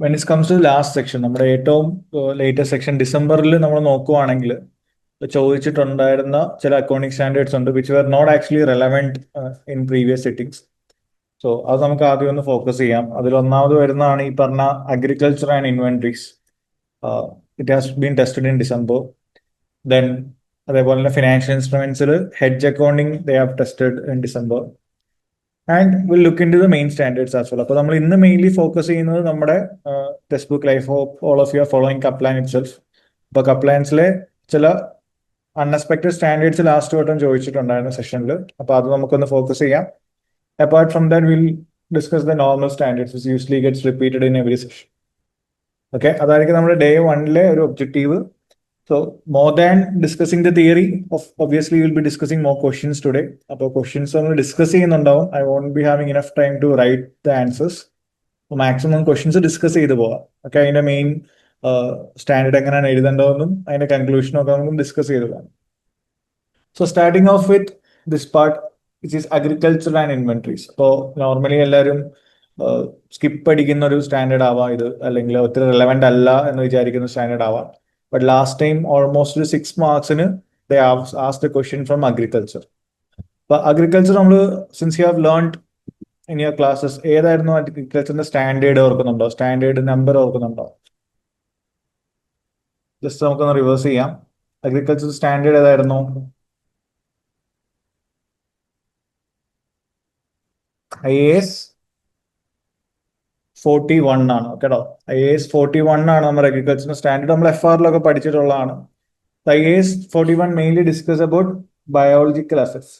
When it comes to last section, നമ്മുടെ ഏറ്റവും latest section ഡിസംബറിൽ നമ്മൾ നോക്കുവാണെങ്കിൽ ചോദിച്ചിട്ടുണ്ടായിരുന്ന ചില അക്കൗണ്ടിങ് സ്റ്റാൻഡേർഡ്സ് ഉണ്ട് which were not actually relevant in previous sittings. So അത് നമുക്ക് ആദ്യം ഒന്ന് ഫോക്കസ് ചെയ്യാം. അതിൽ ഒന്നാമത് വരുന്നതാണ് ഈ പറഞ്ഞ agriculture and inventories. It has been tested in December. Then അതേപോലെ തന്നെ ഫിനാൻഷ്യൽ ഇൻസ്ട്രുമെന്റ്സിൽ hedge accounting they have tested in December. And will look in to the main standards as well. അപ്പോൾ നമ്മൾ ഇന്ന് മെയിൻലി ഫോക്കസ് ചെയ്യുന്നത് നമ്മുടെ textbook life of all of you are following Kaplan itself. അപ്പോൾ കപ്ലാൻസിലെ ചില unexpected standards last വട്ടം ചോദിച്ചിട്ടുണ്ടായിരുന്നു സെഷനിൽ. അപ്പോൾ അത് നമുക്കൊന്ന് ഫോക്കസ് ചെയ്യാം. Apart from that will discuss the normal standards which usually gets repeated in every session. Okay, അതായിരിക്കും നമ്മുടെ ഡേ 1 ഒരു objective. So more than discussing the theory, obviously we'll be discussing more questions today. അപ്പോൾ questions നമ്മൾ discuss ചെയ്യുന്നുണ്ടാവും. I won't be having enough time to write the answers. Maximum questions discuss ചെയ്ത് പോവാം. Okay, അതിന്റെ main standard എങ്ങനെയാണ് എഴുതേണ്ടതെന്നും അതിന്റെ കൺക്ലൂഷനും ഒക്കെ നമുക്ക് ഡിസ്കസ് ചെയ്ത് പോകാം. So starting off with this part which is agriculture and inventories. അപ്പോൾ നോർമലി എല്ലാവരും സ്കിപ്പ് അടിക്കുന്ന ഒരു സ്റ്റാൻഡേർഡ് ആവാം ഇത്, അല്ലെങ്കിൽ ഒത്തിരി റെലവെന്റ് അല്ല എന്ന് വിചാരിക്കുന്ന സ്റ്റാൻഡേർഡ് ആവാം. But last time, almost 6 marks they asked a question from agriculture. But agriculture, since you have learned in your classes, ഏതായിരുന്നു അഗ്രികൾച്ചറിന്റെ സ്റ്റാൻഡേർഡ് ഓർക്കുന്നുണ്ടോ? സ്റ്റാൻഡേർഡ് നമ്പർ ഓർക്കുന്നുണ്ടോ? ജസ്റ്റ് നമുക്കൊന്ന് റിവേഴ്സ് ചെയ്യാം. അഗ്രികൾച്ചർ സ്റ്റാൻഡേർഡ് ഏതായിരുന്നു? IAS 41 ആണ് കേട്ടോ. IAS 41 ആണ് നമ്മുടെ അഗ്രികൾച്ചർ സ്റ്റാൻഡേർഡ്. നമ്മൾ FR പഠിച്ചിട്ടുള്ളതാണ്. IAS 41 mainly discuss about biological assets.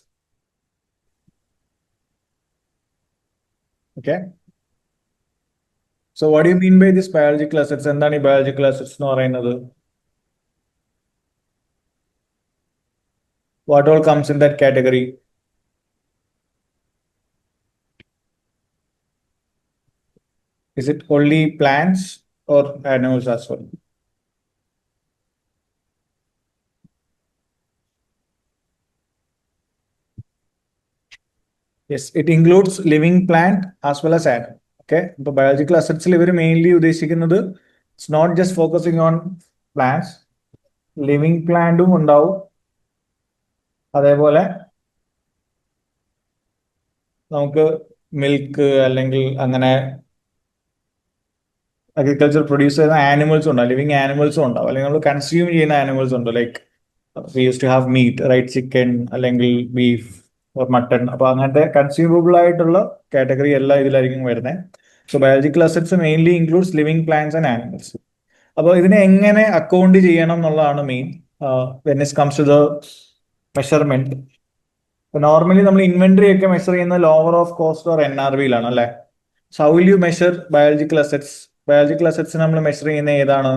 Okay. So what do you mean by this biological assets? എന്താണ് ഈ biological assets എന്ന് പറയുന്നത്? What all comes in that category? Is it only plants or animals as well? Yes, it includes living plant as well as animal. Okay, so biological assets ഇവർ mainly ഉദ്ദേശിക്കുന്നത് it's not just focusing on plants. Living പ്ലാന്റും ഉണ്ടാവും, അതേപോലെ നമുക്ക് milk അല്ലെങ്കിൽ അങ്ങനെ agriculture produce ചെയ്യുന്ന ആനിമൽസും ഉണ്ടാവും, ലിവിങ് ആനിമൽസും ഉണ്ടാവും, അല്ലെങ്കിൽ നമ്മൾ കൺസ്യൂം ചെയ്യുന്ന ആനിമൽസ് ഉണ്ട്. Like we used to have meat, right, chicken അല്ലെങ്കിൽ ബീഫ് ഓർ മട്ടൺ. അപ്പൊ അങ്ങനത്തെ കൺസ്യൂമബിൾ ആയിട്ടുള്ള കാറ്റഗറി എല്ലാം ഇതിലായിരിക്കും വരുന്നത്. So biological assets mainly includes living plants and animals. അപ്പോൾ ഇതിനെ എങ്ങനെ അക്കൗണ്ട് ചെയ്യണം എന്നുള്ളതാണ് main when it comes to the measurement. Normally നമ്മൾ ഇൻവെന്ററി ഒക്കെ മെഷർ ചെയ്യുന്ന ലോവർ ഓഫ് കോസ്റ്റ് ഓർ NRV-യിലാണ് അല്ലെ. So how will you measure biological assets? Biological assets നമ്മൾ മെഷർ ചെയ്യുന്ന ഏതാണ്?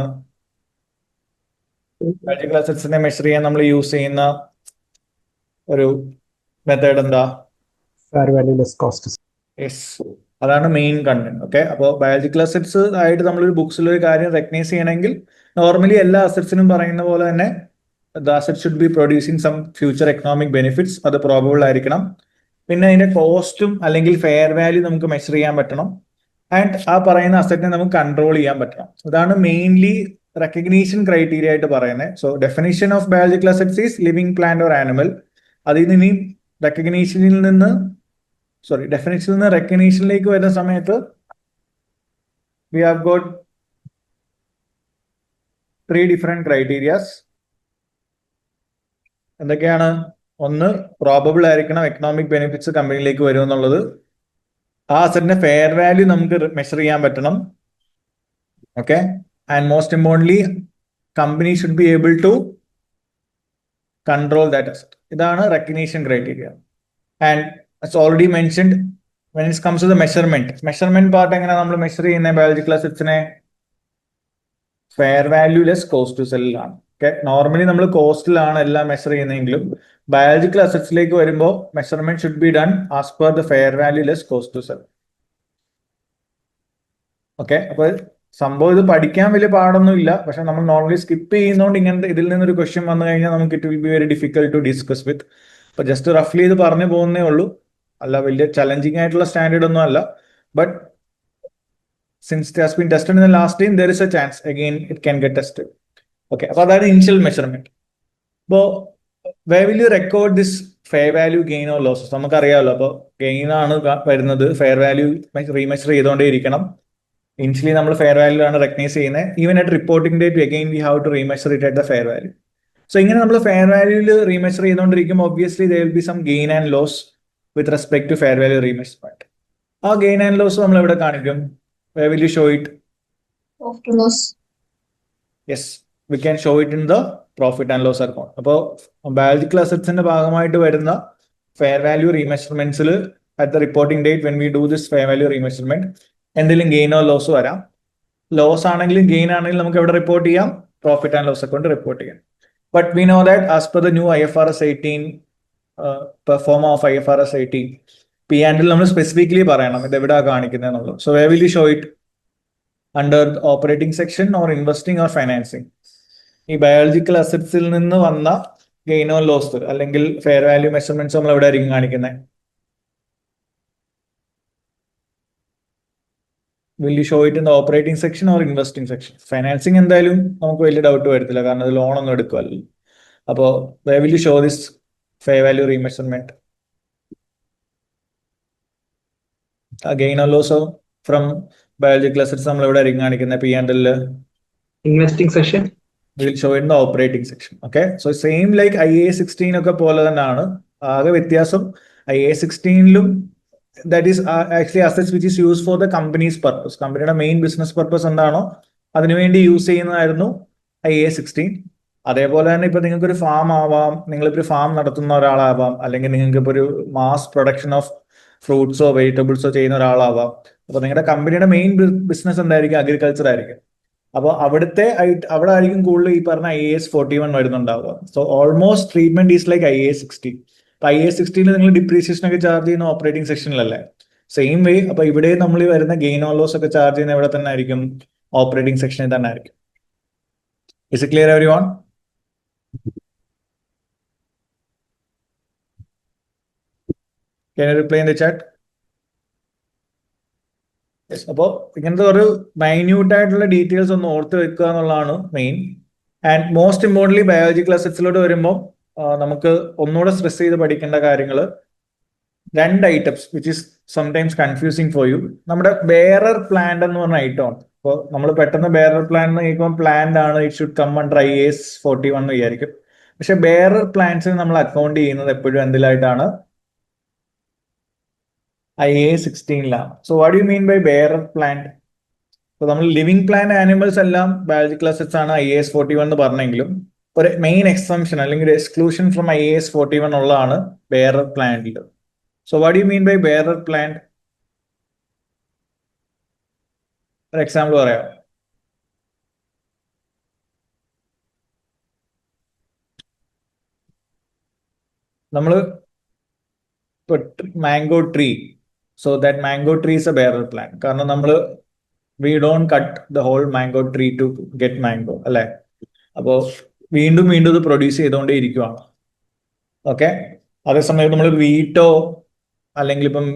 ബയോളജിക്കൽ അസറ്റ്സിനെ മെഷർ ചെയ്യാൻ നമ്മൾ യൂസ് ചെയ്യുന്ന ഒരു മെത്തേഡ് എന്താ? Fair value less cost. Yes, അതാണ് മെയിൻ കണ്ടന്റ്. ഓക്കെ, അപ്പോൾ ബയോളജിക്കൽ അസറ്റ്സ് ആയിട്ട് നമ്മളൊരു ബുക്സിൽ ഒരു കാര്യം റെക്കഗ്നൈസ് ചെയ്യണമെങ്കിൽ നോർമലി എല്ലാ അസറ്റ്സിനും പറയുന്ന പോലെ തന്നെ the asset should be producing some future economic benefits. അത് പ്രോബബിൾ ആയിരിക്കണം. പിന്നെ അതിന്റെ കോസ്റ്റും അല്ലെങ്കിൽ ഫെയർ വാല്യൂ നമുക്ക് മെഷർ ചെയ്യാൻ പറ്റണം. ആൻഡ് ആ പറയുന്ന അസറ്റിനെ നമുക്ക് കൺട്രോൾ ചെയ്യാൻ പറ്റണം. ഇതാണ് മെയിൻലി റെക്കഗ്നീഷൻ ക്രൈറ്റീരിയ ആയിട്ട് പറയുന്നത്. So definition of biological assets is living plant or animal. അതിൽ നിന്ന് ഇനി ഡെഫിനിഷനിൽ നിന്ന് റെക്കഗ്നീഷനിലേക്ക് വരുന്ന സമയത്ത് we have got 3 different criterias. എന്തൊക്കെയാണ്? ഒന്ന്, പ്രോബബിൾ ആയിരിക്കണം എക്കണോമിക് ബെനിഫിറ്റ്സ് കമ്പനിയിലേക്ക് വരും എന്നുള്ളത്. ആ അസറ്റിന്റെ ഫെയർ വാല്യൂ നമുക്ക് മെഷർ ചെയ്യാൻ പറ്റണം. Okay, and most importantly company should be able to control that asset. ഇതാണ് recognition criteria. And it's already mentioned when it comes to the measurement part. എങ്ങനെ നമ്മൾ മെഷർ ചെയ്യുന്ന ബയോളജിക്കൽ അസറ്റ്സിനെ? Fair value less cost to സെല്ലിലാണ്. Okay, normally നമ്മൾ കോസ്റ്റിലാണ് എല്ലാം measure ചെയ്യുന്നതെങ്കിലും ബയോളജിക്കൽ അസറ്റ്സിലേക്ക് വരുമ്പോൾ measurement should be done as per the fair value less cost to sell. Okay, അപ്പൊ സംഭവം ഇത് പഠിക്കാൻ വലിയ പാടൊന്നും ഇല്ല, പക്ഷെ നമ്മൾ നോർമലി സ്കിപ്പ് ചെയ്യുന്നതുകൊണ്ട് ഇങ്ങനത്തെ ഇതിൽ നിന്നൊരു ക്വസ്റ്റ്യൻ വന്നു കഴിഞ്ഞാൽ നമുക്ക് it will be very difficult to discuss with. അപ്പൊ ജസ്റ്റ് റഫ്ലി ഇത് പറഞ്ഞു പോകുന്നേ ഉള്ളൂ, അല്ല വലിയ ചലഞ്ചിങ് ആയിട്ടുള്ള സ്റ്റാൻഡേർഡ് ഒന്നും അല്ല. But since it has been tested in the last time, there is a chance again it can get tested. Okay, അപ്പോൾ അതാണ് ഇനിഷ്യൽ മെഷർമെന്റ്. അപ്പോൾ where will you record this fair value gain or losses? നമുക്കറിയാമല്ലോ, അപ്പോൾ gain ആണ് വരുന്നത്, fair value റീമെഷർ ചെയ്തുകൊണ്ടേ ഇരിക്കണം. Initially നമ്മൾ fair value ആണ് റെക്കഗ്നൈസ് ചെയ്യുന്നത്. Even at reporting date again we have to remeasure it at the fair value. So ഇങ്ങനെ നമ്മൾ ഫെയർ വാല്യൂവിൽ റീമെഷർ ചെയ്തുകൊണ്ടിരിക്കുമ്പോൾ obviously there will be some gain and loss with respect to fair value remeasurement. ആ gain and loss നമ്മൾ എവിടെ കാണിക്കും? Where will you show it? Profit and loss. Yes, we can show it in the profit and loss account. അപ്പോൾ biological അസറ്റ്സിന്റെ ഭാഗമായിട്ട് വരുന്ന fair value റീമെഷർമെന്റ്സിൽ at the reporting date when we do this fair value remeasurement എന്തെങ്കിലും ഗെയിനോ ലോസോ വരാം. Loss ആണെങ്കിലും gain ആണെങ്കിലും നമുക്ക് എവിടെ റിപ്പോർട്ട് ചെയ്യാം? Profit and loss account report ചെയ്യാം. But we know that as per the new IFRS 18 pro forma of IFRS 18 P&L നമ്മൾ സ്പെസിഫിക്കലി പറയണം ഇത് എവിടെയാണ് കാണിക്കുന്നത് എന്നുള്ളത്. So where will you show it? Under operating section or investing or financing? ഈ biological അസറ്റ്സിൽ നിന്ന് വന്ന ഗെയിൻ ഓർ ലോസ് അല്ലെങ്കിൽ ഫെയർ വാല്യൂ മെഷർമെന്റ്സ് നമ്മൾ എവിടെ ആയിരിക്കും കാണിക്കുന്നത്? Will you show it in the operating section or investing section? Financing എന്തായാലും നമുക്ക് വലിയ ഡൗട്ട് വരത്തില്ല, കാരണം അത് ലോൺ ഒന്നും എടുക്കുമല്ലോ. അപ്പോൾ where will you show this fair value remeasurement? Gain or loss from biological assets നമ്മൾ എവിടെ ആയിരിക്കും കാണിക്കുന്നത്? P&L Investing section. we will show it in the operating section. Okay, so same like IAS 16 ഒക്കെ പോലെ തന്നെയാണ്. ആകെ വ്യത്യാസം IAS 16ലും that is actually assets which is used for the company's purpose. കമ്പനിയുടെ മെയിൻ ബിസിനസ് പർപ്പസ് എന്താണോ അതിനുവേണ്ടി use ചെയ്യുന്നതായിരുന്നു IAS 16. അതേപോലെ തന്നെ ഇപ്പൊ നിങ്ങൾക്ക് ഒരു ഫാം ആവാം, നിങ്ങളിപ്പോ ഫാം നടത്തുന്ന ഒരാളാവാം, അല്ലെങ്കിൽ നിങ്ങൾക്ക് ഇപ്പൊ ഒരു മാസ് പ്രൊഡക്ഷൻ ഓഫ് ഫ്രൂട്ട്സോ വെജിറ്റബിൾസോ ചെയ്യുന്ന ഒരാളാവാം. അപ്പൊ നിങ്ങളുടെ കമ്പനിയുടെ മെയിൻ ബിസിനസ് എന്തായിരിക്കും? അഗ്രികൾച്ചർ ആയിരിക്കും. അപ്പോൾ അവിടെ ആയിരിക്കും കൂടുതൽ ഈ പറഞ്ഞ IAS 41 വരുന്നുണ്ടാവുക. So almost treatment is like IAS 16. അപ്പൊ IAS 16 നിങ്ങൾ ഡിപ്രീസിയേഷൻ ഒക്കെ ചാർജ് ചെയ്യുന്ന ഓപ്പറേറ്റിംഗ് സെക്ഷനിലല്ലേ? സെയിം വേ അപ്പൊ ഇവിടെ നമ്മൾ വരുന്ന ഗെയിൻ ഓർ ലോസ് ഒക്കെ ചാർജ് ചെയ്യുന്ന എവിടെ തന്നെ ആയിരിക്കും? ഓപ്പറേറ്റിംഗ് സെക്ഷനിൽ തന്നെ ആയിരിക്കും. Is it clear everyone? Can you reply in the chat? Yes. അപ്പോൾ ഇങ്ങനത്തെ ഒരു മൈന്യൂട്ട് ആയിട്ടുള്ള ഡീറ്റെയിൽസ് ഒന്ന് ഓർത്ത് വെക്കുക എന്നുള്ളതാണ് main. And most importantly biological അസറ്റ്സിലോട്ട് വരുമ്പോൾ നമുക്ക് ഒന്നുകൂടെ സ്ട്രെസ് ചെയ്ത് പഠിക്കേണ്ട കാര്യങ്ങൾ രണ്ട് items which is sometimes confusing for you. നമ്മുടെ ബെയറർ പ്ലാന്റ് എന്ന് പറഞ്ഞ ഐറ്റം ആണ്. അപ്പോൾ നമ്മൾ പെട്ടെന്ന് ബെയറർ പ്ലാന്റ് എന്ന് കേൾക്കുമ്പോൾ പ്ലാന്റ് ആണ്, it should come under IAS 41 എന്ന് വിചാരിക്കും. പക്ഷെ ബെയറർ പ്ലാന്റ്സിന് നമ്മൾ അക്കൗണ്ട് ചെയ്യുന്നത് എപ്പോഴും എന്തിലായിട്ടാണ്? IAS 16ലാണ്. So what you mean by bearer plant? ഇപ്പൊ നമ്മൾ ലിവിംഗ് പ്ലാന്റ് ആനിമൽസ് എല്ലാം ബയോളജിക്കൽ അസറ്റ്സ് ആണ് IAS 41 എന്ന് പറഞ്ഞെങ്കിലും ഒരു മെയിൻ എക്സംഷൻ അല്ലെങ്കിൽ എക്സ്ക്ലൂഷൻ ഫ്രം IAS 41 ഉള്ളതാണ് ബെയറർ പ്ലാന്റിൽ. So what you mean by bearer plant? ഒരു എക്സാമ്പിൾ പറയാം. നമ്മൾ mango tree, so that mango tree is a bearer plant. കാരണം നമ്മൾ we don't cut the whole mango tree to get mango അല്ലെ? അപ്പോൾ വീണ്ടും വീണ്ടും ഇത് പ്രൊഡ്യൂസ് ചെയ്തുകൊണ്ടേ ഇരിക്കുവാണ്. ഓക്കെ, അതേസമയം നമ്മൾ വീറ്റോ അല്ലെങ്കിൽ ഇപ്പം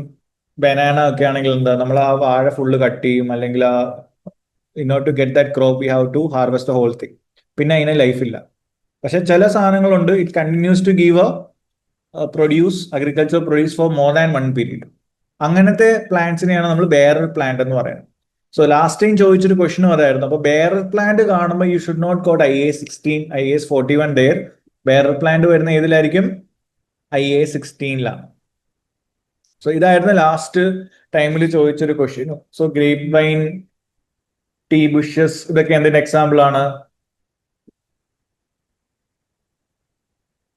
ബനാന ഒക്കെ ആണെങ്കിൽ എന്താ, നമ്മൾ ആ വാഴ ഫുള്ള് കട്ട് ചെയ്യും, അല്ലെങ്കിൽ ആ in order to get that crop we have to harvest the whole thing. പിന്നെ അതിന് ലൈഫില്ല. പക്ഷെ ചില സാധനങ്ങളുണ്ട്, it continues to give produce agriculture produce for more than 1 period. അങ്ങനത്തെ പ്ലാന്റ്സിനെയാണ് നമ്മൾ ബെയറർ പ്ലാന്റ് എന്ന് പറയുന്നത്. സോ ലാസ്റ്റ് ടൈം ചോദിച്ചൊരു ക്വസ്റ്റനും അതായിരുന്നു. അപ്പൊ ബെയറർ പ്ലാന്റ് കാണുമ്പോൾ you should not quote IAS 16, IAS 41 there. Bearer plant വരുന്ന ഏതിലായിരിക്കും? IAS 16ലാണ്. സോ ഇതായിരുന്നു ലാസ്റ്റ് ടൈമിൽ ചോദിച്ചൊരു question. So grape vine, tea bushes, ഇതൊക്കെ എന്തിന്റെ എക്സാമ്പിൾ ആണ്?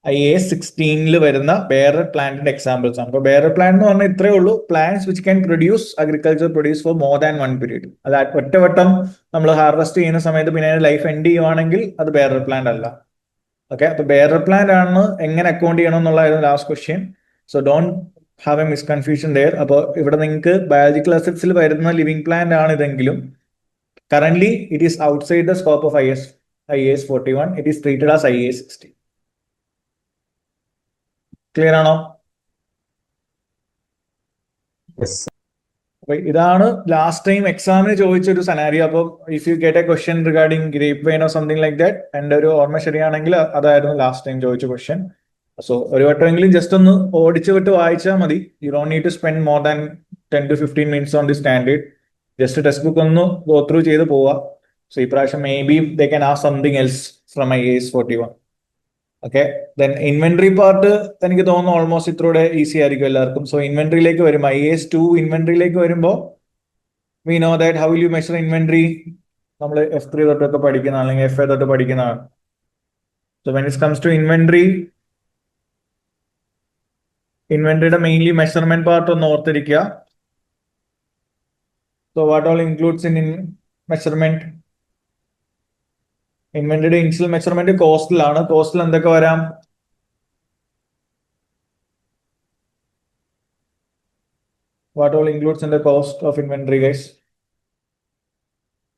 IAS 16 വരുന്ന ബെയറർ പ്ലാന്റിന്റെ എക്സാമ്പിൾസ് ആണ്. അപ്പൊ ബെയറർ പ്ലാന്റ് എന്ന് പറഞ്ഞാൽ ഇത്രയേ ഉള്ളൂ, plants which can produce agriculture produce for more than 1 period. അത് ഒറ്റവട്ടം നമ്മൾ ഹാർവെസ്റ്റ് ചെയ്യുന്ന സമയത്ത് പിന്നെ ലൈഫ് എൻഡ് ചെയ്യുവാണെങ്കിൽ അത് ബെയറർ പ്ലാന്റ് അല്ല. ഓക്കെ, അപ്പൊ ബെയറർ പ്ലാന്റ് ആണ് എങ്ങനെ അക്കൗണ്ട് ചെയ്യണം എന്നുള്ളതായിരുന്നു last question. So don't have a misconfusion there. അപ്പോൾ ഇവിടെ നിങ്ങൾക്ക് ബയോളജിക്കൽ അസറ്റ്സിൽ വരുന്ന ലിവിംഗ് പ്ലാന്റ് ആണ് ഇതെങ്കിലും currently it is outside the scope of IAS 41. It is treated as IAS 16. Clear ആണോ? Yes. അപ്പൊ ഇതാണ് ലാസ്റ്റ് ടൈം എക്സാമിന് ചോദിച്ചൊരു സെനാരിയോ. അപ്പോൾ if you get a question regarding grape vine or something like that, എൻ്റെ ഒരു ഓർമ്മ ശരിയാണെങ്കിൽ അതായിരുന്നു ലാസ്റ്റ് ടൈം ചോദിച്ച ക്വസ്റ്റ്യൻ. സോ ഒരു വട്ടമെങ്കിലും ജസ്റ്റ് ഒന്ന് ഓടിച്ചു വിട്ട് വായിച്ചാൽ മതി. You don't need to spend more than 10 to 15 minutes on the standard. Just text book ഒന്ന് ഗോ ത്രൂ ചെയ്ത് പോവാ. സോ ഈ പ്രാവശ്യം maybe they can ask something else from IAS 41. Okay, then inventory part എനിക്ക് തോന്നുന്നു almost ഇത്രൂടെ easy ആയിരിക്കും എല്ലാവർക്കും. So ഇൻവെന്ററിയിലേക്ക് വരും, IAS 2 ഇൻവെന്ററിയിലേക്ക് വരുമ്പോൾ we know that how will you measure inventory. നമ്മൾ F3 തൊട്ടൊക്കെ പഠിക്കുന്ന അല്ലെങ്കിൽ FA തൊട്ട് പഠിക്കുന്നതാണ്. So when it comes to ഇൻവെന്ററിയുടെ മെയിൻലി മെഷർമെന്റ് പാർട്ട് ഒന്ന് ഓർത്തിരിക്കുക. So what all includes in measurement? ഇൻവെന്ററിയുടെ ഇനിഷ്യൽ മെഷർമെന്റ് കോസ്റ്റിലാണ്. കോസ്റ്റിൽ എന്തൊക്കെ വരാം? What all includes in the cost of inventory, guys?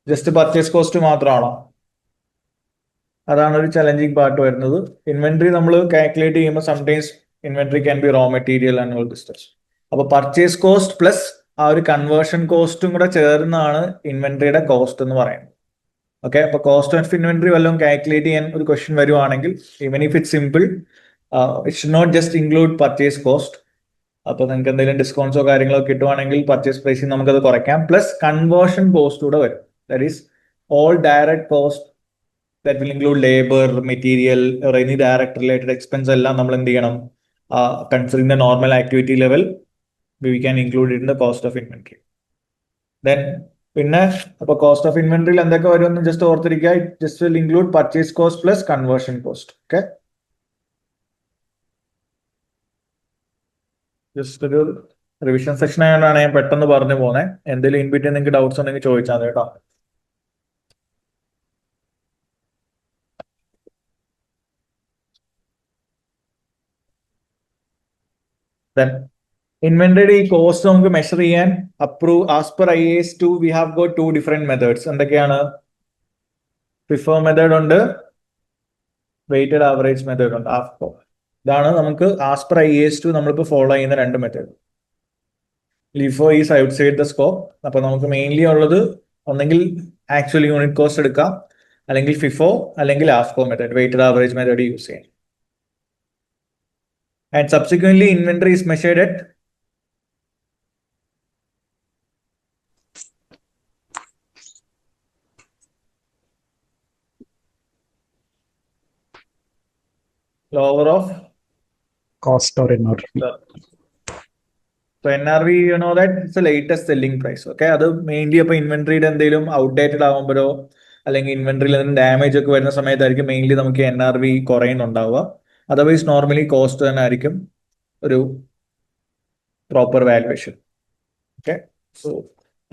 Just purchase cost മാത്രമാണോ? അതാണ് ഒരു ചലഞ്ചിങ് പാർട്ട് വരുന്നത്. ഇൻവെന്ററി നമ്മൾ കാൽക്കുലേറ്റ് ചെയ്യുമ്പോൾ sometimes inventory can be raw material and all this stuff. അപ്പൊ പർച്ചേസ് കോസ്റ്റ് പ്ലസ് ആ ഒരു കൺവേർഷൻ കോസ്റ്റും കൂടെ ചേർന്നാണ് ഇൻവെന്ററിയുടെ കോസ്റ്റ് എന്ന് പറയുന്നത്. ഓക്കെ, അപ്പൊ കോസ്റ്റ് ഓഫ് ഇൻവെന്ററി വല്ലതും കാൽക്കുലേറ്റ് ചെയ്യാൻ ഒരു ക്വസ്റ്റ്യൻ വരുവാണെങ്കിൽ, even if it simple, it should not just include purchase cost. അപ്പൊ നിങ്ങൾക്ക് എന്തെങ്കിലും ഡിസ്കൗണ്ട്സോ കാര്യങ്ങളോ കിട്ടുവാണെങ്കിൽ പർച്ചേസ് പ്രൈസിൽ നമുക്കത് കുറയ്ക്കാം. പ്ലസ് കൺവേർഷൻ കോസ്റ്റ് കൂടെ വരും. That is all direct cost that will include labour, material, any direct related expense എല്ലാം നമ്മൾ എന്ത് ചെയ്യണം? Considering the normal activity level we can include in the cost of inventory. Then പിന്നെ അപ്പൊ cost of ഇൻവെന്ററിയിൽ എന്തൊക്കെ വരുമെന്ന് ജസ്റ്റ് ഓർത്തിരിക്കുക. It just will include purchase cost plus conversion cost. Okay, just ഒരു റിവിഷൻ സെക്ഷൻ ആയതുകൊണ്ടാണ് ഞാൻ പെട്ടെന്ന് പറഞ്ഞു പോകുന്നത്. എന്തെങ്കിലും ഇൻബിറ്റ്വീൻ നിങ്ങൾക്ക് ഡൗട്ട്സ് ഉണ്ടെങ്കിൽ ചോദിച്ചാൽ മതി കേട്ടോ. Then ഇൻവെന്ററി കോസ്റ്റ് നമുക്ക് മെഷർ ചെയ്യാൻ approve as per IAS 2 we have got 2 different methods. എന്തൊക്കെയാണ്? FIFO മെത്തേഡ് ഉണ്ട്, വെയ്റ്റഡ് ആവറേജ് മെത്തേഡ് ഉണ്ട്, AFCO. ഇതാണ് നമുക്ക് ആസ് പെർ IAS 2 നമ്മളിപ്പോൾ ഫോളോ ചെയ്യുന്ന 2 method. LIFO is outside the scope. അപ്പൊ നമുക്ക് മെയിൻലി ഉള്ളത് ഒന്നെങ്കിൽ ആക്ച്വൽ യൂണിറ്റ് കോസ്റ്റ് എടുക്കാം, അല്ലെങ്കിൽ FIFO, അല്ലെങ്കിൽ AFCO method, weighted average method use ചെയ്യാം. And subsequently inventory is measured at lower of Cost or NRV. So NRV, you know that it's the latest selling price. Okay, അത് mainly അപ്പൊ ഇൻവെന്ററിയുടെ എന്തെങ്കിലും outdated ആകുമ്പോഴോ അല്ലെങ്കിൽ ഇൻവെന്ററിയിൽ എന്തെങ്കിലും damage ഒക്കെ വരുന്ന സമയത്തായിരിക്കും mainly നമുക്ക് NRV കുറയുന്നുണ്ടാവുക. അതർവൈസ് നോർമലി കോസ്റ്റ് തന്നെ ആയിരിക്കും ഒരു proper valuation. Okay, so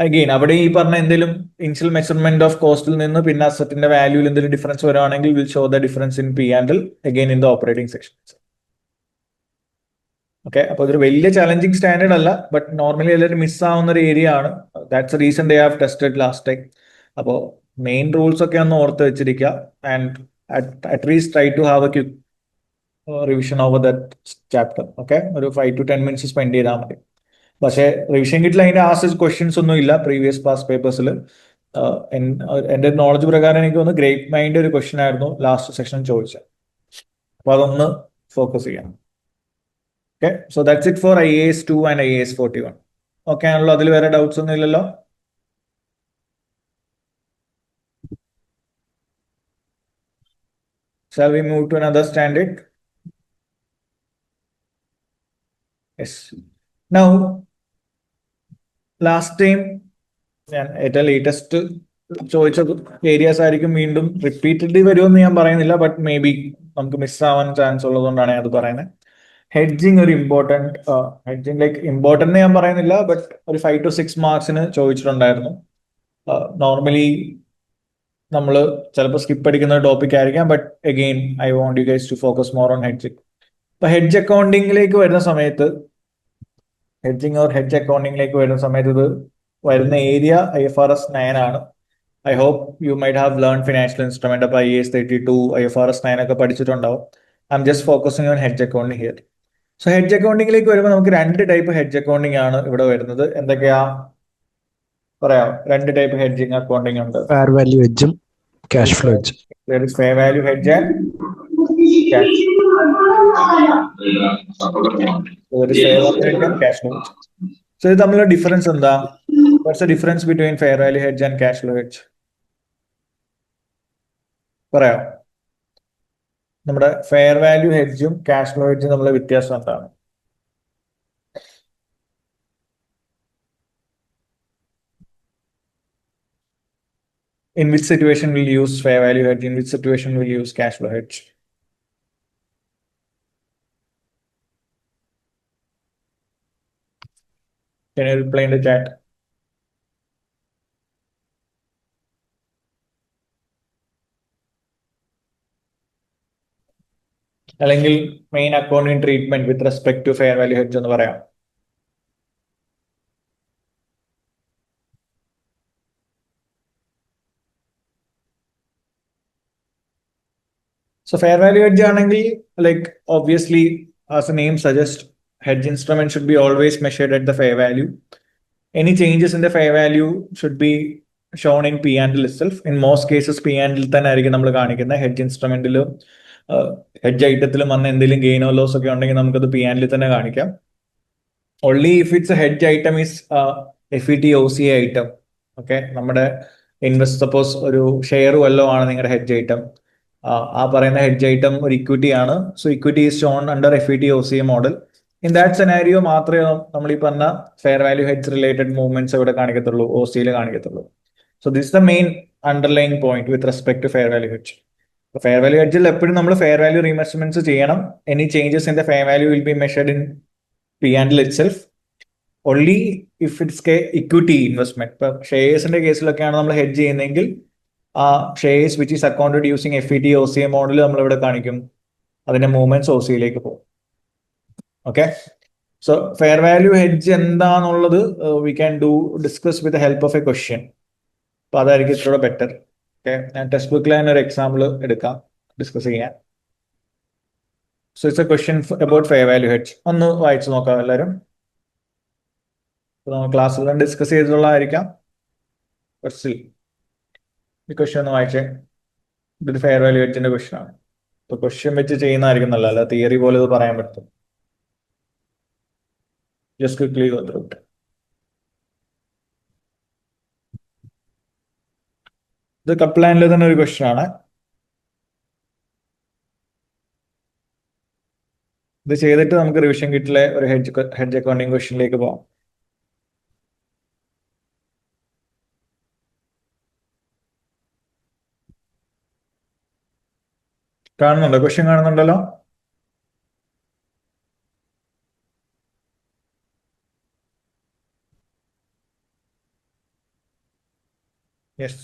again അവിടെ ഈ പറഞ്ഞ എന്തെങ്കിലും ഇനിഷ്യൽ മെഷർമെന്റ് ഓഫ് കോസ്റ്റിൽ നിന്ന് പിന്നെ അസറ്റിന്റെ വാല്യൂവിൽ എന്തെങ്കിലും ഡിഫറൻസ് വരുവാണെങ്കിൽ will show the difference in P&L again in the operating section. Okay, അപ്പൊ അതൊരു വലിയ ചലഞ്ചിങ് സ്റ്റാൻഡേർഡ് അല്ല, ബട്ട് നോർമലി എല്ലാവരും മിസ് ആവുന്ന ഒരു ഏരിയ ആണ്. That's reason they have tested last time. അപ്പോൾ മെയിൻ റൂൾസ് ഒക്കെ ഒന്ന് ഓർത്ത് വെച്ചിരിക്കുക. And at least try to have a quick revision over that chapter. Okay, ഒരു 5 to 10 minutes സ്പെൻഡ് ചെയ്താൽ മതി. പക്ഷേ റിവിഷൻ കിറ്റിൽ അതിന്റെ ആസ് ക്വസ്റ്റ്യൻസ് ഒന്നും ഇല്ല പ്രീവിയസ് പാസ് പേപ്പേഴ്സിൽ. എന്റെ നോളജ് പ്രകാരം എനിക്ക് തോന്നുന്നു ഗ്രേറ്റ് മൈൻഡ് ഒരു ക്വസ്റ്റ്യൻ ആയിരുന്നു ലാസ്റ്റ് സെക്ഷൻ ചോദിച്ചത്. അപ്പൊ അതൊന്ന് ഫോക്കസ് ചെയ്യാം. Okay, so that's it for IAS 2 and IAS 41. Okay ആണല്ലോ? അതിൽ വേറെ ഡൗട്ട്സ് ഒന്നും ഇല്ലല്ലോ? Shall we move to another standard? Yes. Now, last time ഞാൻ ഏറ്റവും ലേറ്റസ്റ്റ് ചോദിച്ച ഏരിയാസ് ആയിരിക്കും വീണ്ടും റിപ്പീറ്റഡ്ലി വരുമെന്ന് ഞാൻ പറയുന്നില്ല, ബട്ട് മേ ബി നമുക്ക് മിസ് ആവാൻ ചാൻസ് ഉള്ളതുകൊണ്ടാണ് ഞാൻ അത് പറയുന്നത്. ഹെഡ്ജിങ് ഒരു ഹെഡ്ജിങ് ലൈക്ക് ഇമ്പോർട്ടന്റ് ഞാൻ പറയുന്നില്ല, ബട്ട് ഒരു 5 to 6 മാർക്സിന് ചോദിച്ചിട്ടുണ്ടായിരുന്നു. നോർമലി നമ്മൾ ചിലപ്പോൾ സ്കിപ്പ് അടിക്കുന്ന ടോപ്പിക് ആയിരിക്കാം, but again I want you guys to focus more on hedging. ഇപ്പൊ ഹെഡ്ജ് അക്കൗണ്ടിങ്ങിലേക്ക് വരുന്ന സമയത്ത് ഹെഡ്ജ് അക്കൗണ്ടിങ്ങിലേക്ക് വരുന്ന സമയത്ത് ഇത് വരുന്ന ഏരിയ IFRS 9 ആണ്. I hope you might have learn financial instrument. അപ്പൊ IAS 32, IFRS 9 ഒക്കെ പഠിച്ചിട്ടുണ്ടാവും. I'm just focusing on hedge accounting here. So hedge അക്കൗണ്ടിങ്ങിലേക്ക് വരുമ്പോൾ നമുക്ക് 2 ടൈപ്പ് ഹെഡ്ജ് അക്കൗണ്ടിങ് ആണ് ഇവിടെ വരുന്നത്. എന്തൊക്കെയാ? പറയാം, രണ്ട് ടൈപ്പ് ഹെഡ്ജിങ് അക്കൗണ്ടിങ് ഉണ്ട്. ഫെയർ വാല്യൂ ഹെഡ്ജും ക്യാഷ് ഫ്ലോ ഹെഡ്ജും. There is fair value hedge and cash. So there is fair value hedge and cash flow hedge. So ഇത് തമ്മിലുള്ള ഡിഫറൻസ് എന്താ? What's the difference between fair value hedge and cash flow hedge? പറയാം, നമ്മുടെ fair value ഹെഡ്ജും cash flow ഹെഡ്ജും തമ്മിലുള്ള വ്യത്യാസം എന്താണ്? In which situation we'll use fair value hedge? In which situation we'll use cash flow hedge? Can you reply in the chat? അല്ലെങ്കിൽ main accounting treatment with respect to fair value hedge എന്ന് പറയാം. So fair value hedge ആണെങ്കിൽ, like obviously as the name suggests, hedge instrument should be always measured at the fair value. Any changes in the fair value should be shown in P&L itself. In most cases P&L തന്നെ ആയിരിക്കും നമ്മൾ കാണിക്കുന്നത്. Hedge ഇൻസ്ട്രുമെന്റിലും hedge ഐറ്റത്തിലും വന്ന എന്തെങ്കിലും ഗെയിനോ loss ഒക്കെ ഉണ്ടെങ്കിൽ നമുക്കത് P&L തന്നെ കാണിക്കാം. Only if it's a hedge item is FET OCA item. Okay, നമ്മുടെ ഇൻവെസ്റ്റ് സപ്പോസ് ഒരു ഷെയർ വല്ലോ ആണ് നിങ്ങളുടെ ഹെഡ്ജ് ഐറ്റം. ആ പറയുന്ന ഹെഡ്ജ് ഐറ്റം ഒരു ഇക്വിറ്റി ആണ്. So equity is shown under FET OCA model. In that scenario മാത്രമേ നമ്മൾ ഈ പറഞ്ഞ fair value hedge related movements ഇവിടെ കാണിക്കത്തുള്ളൂ, OCയിൽ കാണിക്കത്തുള്ളൂ. So this the main underlying point with respect to fair value hedge. Fair value ഹെഡ്ജിൽ എപ്പോഴും നമ്മൾ ഫെയർ വാല്യൂ റീമെഷർമെന്റ്സ് ചെയ്യണം. Any changes in the fair value will be measured in P&L itself. Only if it's equity investment. ഇപ്പൊ ഷെയർസിന്റെ കേസിലൊക്കെയാണ് നമ്മൾ hedge ചെയ്യുന്നതെങ്കിൽ ആ shares which is accounted using FET OCA model നമ്മൾ ഇവിടെ കാണിക്കും. അതിന്റെ മൂവ്മെന്റ്സ് OCയിലേക്ക് പോകും. Okay, so fair value hedge എന്താന്നുള്ളത് we can discuss with help of a question. അപ്പൊ അതായിരിക്കും ഇത്രയുടെ ബെറ്റർ. ഓക്കെ, ഞാൻ ടെക്സ്റ്റ് ബുക്കിൽ തന്നെ ഒരു എക്സാമ്പിൾ എടുക്കാം ഡിസ്കസ് ചെയ്യാൻ. So it's a question about fair value hedge. ഒന്ന് വായിച്ചു നോക്കാം എല്ലാവരും. നമ്മൾ ക്ലാസ്സിൽ ഡിസ്കസ് ചെയ്തിട്ടുള്ളതായിരിക്കാം. ഈ ക്വസ്റ്റ്യൻ ഒന്ന് വായിച്ചേ. ഇതൊരു ഫെയർ വാല്യൂ ഹെഡ്ജിന്റെ ക്വസ്റ്റ്യൻ ആണ്. ഇപ്പൊ ക്വസ്റ്റ്യൻ വെച്ച് ചെയ്യുന്നതായിരിക്കും നല്ല, അല്ല തിയറി പോലെ ഇത് പറയാൻ പറ്റും. Just quickly go through it. ഇത് കപ്ലാനിൽ തന്നെ ഒരു ക്വസ്റ്റ്യൻ ആണ്. ഇത് ചെയ്തിട്ട് നമുക്ക് റിവിഷൻ കിറ്റിലെ ഒരു ഹെഡ്ജ് അക്കൗണ്ടിങ് ക്വസ്റ്റ്യനിലേക്ക് പോകാം. കാണുന്നുണ്ടോ? ക്വസ്റ്റ്യൻ കാണുന്നുണ്ടല്ലോ? യെസ്.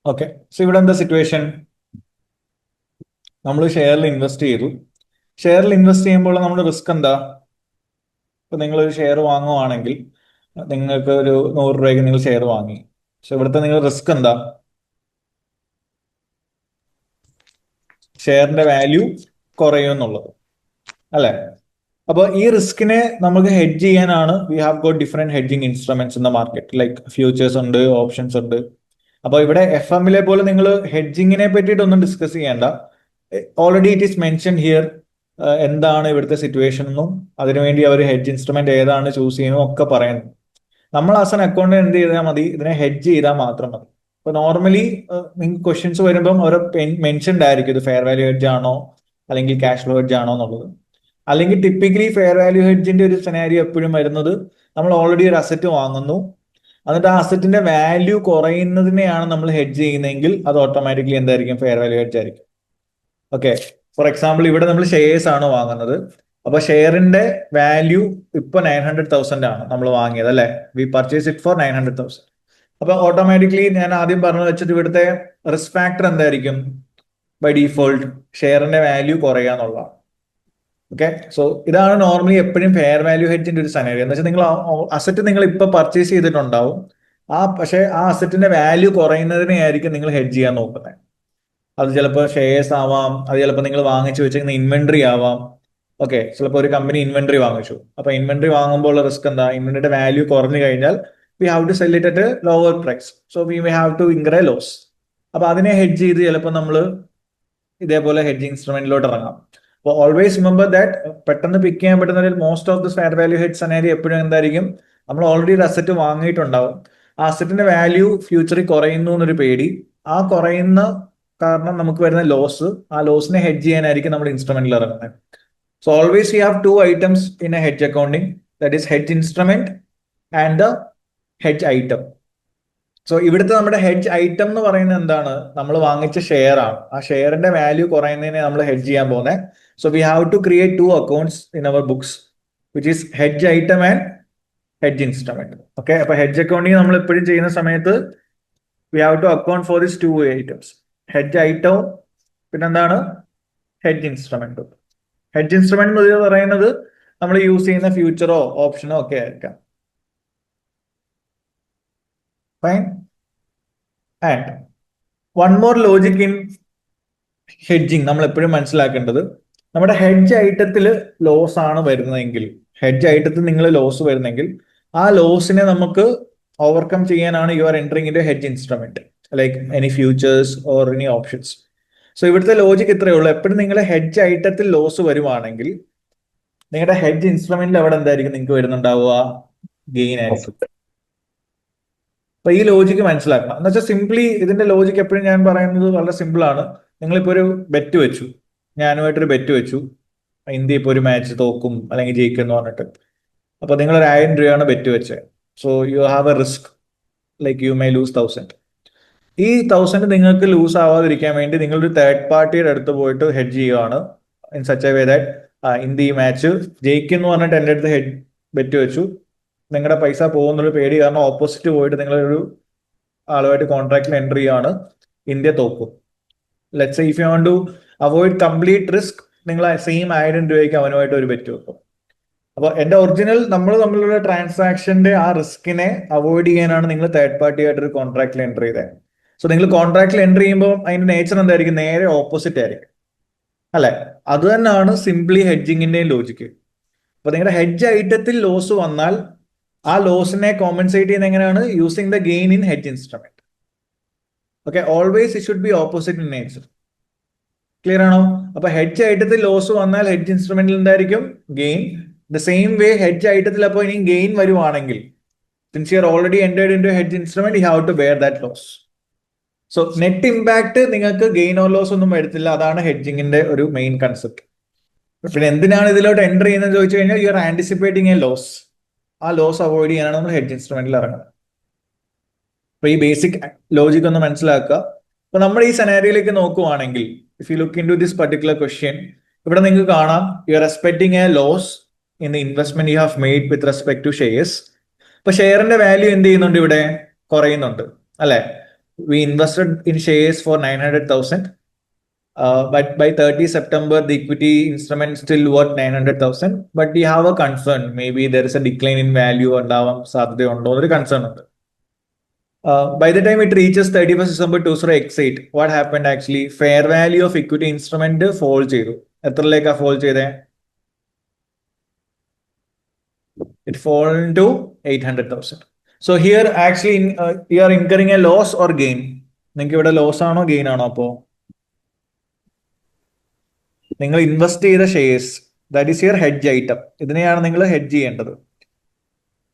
ഓക്കെ, സോ ഇവിടെ എന്താ സിറ്റുവേഷൻ? നമ്മൾ ഷെയറിൽ ഇൻവെസ്റ്റ് ചെയ്തു. ഷെയറിൽ ഇൻവെസ്റ്റ് ചെയ്യുമ്പോൾ നമ്മുടെ റിസ്ക് എന്താ? ഇപ്പൊ നിങ്ങളൊരു ഷെയർ വാങ്ങുവാണെങ്കിൽ നിങ്ങൾക്ക് ഒരു 100 രൂപയ്ക്ക് നിങ്ങൾ ഷെയർ വാങ്ങി. പക്ഷെ ഇവിടുത്തെ നിങ്ങൾ റിസ്ക് എന്താ? ഷെയറിന്റെ വാല്യൂ കുറയും എന്നുള്ളത്, അല്ലെ? അപ്പോൾ ഈ റിസ്കിനെ നമുക്ക് ഹെഡ്ജ് ചെയ്യാനാണ് we have got different hedging instruments in the market. Like futures ഉണ്ട്, ഓപ്ഷൻസ് ഉണ്ട്. അപ്പോൾ ഇവിടെ FM-ലെ പോലെ നിങ്ങൾ ഹെഡ്ജിങ്ങിനെ പറ്റിയിട്ടൊന്നും ഡിസ്കസ് ചെയ്യേണ്ട. Already it is mention here എന്താണ് ഇവിടുത്തെ സിറ്റുവേഷൻ എന്നും അതിനുവേണ്ടി അവർ ഹെഡ്ജ് ഇൻസ്ട്രുമെന്റ് ഏതാണ് ചൂസ് ചെയ്യുന്നതും ഒക്കെ പറയുന്നു. നമ്മൾ ആസ് എൻ അക്കൗണ്ട് എന്ത് ചെയ്താൽ മതി? ഇതിനെ ഹെഡ്ജ് ചെയ്താൽ മാത്രം മതി. ഇപ്പൊ നോർമലി നിങ്ങൾക്ക് ക്വസ്റ്റ്യൻസ് വരുമ്പം ഓരോ മെൻഷൻഡ് ആയിരിക്കും ഇത് ഫെയർ വാല്യൂ ഹെഡ്ജ് ആണോ അല്ലെങ്കിൽ ക്യാഷ് ഫ്ലോ ഹെഡ്ജ് ആണോ എന്നുള്ളത്. അല്ലെങ്കിൽ ടിപ്പിക്കലി ഫെയർ വാല്യൂ ഹെഡ്ജിന്റെ ഒരു സെനാരിയോ എപ്പോഴും വരുന്നത് നമ്മൾ ഓൾറെഡി ഒരു അസറ്റ് വാങ്ങുന്നു, എന്നിട്ട് ആ അസറ്റിന്റെ വാല്യൂ കുറയുന്നതിനെയാണ് നമ്മൾ ഹെഡ്ജ് ചെയ്യുന്നതെങ്കിൽ അത് ഓട്ടോമാറ്റിക്കലി എന്തായിരിക്കും, ഫെയർ വാല്യൂ ഹെഡ്ജ് ആയിരിക്കും. ഓക്കെ, ഫോർ എക്സാമ്പിൾ ഇവിടെ നമ്മൾ ഷെയർസ് ആണ് വാങ്ങുന്നത്. അപ്പൊ ഷെയറിന്റെ വാല്യൂ ഇപ്പൊ 900,000 ആണ് നമ്മൾ വാങ്ങിയത് അല്ലെ, വി പർച്ചേസ് ഇറ്റ് ഫോർ 900,000. അപ്പൊ ഓട്ടോമാറ്റിക്കലി ഞാൻ ആദ്യം പറഞ്ഞു വെച്ചിട്ട് ഇവിടുത്തെ റിസ്ക് ഫാക്ടർ എന്തായിരിക്കും, ബൈ ഡീഫോൾട്ട് ഷെയറിന്റെ വാല്യൂ കുറയുക എന്നുള്ളതാണ്. ഓക്കെ, സോ ഇതാണ് നോർമലി എപ്പോഴും ഫെയർ വാല്യൂ ഹെഡ്ജിന്റെ ഒരു സെനാരിയോ. എന്ന് വെച്ചാൽ നിങ്ങൾ അസറ്റ് നിങ്ങൾ ഇപ്പൊ പർച്ചേസ് ചെയ്തിട്ടുണ്ടാവും, പക്ഷേ ആ അസറ്റിന്റെ വാല്യൂ കുറയുന്നതിനെയായിരിക്കും നിങ്ങൾ ഹെഡ്ജ് ചെയ്യാൻ നോക്കുന്നത്. അത് ചിലപ്പോൾ ഷെയർസ് ആവാം, അത് ചിലപ്പോൾ നിങ്ങൾ വാങ്ങിച്ചു വെച്ചിരിക്കുന്ന ഇൻവെന്ററി ആവാം. ഓക്കെ, ചിലപ്പോൾ ഒരു കമ്പനി ഇൻവെന്ററി വാങ്ങിച്ചു, അപ്പൊ ഇൻവെന്ററി വാങ്ങുമ്പോൾ റിസ്ക് എന്താ, ഇൻവെന്ററിയുടെ വാല്യൂ കുറഞ്ഞു കഴിഞ്ഞാൽ we have to sell it at lower price, so we may have to incur a loss. അപ്പൊ അതിനെ ഹെഡ്ജ് ചെയ്ത് ചിലപ്പോൾ നമ്മൾ ഇതേപോലെ ഹെഡ്ജ് ഇൻസ്ട്രുമെന്റിലോട്ട് ഇറങ്ങാം. അപ്പോൾ ഓൾവേസ് റിമെമ്പർ ദാറ്റ് പെട്ടെന്ന് പിക്ക് ചെയ്യാൻ പറ്റുന്ന most of the fair value hedge scenario എപ്പോഴും എന്തായിരിക്കും, നമ്മൾ ഓൾറെഡി ഒരു അസറ്റ് വാങ്ങിയിട്ടുണ്ടാവും, ആ അസറ്റിന്റെ വാല്യൂ ഫ്യൂച്ചറിൽ കുറയുന്നു എന്നൊരു പേടി, ആ കുറയുന്ന കാരണം നമുക്ക് വരുന്ന ലോസ്, ആ ലോസിനെ ഹെഡ്ജ് ചെയ്യാനായിരിക്കും നമ്മൾ ഇൻസ്ട്രുമെന്റിൽ ഇറങ്ങുന്നത്. So always you have to items in A hedge accounting, that is hedge instrument and the hedge item. So ഇവിടുത്തെ നമ്മുടെ ഹെഡ്ജ് ഐറ്റം എന്ന് പറയുന്നത് എന്താണ്, നമ്മൾ വാങ്ങിച്ച ഷെയർ ആണ്, ആ ഷെയറിന്റെ വാല്യൂ കുറയുന്നതിനെ നമ്മൾ ഹെഡ്ജ് ചെയ്യാൻ പോകുന്നത്. So we have to create 2 accounts in our books, which is hedge item and hedge instrument. Okay, അപ്പൊ ഹെഡ്ജ് അക്കൗണ്ടിങ് നമ്മൾ എപ്പോഴും ചെയ്യുന്ന സമയത്ത് we have to account for this 2 items, hedge ഐറ്റവും പിന്നെന്താണ് ഹെഡ്ജ് ഇൻസ്ട്രുമെന്റും. ഹെഡ്ജ് ഇൻസ്ട്രുമെന്റ് എന്ന് പറയുന്നത് നമ്മൾ യൂസ് ചെയ്യുന്ന ഫ്യൂച്ചറോ ഓപ്ഷനോ ഒക്കെ ആയിരിക്കാം. Fine. And one more logic in hedging നമ്മൾ എപ്പോഴും മനസ്സിലാക്കേണ്ടത്, നമ്മുടെ ഹെഡ്ജ് ഐറ്റത്തിൽ ലോസ് ആണ് വരുന്നതെങ്കിൽ, ഹെഡ്ജ് ഐറ്റത്തിൽ നിങ്ങൾ ലോസ് വരുന്നെങ്കിൽ ആ ലോസിനെ നമുക്ക് ഓവർകം ചെയ്യാനാണ് you are entering in hedge instrument, like any futures or any options. So ഇവിടുത്തെ ലോജിക് ഇത്രയേ ഉള്ളൂ, എപ്പോഴും നിങ്ങളുടെ ഹെഡ്ജ് ഐറ്റത്തിൽ ലോസ് വരുവാണെങ്കിൽ നിങ്ങളുടെ ഹെഡ്ജ് ഇൻസ്ട്രുമെന്റിൽ അവിടെ എന്തായിരിക്കും നിങ്ങൾക്ക് വരുന്നുണ്ടാവുക, ഗെയിൻ ആയിരിക്കും. അപ്പൊ ഈ ലോജിക്ക് മനസ്സിലാക്കണം. എന്ന് വെച്ചാൽ സിംപ്ലി ഇതിന്റെ ലോജിക്ക് എപ്പോഴും ഞാൻ പറയുന്നത് വളരെ സിമ്പിൾ ആണ്. നിങ്ങളിപ്പോ ഒരു ബെറ്റ് വെച്ചു, ഞാനുമായിട്ടൊരു ബെറ്റ് വെച്ചു, ഇന്ത്യ ഇപ്പോൾ ഒരു മാച്ച് തോക്കും അല്ലെങ്കിൽ ജയിക്കും എന്ന് പറഞ്ഞിട്ട്. അപ്പൊ നിങ്ങൾ 1000 രൂപയാണ് ബെറ്റ് വെച്ചത്. So you have a risk, like you may lose 1000. ഈ 1000 നിങ്ങൾക്ക് ലൂസ് ആവാതിരിക്കാൻ വേണ്ടി നിങ്ങളൊരു തേർഡ് പാർട്ടിയുടെ അടുത്ത് പോയിട്ട് ഹെഡ്ജ് ചെയ്യുകയാണ്, in such a way that India ഈ മാച്ച് ജയിക്കും എന്ന് പറഞ്ഞിട്ട് എൻ്റെ അടുത്ത് ബെറ്റ് വെച്ചു, നിങ്ങളുടെ പൈസ പോകുന്നൊരു പേടി കാരണം ഓപ്പോസിറ്റ് പോയിട്ട് നിങ്ങളൊരു ആളുമായിട്ട് കോൺട്രാക്റ്റിൽ എൻ്റർ ചെയ്യുകയാണ്, ഇന്ത്യ തോക്കും. Let's say if you want to avoid complete risk, നിങ്ങൾ സെയിം 1000 രൂപയ്ക്ക് അവനുമായിട്ട് ഒരു ബെറ്റ് വെക്കും. അപ്പൊ എന്റെ ഒറിജിനൽ നമ്മൾ തമ്മിലുള്ള ട്രാൻസാക്ഷന്റെ ആ റിസ്കിനെ അവോയ്ഡ് ചെയ്യാനാണ് നിങ്ങൾ തേർഡ് പാർട്ടി ആയിട്ട് ഒരു കോൺട്രാക്റ്റിൽ എൻ്റർ ചെയ്തത്. സോ നിങ്ങൾ കോൺട്രാക്റ്റിൽ എൻ്റർ ചെയ്യുമ്പോൾ അതിന്റെ നേച്ചർ എന്തായിരിക്കും, നേരെ ഓപ്പോസിറ്റ് ആയിരിക്കും അല്ലെ. അത് തന്നെയാണ് സിംപ്ലി ഹെഡ്ജിങ്ങിന്റെയും ലോജിക്ക്. അപ്പൊ നിങ്ങളുടെ ഹെഡ്ജ് ഐറ്റത്തിൽ ലോസ് വന്നാൽ ആ ലോസിനെ കോമ്പൻസേറ്റ് ചെയ്യുന്ന എങ്ങനെയാണ്, using the gain in hedge instrument. Okay, always it should be opposite in nature. Clear ആണോ? അപ്പൊ ഹെഡ്ജ് ഐറ്റത്തിൽ ലോസ് വന്നാൽ ഹെഡ്ജ് ഇൻസ്ട്രുമെന്റിൽ എന്തായിരിക്കും, gain. The same way hedge ഐറ്റത്തിൽ അപ്പോൾ ഇനി ഗെയിൻ വരുവാണെങ്കിൽ, since you are already entered in to hedge instrument, you have to bear that loss. So net impact നിങ്ങൾക്ക് ഗെയിൻ ഓർ ലോസ് ഒന്നും വരത്തില്ല. അതാണ് ഹെഡ്ജിങ്ങിന്റെ ഒരു മെയിൻ കൺസെപ്റ്റ്. പിന്നെ എന്തിനാണ് ഇതിലോട്ട് എൻ്റർ ചെയ്യുന്നത് ചോദിച്ചു കഴിഞ്ഞാൽ, you are anticipating a loss. ആ ലോസ് അവോയ്ഡ് ചെയ്യാനാണ് നമ്മൾ ഹെഡ്ജ് ഇൻസ്ട്രുമെന്റിൽ ഇറങ്ങുന്നത്. അപ്പൊ ഈ ബേസിക് ലോജിക് ഒന്ന് മനസ്സിലാക്കുക. അപ്പൊ നമ്മൾ ഈ സെനാരിയിലേക്ക് നോക്കുവാണെങ്കിൽ, if you look in to this particular question, ഇവിടെ നിങ്ങൾക്ക് കാണാം you are expecting a loss in the investment you have made with respect to shares. അപ്പൊ ഷെയറിന്റെ വാല്യൂ എന്ത് ചെയ്യുന്നുണ്ട്, ഇവിടെ കുറയുന്നുണ്ട് അല്ലെ. We invested in shares for 900,000, but by 30 September the equity instrument still worth 900,000, but we have a concern, maybe there is a decline in value ഉണ്ടാവാൻ സാധ്യതയുണ്ടോ എന്നൊരു കൺസേൺ ഉണ്ട്. By the time it reaches 31st December 2008, what happened actually, fair value of equity instrument fall ചെയ്തു. എത്രയിലേക്കാ fall ചെയ്തേ, it fall to 800,000. So here actually you are incurring a loss or gain. നിങ്ങൾക്ക് ഇവിടെ loss ആണോ gain ആണോ? അപ്പോ നിങ്ങൾ invest ചെയ്ത shares, that is your hedge item, ഇതിനെയാണ് നിങ്ങൾ ഹെഡ്ജ് ചെയ്യേണ്ടത്.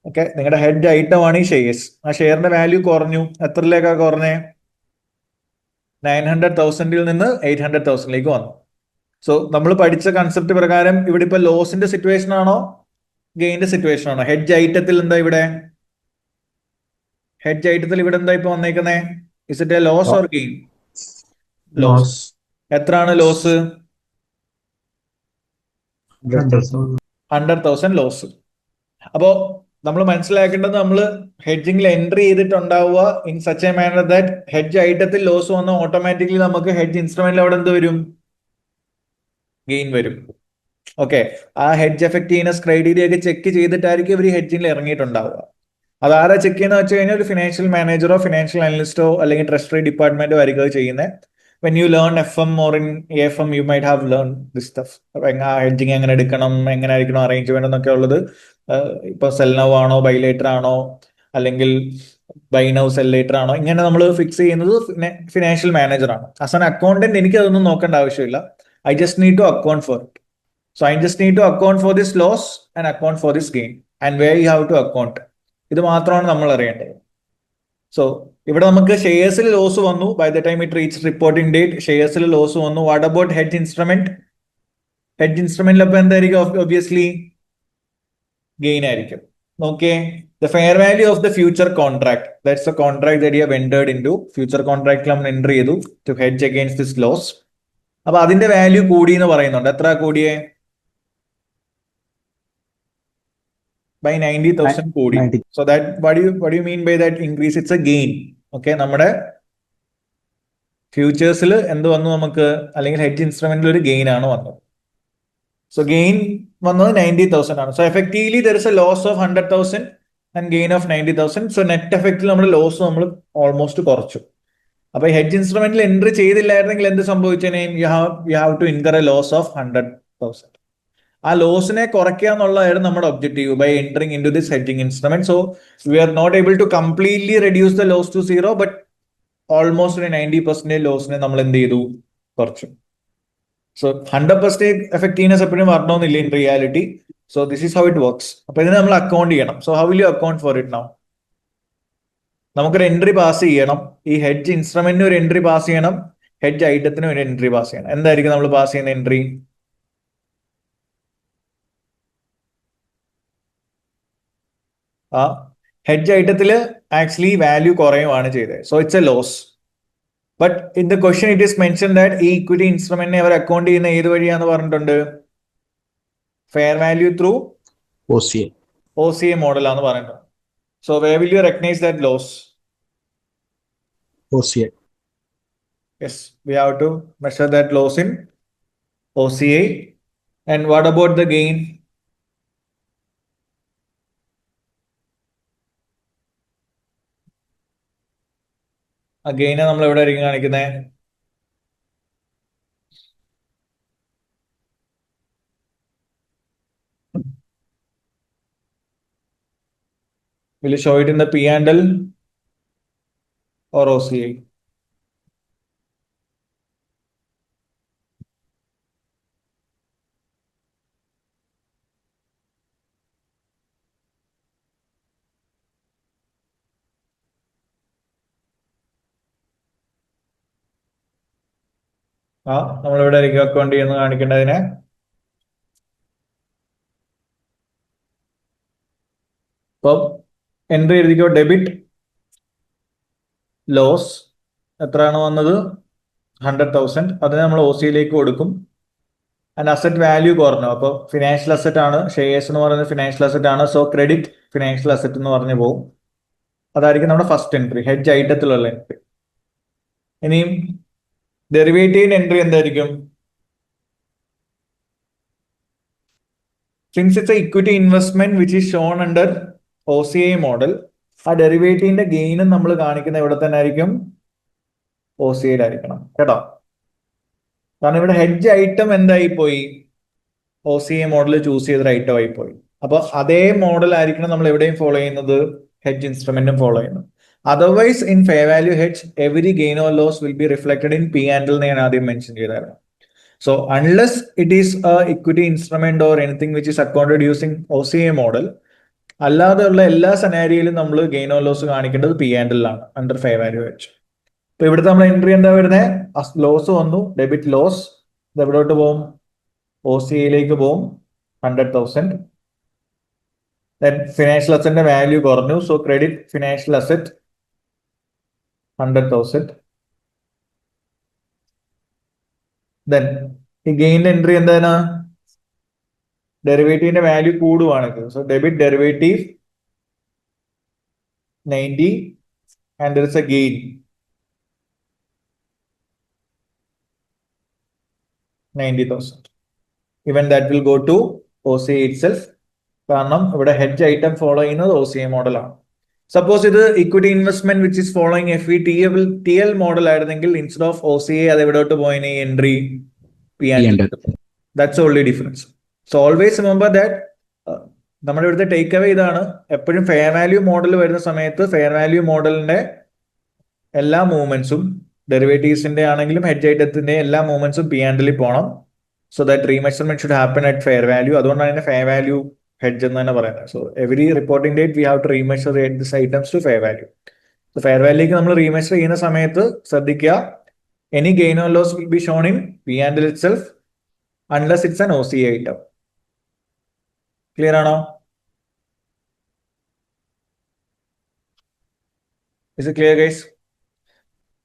ഓക്കെ, നിങ്ങളുടെ ഹെഡ്ജ് ഐറ്റം ആണ് ഈ ഷെയർസ്. ആ ഷെയറിന്റെ വാല്യൂ കുറഞ്ഞു, എത്രയിലേക്കാ കുറഞ്ഞേ, 900,000 നിന്ന് 800,000 വന്നു. സോ നമ്മൾ പഠിച്ച കൺസെപ്റ്റ് പ്രകാരം ഇവിടെ ഇപ്പൊ ലോസിന്റെ സിറ്റുവേഷൻ ആണോ ഗെയിന്റെ സിറ്റുവേഷൻ ആണോ? ഹെഡ്ജ് ഐറ്റത്തിൽ എന്താ ഇവിടെ? ഹെഡ്ജ് ഐറ്റത്തിൽ ഇവിടെ എന്താ ഇപ്പൊ വന്നേക്കുന്നേ? Is it a loss or gain? Loss. എത്രയാണ് ലോസ്? 100,000 ലോസ്. അപ്പോ നമ്മൾ മനസ്സിലാക്കേണ്ടത് നമ്മൾ ഹെഡ്ജിങ്ങിൽ എൻട്രി ചെയ്തിട്ടുണ്ടാവുക in such a manner that hedge ഐറ്റത്തിൽ ലോസ് വന്ന ഓട്ടോമാറ്റിക്കലി നമുക്ക് ഹെഡ്ജ് ഇൻസ്ട്രുമെന്റിൽ അവിടെ എന്ത് വരും? ഗെയിൻ വരും. ഓക്കെ, ആ ഹെഡ്ജ് എഫക്റ്റീവ്നെസ് ക്രൈറ്റീരിയ ഒക്കെ ചെക്ക് ചെയ്തിട്ടായിരിക്കും ഇവർ ഹെഡ്ജിങ്ങിൽ ഇറങ്ങിയിട്ടുണ്ടാവുക. അതാരാ ചെക്ക് ചെയ്യുന്ന വെച്ച് കഴിഞ്ഞാൽ ഒരു ഫിനാൻഷ്യൽ മാനേജറോ ഫിനാൻഷ്യൽ അനലിസ്റ്റോ അല്ലെങ്കിൽ ട്രഷറി ഡിപ്പാർട്ട്മെന്റോ ആയിരിക്കും അത് ചെയ്യുന്നത്. When you learn FM or in AFM you might have learned this stuff. Hedging എങ്ങനെ എടുക്കണം, എങ്ങനെ ആയിരിക്കണം അറേഞ്ച്മെന്റ് എന്നൊക്കെ ഉള്ളത്. ഇപ്പൊ സെൽ നൗ ആണോ ബൈ ലേറ്റർ ആണോ അല്ലെങ്കിൽ ബൈ നൗ സെൽ ലേറ്റർ ആണോ, ഇങ്ങനെ നമ്മൾ ഫിക്സ് ചെയ്യുന്നത് ഫിനാൻഷ്യൽ മാനേജർ ആണ്. ആസ് ആൻ അക്കൗണ്ടന്റ് എനിക്ക് അതൊന്നും നോക്കേണ്ട ആവശ്യമില്ല. I just need to account for it. So I just need to account for this loss and account for this gain and where you have to account. ഇത് മാത്രമാണ് നമ്മൾ അറിയേണ്ടത്. So ഇവിടെ നമുക്ക് ഷെയർസിൽ ലോസ് വന്നു. By the time it reach reporting date ഷെയർസിൽ loss വന്നു. What about hedge instrument? Hedge ഇൻസ്ട്രുമെന്റിൽ അപ്പൊ എന്തായിരിക്കും? ഒബ്വിയസ്ലി ഗെയിൻ ആയിരിക്കും. Okay, the fair value of the future contract, that's a contract that you have entered into. Future കോൺട്രാക്റ്റിൽ നമ്മൾ entry ചെയ്തു to hedge against this loss. അപ്പൊ അതിന്റെ വാല്യൂ കൂടി എന്ന് പറയുന്നുണ്ട്. എത്ര കൂടിയേ? by 90,000 കൂടി. 90. So that what do you mean by that increase? It's a gain. Okay, നമ്മുടെ ഫ്യൂച്ചേഴ്സിൽ എന്ത് വന്നു നമുക്ക്, അല്ലെങ്കിൽ ഹെഡ്ജ് ഇൻസ്ട്രുമെന്റിൽ ഒരു ഗെയിൻ ആണ് വന്നത്. സോ ഗെയിൻ വന്നത് 90,000 ആണ്. So effectively there is a loss of 100,000 and gain of 90,000. So net എഫക്റ്റിൽ നമ്മുടെ ലോസ് നമ്മൾ ഓൾമോസ്റ്റ് കുറച്ചു. അപ്പൊ ഹെഡ്ജ് ഇൻസ്ട്രുമെന്റിൽ എൻട്രി ചെയ്തില്ലായിരുന്നെങ്കിൽ എന്ത് സംഭവിച്ചേനെ? You have to incur a loss of 100,000. ആ ലോസിനെ കുറയ്ക്കുക എന്നുള്ളതായിരുന്നു നമ്മുടെ objective by entering in to this hedging instrument. So we are not able to completely reduce the loss to 0, but almost ഒരു 90% ലോസിനെ നമ്മൾ എന്ത് ചെയ്തു? കുറച്ചു. സോ 100% എഫക്റ്റീവ്നെസ് എപ്പോഴും വരണമെന്നില്ല in reality. So this is how it works. അപ്പൊ ഇതിനെ നമ്മൾ അക്കൗണ്ട് ചെയ്യണം. So how will U account for it now? നമുക്കൊരു എൻട്രി പാസ് ചെയ്യണം. ഈ ഹെഡ്ജ് ഇൻസ്ട്രുമെന്റിന് ഒരു എൻട്രി പാസ് ചെയ്യണം, ഹെഡ്ജ് ഐറ്റത്തിന് ഒരു എൻട്രി പാസ് ചെയ്യണം. എന്തായിരിക്കും നമ്മൾ പാസ് ചെയ്യുന്ന എൻട്രി? ആ ഹെഡ്ജ് ഐറ്റത്തിൽ ആക്ച്വലി വാല്യൂ കുറയുകയാണ് ചെയ്തത്. So it's a loss. But in the question it is mention that ഈ ഇക്വിറ്റി ഇൻസ്ട്രുമെന്റിനെ അവർ അക്കൗണ്ട് ചെയ്യുന്ന ഏത് വഴിയാന്ന് പറഞ്ഞിട്ടുണ്ട്? ഫെയർ വാല്യൂ ത്രൂ OCA മോഡലാന്ന് പറഞ്ഞിട്ടുണ്ട്. So where will you recognise that loss? OCA. Yes, we have to measure that loss in OCA. And what about the gain? ആ ഗെയിനെ നമ്മൾ എവിടെ ആയിരിക്കും കാണിക്കുന്നത്? Will you show it in the P&L or OCA? ആ നമ്മൾ എവിടെ ആയിരിക്കും account ചെയ്യുന്ന കാണിക്കേണ്ടതിനെ? അപ്പം എൻട്രി എഴുതിക്കോ. ഡെബിറ്റ് ലോസ് എത്രയാണ് വന്നത്? 100,000. അതിനെ നമ്മൾ OCയിലേക്ക് കൊടുക്കും. ആൻഡ് അസറ്റ് വാല്യൂ കുറഞ്ഞു. അപ്പോൾ ഫിനാൻഷ്യൽ അസറ്റ് ആണ്, ഷെയർസ് എന്ന് പറയുന്നത് ഫിനാൻഷ്യൽ അസറ്റ് ആണ്. സോ ക്രെഡിറ്റ് ഫിനാൻഷ്യൽ അസറ്റ് എന്ന് പറഞ്ഞു പോകും. അതായിരിക്കും നമ്മുടെ ഫസ്റ്റ് എൻട്രി, ഹെഡ്ജ് ഐറ്റത്തിലുള്ള എൻട്രി. ഇനിയും ഡെറിവേറ്റീവ് എൻട്രി എന്തായിരിക്കും? Since it's A equity investment which is shown under OCA model, ആ ഡെറിവേറ്റീവിന്റെ ഗെയിനും നമ്മൾ കാണിക്കുന്ന ഇവിടെ തന്നെ ആയിരിക്കും, OCAയിലായിരിക്കണം കേട്ടോ. കാരണം ഇവിടെ ഹെഡ്ജ് ഐറ്റം എന്തായി പോയി? OCA മോഡൽ ചൂസ് ചെയ്തൊരു ഐറ്റം ആയി പോയി. അപ്പൊ അതേ മോഡൽ ആയിരിക്കണം നമ്മൾ എവിടെയും ഫോളോ ചെയ്യുന്നത്, ഹെഡ്ജ് ഇൻസ്ട്രുമെന്റും ഫോളോ ചെയ്യുന്നത്. Otherwise in fair value hedge every gain or loss will be reflected in P&L എന്ന് ഞാൻ ആദ്യം മെൻഷൻ ചെയ്തായിരുന്നു. So unless it is a equity instrument or anything which is accounted using OCA model, അല്ലാതെയുള്ള എല്ലാ സെനാരിയിലും നമ്മൾ gain or loss കാണിക്കേണ്ടത് P&L ആണ് under fair value hedge. ഇപ്പൊ ഇവിടുത്തെ നമ്മുടെ എൻട്രി എന്താ വരുന്നത്? ലോസ് വന്നു, ഡെബിറ്റ് ലോസ്. ഇത് എവിടോട്ട് പോകും? OCAയിലേക്ക് പോകും, 100,000. ദെൻ ഫിനാൻഷ്യൽ അസറ്റിന്റെ വാല്യൂ കുറഞ്ഞു, so credit financial asset 100,000. Then ഈ ഗെയിനിന്റെ എൻട്രി എന്താണ്? ഡെറിവേറ്റീവിന്റെ വാല്യൂ കൂടുവാണെങ്കിൽ, so debit derivative 90 and there is a gain 90,000. Even that will go to OCA itself. കാരണം ഇവിടെ ഹെഡ്ജ് ഐറ്റം ഫോളോ ചെയ്യുന്നത് OCA മോഡലാണ്. സപ്പോസ് ഇത് equity investment which is following FVTL model ആയിരുന്നെങ്കിൽ ഇൻസ്റ്റെഡ് ഓഫ് OCA അത് എവിടോട്ട് പോയിന്? Entry P&L. That's only difference. So always remember that നമ്മുടെ ഇവിടുത്തെ ടേക്ക് അവേ ഇതാണ്, എപ്പോഴും ഫെയർ വാല്യൂ മോഡൽ വരുന്ന സമയത്ത് ഫെയർ വാല്യൂ മോഡലിന്റെ എല്ലാ മൂവ്മെന്റ്സും, ഡെറിവേറ്റീവ്സിന്റെ ആണെങ്കിലും ഹെഡ്ജ് ഐറ്റത്തിന്റെ എല്ലാ മൂവ്മെന്റ്സും P&L പോകണം. So that remeasurement should happen at fair value. അതുകൊണ്ടാണ് അതിന്റെ ഫെയർ വാല്യൂ ഹെഡ്ജ് എന്ന് തന്നെ പറയുന്നത്. So every reporting date we have to remeasure this items to fair value. So fair വാല്യൂക്ക് നമ്മൾ റീമെഷർ ചെയ്യുന്ന സമയത്ത് ശ്രദ്ധിക്കുക, any gain or loss will be shown in P&L itself unless it's an OCA item. Clear ആണോ? Is it clear, guys?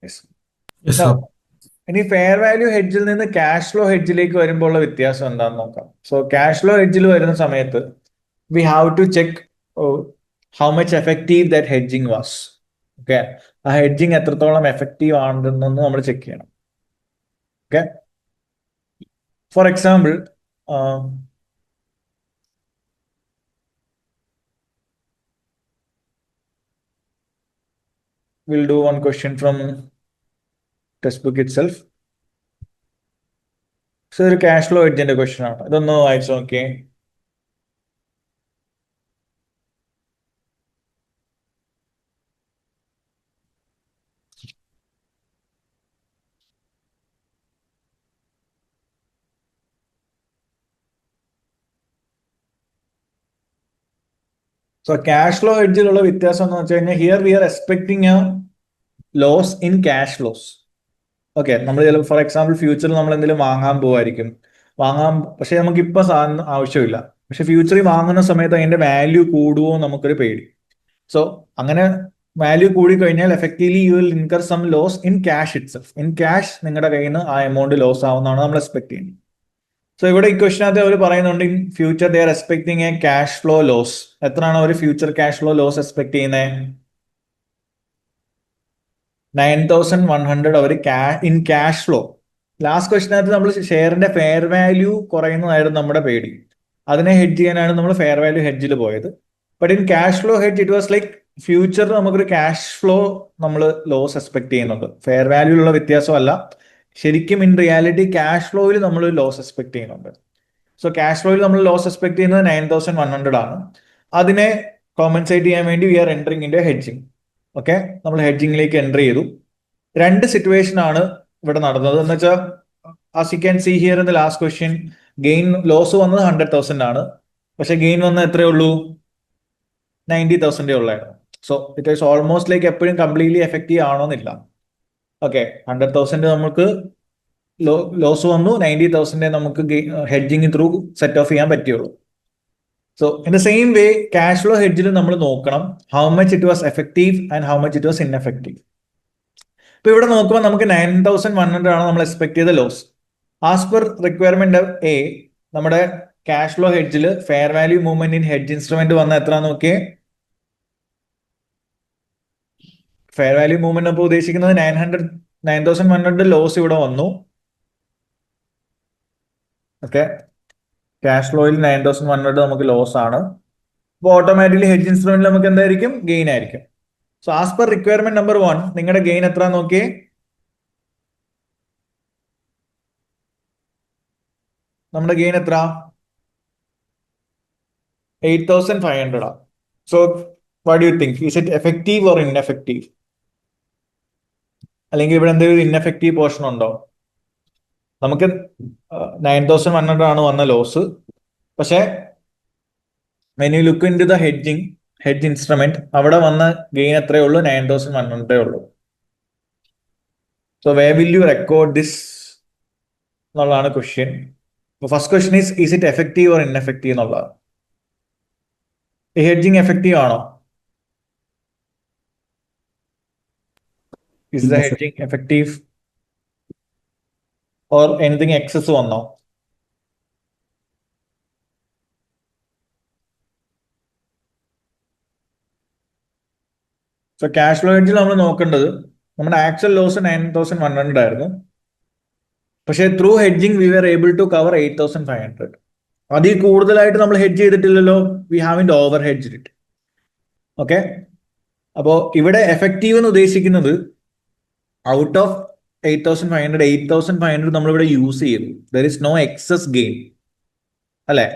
Yes. Yes, Now, sir. ഇനി fair value ഹെഡ്ജിൽ നിന്ന് cash flow ഹെഡ്ജിലേക്ക് വരുമ്പോൾ ഉള്ള വ്യത്യാസം എന്താണെന്ന് നോക്കാം. സോ ക്യാഷ് ഫ്ലോ ഹെഡ്ജിൽ വരുന്ന സമയത്ത് we have to check how much effective that hedging was. Okay, ആ ഹെഡ്ജിങ് എത്രത്തോളം എഫക്റ്റീവ് ആണെന്ന് നമ്മൾ ചെക്ക് ചെയ്യണം. Okay, for example we'll do one question from textbook itself. So ഒരു ക്യാഷ് ഫ്ലോ ഹെഡ്ജിന്റെ ക്വസ്റ്റ്യൻ ആണ്. ഇതൊന്ന് വായിച്ചു നോക്കിയേ. സോ ക്യാഷ് ഫ്ലോ ഹെഡ്ജിലുള്ള വ്യത്യാസം എന്ന് വെച്ച് കഴിഞ്ഞാൽ here we are expecting a loss in cash flows. Okay, നമ്മൾ ചിലപ്പോൾ ഫോർ എക്സാമ്പിൾ ഫ്യൂച്ചറിൽ നമ്മൾ എന്തെങ്കിലും വാങ്ങാൻ പോവായിരിക്കും, പക്ഷെ നമുക്ക് ഇപ്പൊ സാധനം ആവശ്യമില്ല, പക്ഷെ ഫ്യൂച്ചറിൽ വാങ്ങുന്ന സമയത്ത് അതിന്റെ വാല്യൂ കൂടുമോ നമുക്കൊരു പേടി. സോ അങ്ങനെ വാല്യൂ കൂടി കഴിഞ്ഞാൽ effectively you will incur some loss in cash itself. In cash നിങ്ങളുടെ കയ്യിൽ നിന്ന് ആ എമൗണ്ട് ലോസ് ആവുന്നതാണ് നമ്മൾ എക്സ്പെക്ട് ചെയ്യുന്നത്. സോ ഇവിടെ ഈ ക്വസ്റ്റിനകത്ത് അവർ പറയുന്നുണ്ട് in future they are expecting a cash flow loss. എത്രയാണ് അവർ future cash flow loss expect ചെയ്യുന്നത്? 9,100 അവർ ഇൻ ക്യാഷ് ഫ്ലോ. ലാസ്റ്റ് ക്വസ്റ്റിനകത്ത് നമ്മൾ ഷെയറിന്റെ ഫെയർ വാല്യൂ കുറയുന്നതായിരുന്നു നമ്മുടെ പേടി. അതിനെ ഹെഡ്ജ് ചെയ്യാനാണ് നമ്മൾ ഫെയർ വാല്യൂ ഹെഡ്ജിൽ പോയത്. But in cash flow hedge it was like ഫ്യൂച്ചറിൽ നമുക്കൊരു ക്യാഷ് ഫ്ലോ നമ്മൾ ലോസ് എക്സ്പെക്ട് ചെയ്യുന്നുണ്ട്. ഫെയർ വാല്യൂലുള്ള വ്യത്യാസമല്ല, ശരിക്കും ഇൻ റിയാലിറ്റി ക്യാഷ് ഫ്ലോയിൽ നമ്മൾ ലോസ് എക്സ്പെക്ട് ചെയ്യുന്നുണ്ട്. സോ ക്യാഷ് ഫ്ലോയിൽ നമ്മൾ ലോസ് എക്സ്പെക്ട് ചെയ്യുന്നത് 9,100 ആണ്. അതിനെ കോമ്പൻസേറ്റ് ചെയ്യാൻ വേണ്ടി we are entering in hedging. Okay, നമ്മൾ ഹെഡ്ജിങ്ങിലേക്ക് എൻട്രി ചെയ്തു. രണ്ട് സിറ്റുവേഷൻ ആണ് ഇവിടെ നടന്നത് എന്ന് വെച്ചാൽ, as you can see here in the last question, gain loss വന്നത് 100,000 ആണ്, പക്ഷെ ഗെയിൻ വന്നത് എത്രയേ ഉള്ളൂ? 90,000 ഉള്ളായിരുന്നു. So it is almost like എപ്പോഴും കംപ്ലീറ്റ്ലി എഫക്റ്റീവ് ആണോന്നില്ല. ഓക്കെ, 100,000 നമുക്ക് ലോസ് വന്നു, 90,000 നമുക്ക് ഹെഡ്ജിങ് ത്രൂ സെറ്റ് ഓഫ് ചെയ്യാൻ പറ്റുള്ളൂ. So in the same way cash flow ഹെഡ്ജിൽ നമ്മൾ നോക്കണം how much it was effective and how much it was ineffective. ഇപ്പൊ ഇവിടെ നോക്കുമ്പോൾ നമുക്ക് 9,100 ആണ് നമ്മൾ എക്സ്പെക്ട് ചെയ്ത loss. As per requirement a നമ്മുടെ ക്യാഷ് ഫ്ലോ ഹെഡ്ജിൽ fair value movement in hedge instrument വന്ന എത്ര നോക്കിയേ? ഫെയർ വാല്യൂ മൂവ്മെന്റ് അപ്പോൾ ഉദ്ദേശിക്കുന്നത് 9,100 ലോസ് ഇവിടെ വന്നു. ഓക്കെ, ക്യാഷ് ഫ്ലോയിൽ 9,100 നമുക്ക് ലോസ് ആണ്. അപ്പോൾ ഓട്ടോമാറ്റിക്കലി ഹെഡ്ജ് ഇൻസ്ട്രുമെന്റിൽ നമുക്ക് എന്തായിരിക്കും? ഗെയിൻ ആയിരിക്കും. So as per requirement number 1 നിങ്ങളുടെ ഗെയിൻ എത്ര നോക്കിയേ? നമ്മുടെ ഗെയിൻ എത്ര? 8,500 ആണ്. So what do you think, is it effective or ineffective? അല്ലെങ്കിൽ ഇവിടെ എന്തെങ്കിലും ഇൻഎഫക്റ്റീവ് പോർഷൻ ഉണ്ടോ? നമുക്ക് 9,100 ആണ് വന്ന ലോസ്, പക്ഷെ when you look into the hedge instrument അവിടെ വന്ന ഗെയിൻ എത്രയേ ഉള്ളൂ? 9,100 ഉള്ളൂ. So where will you record this എന്നുള്ളതാണ് question. First question is it effective or ineffective എന്നുള്ളതാണ്. ഈ ഹെഡ്ജിങ് എഫക്റ്റീവ് ആണോ? Is the hedging effective or anything excess വന്നോ? So cash flow ഹെഡ്ജിൽ നമ്മൾ നോക്കേണ്ടത് നമ്മുടെ ആക്ച്വൽ ലോസ് 9,100 ആയിരുന്നു. പക്ഷേ through hedging we are able to cover 8,500. അതിൽ കൂടുതലായിട്ട് നമ്മൾ ഹെഡ്ജ് ചെയ്തിട്ടില്ലല്ലോ. We haven't over hedged it. Okay, അപ്പോൾ ഇവിടെ എഫക്റ്റീവ് എന്ന് ഉദ്ദേശിക്കുന്നത് ഔട്ട് ഓഫ് 8,500 നമ്മളിവിടെ യൂസ് ചെയ്തു. There is no excess gain അല്ലെ.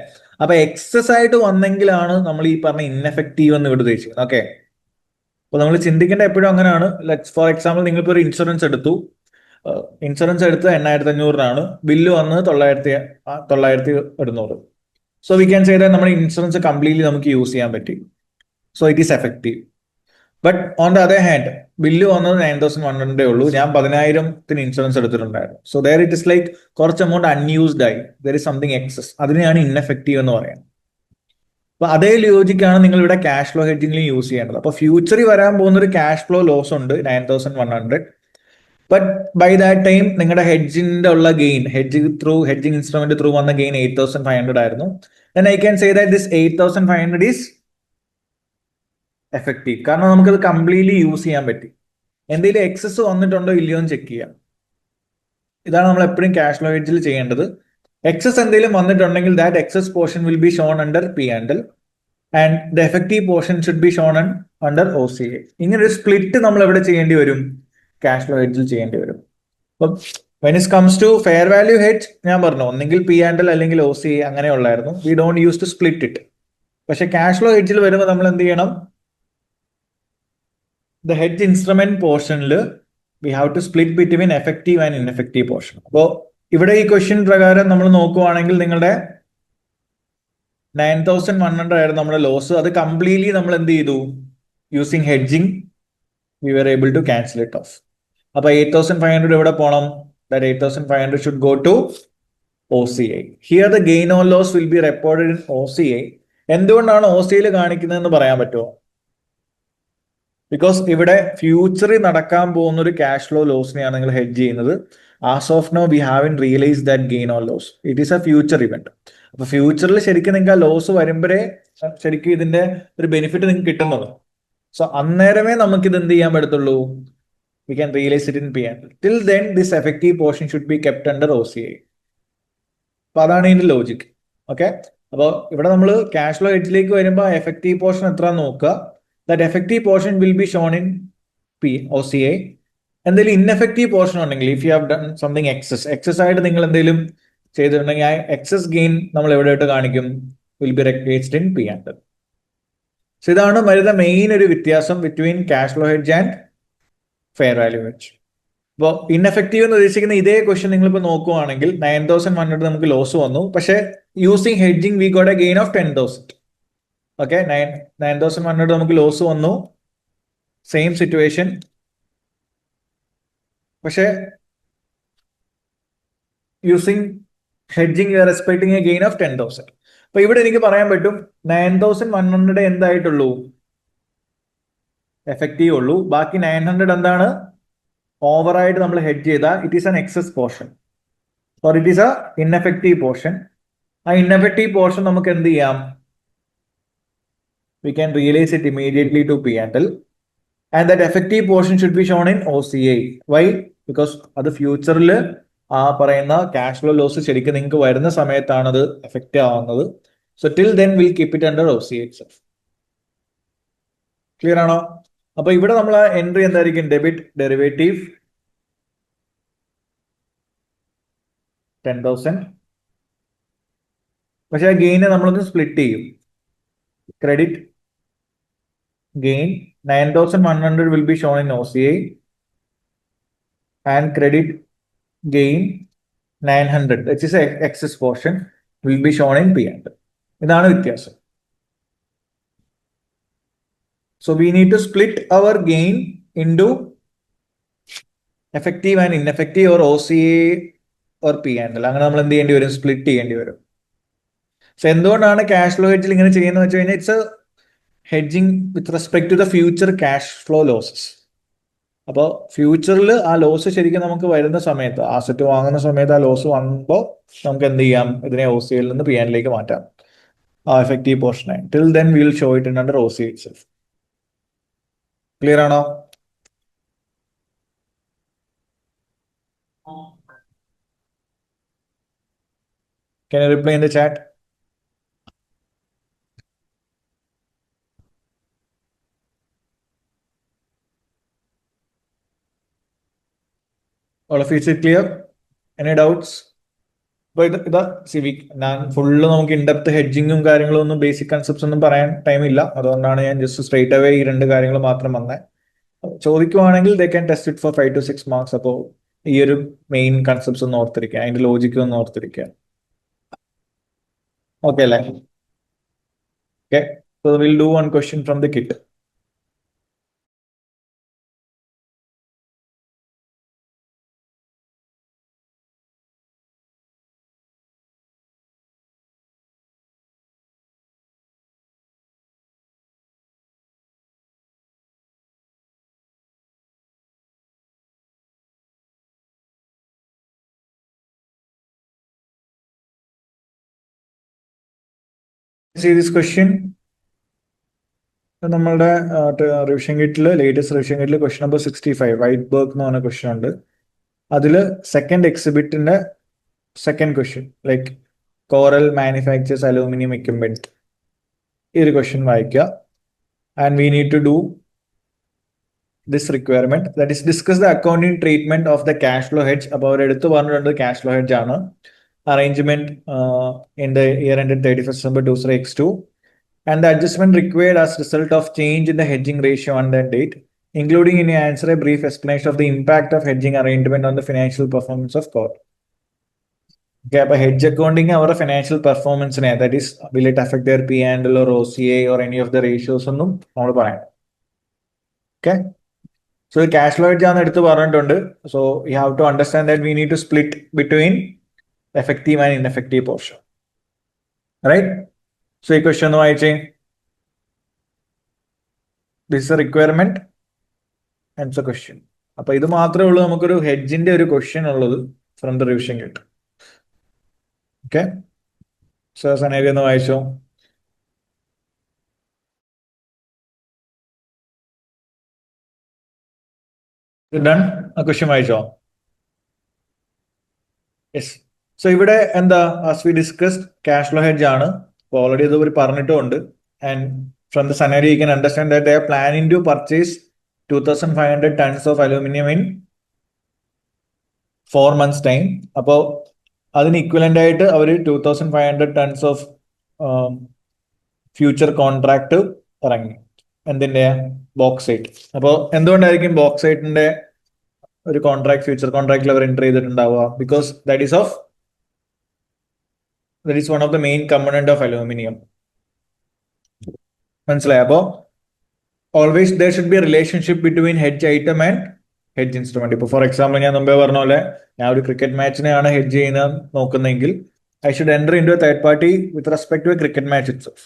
അപ്പൊ എക്സസ് ആയിട്ട് വന്നെങ്കിലാണ് നമ്മൾ ഈ പറഞ്ഞ ഇൻഎഫക്റ്റീവ് എന്ന് ഇവിടെ ഉദ്ദേശിക്കുന്നത്. ഓക്കെ, അപ്പൊ നമ്മൾ ചിന്തിക്കേണ്ട എപ്പോഴും അങ്ങനെയാണ്. ഫോർ എക്സാമ്പിൾ നിങ്ങളിപ്പോൾ ഒരു ഇൻഷുറൻസ് എടുത്തു. ഇൻഷുറൻസ് എടുത്ത് 8,500 ബില്ല് വന്നത് 9,700. So we can say that നമ്മുടെ ഇൻഷുറൻസ് കംപ്ലീറ്റ്ലി നമുക്ക് യൂസ് ചെയ്യാൻ പറ്റി. So it is effective. But on the other hand bill വന്നത് 9,100 ഉള്ളൂ. ഞാൻ 10,000 ഇൻഷുറൻസ് എടുത്തിട്ടുണ്ടായിരുന്നു. So there it is like കുറച്ച് എമൗണ്ട് അൺയൂസ്ഡ് ആയി. There is something excess. അതിനെയാണ് ഇൻഎഫക്റ്റീവ് എന്ന് പറയുന്നത്. അപ്പൊ അതേ ലോജിക്കാണ് നിങ്ങൾ ഇവിടെ ക്യാഷ് ഫ്ലോ ഹെഡ്ജിംഗിൽ യൂസ് ചെയ്യേണ്ടത്. അപ്പൊ ഫ്യൂച്ചറിൽ വരാൻ പോകുന്ന ഒരു ക്യാഷ് ഫ്ലോ ലോസ് ഉണ്ട് 9,100. ബട്ട് ബൈ ദാറ്റ് ടൈം നിങ്ങളുടെ ഹെഡ്ജിന്റെ ഉള്ള ഗെയിൻ, ഹെഡ്ജിങ് ഇൻസ്ട്രുമെന്റ് ത്രൂ വന്ന ഗെയിൻ 8,500 ആയിരുന്നു. then I can say that this 8,500 is effective. കാരണം നമുക്കത് കംപ്ലീറ്റ്ലി യൂസ് ചെയ്യാൻ പറ്റി. എന്തെങ്കിലും എക്സസ് വന്നിട്ടുണ്ടോ ഇല്ലയോ എന്ന് ചെക്ക് ചെയ്യാം. ഇതാണ് നമ്മൾ എപ്പോഴും ക്യാഷ് ഫ്ലോ ഹെഡ്ജിൽ ചെയ്യേണ്ടത്. എക്സസ് എന്തെങ്കിലും വന്നിട്ടുണ്ടെങ്കിൽ that excess portion will be shown under P&L and the effective portion should be shown under OCA. ഇങ്ങനെ ഒരു സ്പ്ലിറ്റ് നമ്മൾ എവിടെ ചെയ്യേണ്ടി വരും? ക്യാഷ് ഫ്ലോ ഹെഡ്ജിൽ ചെയ്യേണ്ടി വരും. അപ്പം when it comes to fair value hedge ഞാൻ പറഞ്ഞു ഒന്നെങ്കിൽ P&L അല്ലെങ്കിൽ OCA അങ്ങനെയുള്ളായിരുന്നു. We don't use to split it. പക്ഷെ ക്യാഷ് ഫ്ലോ ഹെഡ്ജിൽ വരുമ്പോൾ നമ്മൾ എന്ത് ചെയ്യണം? ദ ഹെഡ്ജ് ഇൻസ്ട്രുമെന്റ് പോർഷനിൽ we have to split between effective and ineffective portion. അപ്പോൾ ഇവിടെ ഈ ക്വസ്റ്റ്യൻ പ്രകാരം നമ്മൾ നോക്കുവാണെങ്കിൽ നിങ്ങളുടെ 9,100 ആയിരുന്നു നമ്മുടെ ലോസ്. അത് കംപ്ലീറ്റ്ലി നമ്മൾ എന്ത് ചെയ്തു? Using hedging we were able to cancel it off. അപ്പൊ 8,500 എവിടെ പോകണം? That 8,500 should go to OCA. Here the gain or loss will be recorded in OCA. എന്തുകൊണ്ടാണ് OCAയിൽ കാണിക്കുന്നതെന്ന് പറയാൻ പറ്റുമോ? ബിക്കോസ് ഇവിടെ ഫ്യൂച്ചറിൽ നടക്കാൻ പോകുന്ന ഒരു ക്യാഷ് ഫ്ലോ ലോസിനെയാണ് നിങ്ങൾ ഹെഡ്ജ് ചെയ്യുന്നത്. As of now we have in realise that gain or loss. It is a future event. അപ്പൊ ഫ്യൂച്ചറിൽ ശരിക്കും നിങ്ങൾക്ക് ആ ലോസ് വരുമ്പോഴേ ശരിക്കും ഇതിന്റെ ഒരു ബെനിഫിറ്റ് നിങ്ങൾക്ക് കിട്ടുന്നത്. സോ അന്നേരമേ നമുക്ക് ഇത് എന്ത് ചെയ്യാൻ പറ്റത്തുള്ളൂ? V can realise it in P&L. Till then this effective portion should be kept under OCA. അപ്പൊ അതാണ് ഇതിന്റെ ലോജിക്. ഓക്കെ, അപ്പോൾ ഇവിടെ നമ്മൾ ക്യാഷ് ഫ്ലോ ഹെഡ്ജിലേക്ക് വരുമ്പോൾ എഫക്റ്റീവ് പോർഷൻ എത്ര നോക്കുക. That effective portion will be shown in OCA. എന്തെങ്കിലും ഇൻഎഫക്റ്റീവ് പോർഷൻ ഉണ്ടെങ്കിൽ if you have done something excess ആയിട്ട് നിങ്ങൾ എന്തെങ്കിലും ചെയ്തിട്ടുണ്ടെങ്കിൽ ആ എക്സസ് ഗെയിൻ നമ്മൾ എവിടെയായിട്ട് കാണിക്കും? Will be recognised in P&L. So ഇതാണ് വരുന്ന മെയിൻ ഒരു വ്യത്യാസം between cash flow hedge and fair value hedge. അപ്പോൾ ഇൻഎഫക്റ്റീവ് എന്ന് ഉദ്ദേശിക്കുന്ന ഇതേ ക്വസ്റ്റ്യൻ നിങ്ങളിപ്പോൾ നോക്കുവാണെങ്കിൽ 9,100 നമുക്ക് ലോസ് വന്നു. പക്ഷേ using hedging we got a gain of 10,000. Okay, 9,100 നമുക്ക് ലോസ് വന്നു. Same situation. പക്ഷേ using hedging you are expecting a gain of 10,000. അപ്പൊ ഇവിടെ എനിക്ക് പറയാൻ പറ്റും 9,100 എന്തായിട്ടുള്ളൂ? എഫക്റ്റീവ് ഉള്ളൂ. ബാക്കി 900 എന്താണ്? ഓവറായിട്ട് നമ്മൾ ഹെഡ്ജ് ചെയ്ത it is an excess portion or it is a ineffective portion. ആ ഇൻഎഫക്റ്റീവ് പോർഷൻ നമുക്ക് എന്ത് ചെയ്യാം? We can realise it immediately to P&L and that effective portion should be shown in OCA. Why? Because അത് ഫ്യൂച്ചറിൽ ആ പറയുന്ന cash flow loss ശരിക്കും നിങ്ങൾക്ക് വരുന്ന സമയത്താണ് അത് എഫക്റ്റ് ആവുന്നത്. So till then will keep it under OCA itself. Clear ആണോ? അപ്പൊ ഇവിടെ നമ്മൾ എൻട്രി എന്തായിരിക്കും? Debit derivative 10,000. പക്ഷെ ആ ഗെയിനെ നമ്മളൊന്ന് സ്പ്ലിറ്റ് ചെയ്യും. Credit gain 9,100 will be shown in OCA and credit gain 900, which is a excess portion, will be shown in P&L. ഇതാണ് വ്യത്യാസം. So we need to split our gain into effective and ineffective or OCA or P&L, അങ്ങനെ നമ്മൾ എന്ത് ചെയ്യേണ്ടി വരും? Split ചെയ്യേണ്ടി വരും. So എന്തുകൊണ്ടാണ് ക്യാഷ് ഫ്ലോ ഹെഡ്ജിൽ ഇങ്ങനെ ചെയ്യുന്നത് വെച്ച് കഴിഞ്ഞാൽ it's a hedging with respect to the future cash flow losses. അപ്പോൾ ഫ്യൂച്ചറിൽ ആ ലോസ് ശരിക്കും നമുക്ക് വരുന്ന സമയത്ത്, ആസെറ്റ് വാങ്ങുന്ന സമയത്ത് ആ ലോസ് വന്നപ്പോൾ നമുക്ക് എന്ത് ചെയ്യാം? ഇതിനെ OCL നിന്ന് P&L മാറ്റാം, ആ എഫക്റ്റീവ് പോർഷനായി. Till then will show it in under OCA itself. Clear ആണോ? Can you reply in the chat? All of you, is it clear? Any doubts? അപ്പോൾ ഇതാ ഞാൻ ഫുള്ള് നമുക്ക് ഇൻഡെപ്ത് ഹെഡ്ജിങ്ങും കാര്യങ്ങളും ഒന്നും ബേസിക് കൺസെപ്റ്റ്സ് ഒന്നും പറയാൻ ടൈമില്ല. അതുകൊണ്ടാണ് ഞാൻ ജസ്റ്റ് സ്ട്രേറ്റ് അവേ ഈ 2 കാര്യങ്ങൾ മാത്രം വന്നേ. ചോദിക്കുവാണെങ്കിൽ they can test it for 5 to 6 marks. അപ്പോൾ ഈ ഒരു മെയിൻ കൺസെപ്റ്റ്സ് ഒന്ന് ഓർത്തിരിക്കുക, അതിന്റെ ലോജിക്ക് ഒന്ന് ഓർത്തിരിക്കുക. ഓക്കെ അല്ലേ? Okay, so will do one question from the kit. See this question. നമ്മളുടെ റിവിഷൻ കിറ്റിൽ, ലേറ്റസ്റ്റ് റിവിഷൻ കിറ്റിൽ ക്വസ്റ്റ്യൻ നമ്പർ 65 വൈറ്റ്ബർഗ് എന്ന് പറഞ്ഞ ക്വസ്റ്റ്യൻ ഉണ്ട്. അതിൽ സെക്കൻഡ് എക്സിബിറ്റിന്റെ second question, like Coral manufactures aluminium equipment, ഈ ഒരു ക്വസ്റ്റ്യൻ വായിക്കുക. And we need to do this requirement, that is discuss the accounting treatment of the cash flow hedge. അപ്പോൾ അവർ എടുത്തു പറഞ്ഞിട്ടുണ്ട് ക്യാഷ് ഫ്ലോ ഹെഡ്ജ് ആണ്. Arrangement in the year ended 31st December 2002 and the adjustment required as result of change in the hedging ratio on that date, including in your answer a brief explanation of the impact of hedging arrangement on the financial performance of core. Okay, but hedge accounting our financial performance, that is, will it affect their P&L or OCA or any of the ratios? Okay, so the cash flow hedge ആണ് എടുത്ത് പറഞ്ഞിട്ടുണ്ട്. So you have to understand that we need to split between effective and ineffective portion, right? So ഈ question ഒന്ന് വായിച്ചേ. This is a requirement and it's a question. അപ്പൊ ഇത് മാത്രമേ ഉള്ളൂ നമുക്കൊരു ഹെഡ്ജിന്റെ ഒരു ക്വസ്റ്റ്യൻ ഉള്ളത് ഫ്രം ദ റിവിഷൻ കിട്ടും. ഓക്കെ, സോ സനേരി ഒന്ന് വായിച്ചോ. ഡൺ? ആ ക്വസ്റ്റ്യൻ വായിച്ചോ? യെസ്. സോ ഇവിടെ എന്താ, as we discussed cash flow hedge ആണ്. ഓൾറെഡി ഇത് ഒരു പറഞ്ഞിട്ടുമുണ്ട്. And from the scenario you can understand that they are planning to purchase 2500 tons of aluminum in 4 months time. അപ്പോൾ അതിന് ഇക്വലന്റ് ആയിട്ട് അവർ 2500 tons ഓഫ് ഫ്യൂച്ചർ കോൺട്രാക്ട് ഇറങ്ങി. എന്തിന്റെ? ബോക്സൈറ്റ്. അപ്പോൾ എന്തുകൊണ്ടായിരിക്കും ബോക്സൈറ്റിന്റെ ഒരു കോൺട്രാക്ട് ഫ്യൂച്ചർ കോൺട്രാക്റ്റിൽ അവർ എൻ്റർ ചെയ്തിട്ടുണ്ടാവുക? Because that is one of the main component of aluminium. മനസ്സിലായി? അപ്പോൾ always there should be a relationship between hedge item and hedge instrument. ഇപ്പോൾ ഫോർ എക്സാമ്പിൾ ഞാൻ മുമ്പേ പറഞ്ഞ പോലെ ഞാൻ ഒരു ക്രിക്കറ്റ് മാച്ചിനെയാണ് ഹെഡ്ജ് ചെയ്യുന്നത് നോക്കുന്നതെങ്കിൽ I should enter in to a third party with respect to a cricket match itself,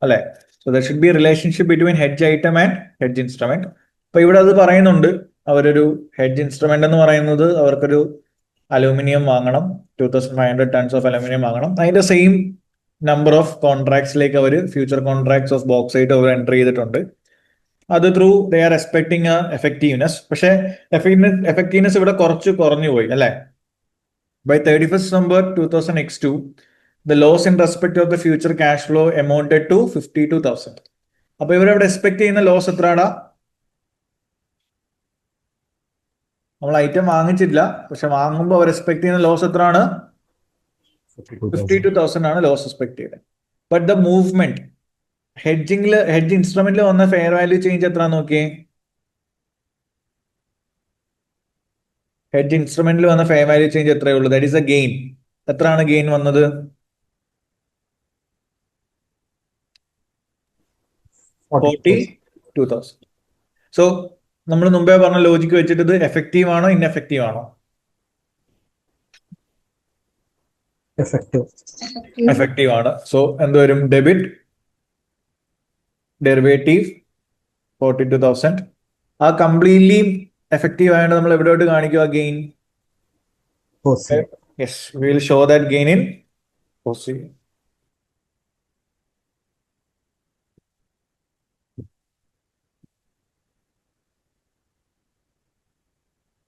അല്ലേ? So there should be a relationship between hedge item and hedge instrument. അപ്പൊ ഇവിടെ അത് പറയുന്നുണ്ട്, അവരൊരു ഹെഡ്ജ് ഇൻസ്ട്രുമെന്റ് എന്ന് പറയുന്നത് അവർക്കൊരു അലൂമിനിയം വാങ്ങണം, 2500 tons ഓഫ് അലൂമിനിയം വാങ്ങണം. അതിന്റെ സെയിം നമ്പർ ഓഫ് കോൺട്രാക്ട്സിലേക്ക് അവർ ഫ്യൂച്ചർ കോൺട്രാക്ട്സ് ഓഫ് ബോക്സൈറ്റ് അവർ എൻ്റർ ചെയ്തിട്ടുണ്ട്. അത് through they are expecting effectiveness. പക്ഷേ എഫക്റ്റീവ്നെസ് ഇവിടെ കുറച്ച് കുറഞ്ഞു പോയി, അല്ലേ? By 31st December 2002 the loss in respect of the future cash flow amounted to 52,000. അപ്പൊ ഇവരവിടെ എക്സ്പെക്ട് ചെയ്യുന്ന ലോസ് എത്രയാടാ? നമ്മൾ ഐറ്റം വാങ്ങിച്ചില്ല, പക്ഷെ വാങ്ങുമ്പോൾ അവർ എക്സ്പെക്ട് ചെയ്യുന്ന ലോസ് എത്രയാണ്? 52,000 ആണ് ലോസ് എക്സ്പെക്ട് ചെയ്തത്. ബട്ട് ദ മൂവ്മെന്റ് ഹെഡ്ജ് ഇൻസ്ട്രുമെന്റിൽ വന്ന ഫെയർ വാല്യൂ ചേഞ്ച് എത്ര നോക്കിയേ? ഹെഡ്ജ് ഇൻസ്ട്രുമെന്റിൽ വന്ന ഫെയർ വാല്യൂ ചേഞ്ച് എത്രയേ ഉള്ളൂ? That is A gain. എത്രയാണ് ഗെയിൻ വന്നത്? 42,000. സോ നമ്മൾ മുമ്പേ പറഞ്ഞ ലോജിക്ക് വെച്ചിട്ട് ഇത് എഫക്റ്റീവ് ആണോ ഇൻഎഫക്റ്റീവ് ആണോ? effective. Effective. എഫക്റ്റീവ് ആണ്. സോ എന്ത് വരും? Debit derivative 42,000. ആ കംപ്ലീറ്റ്ലി എഫക്റ്റീവ് ആയതുകൊണ്ട് നമ്മൾ എവിടെയോട്ട് കാണിക്കുക gain? OC. Yes, we will show that gain in OC.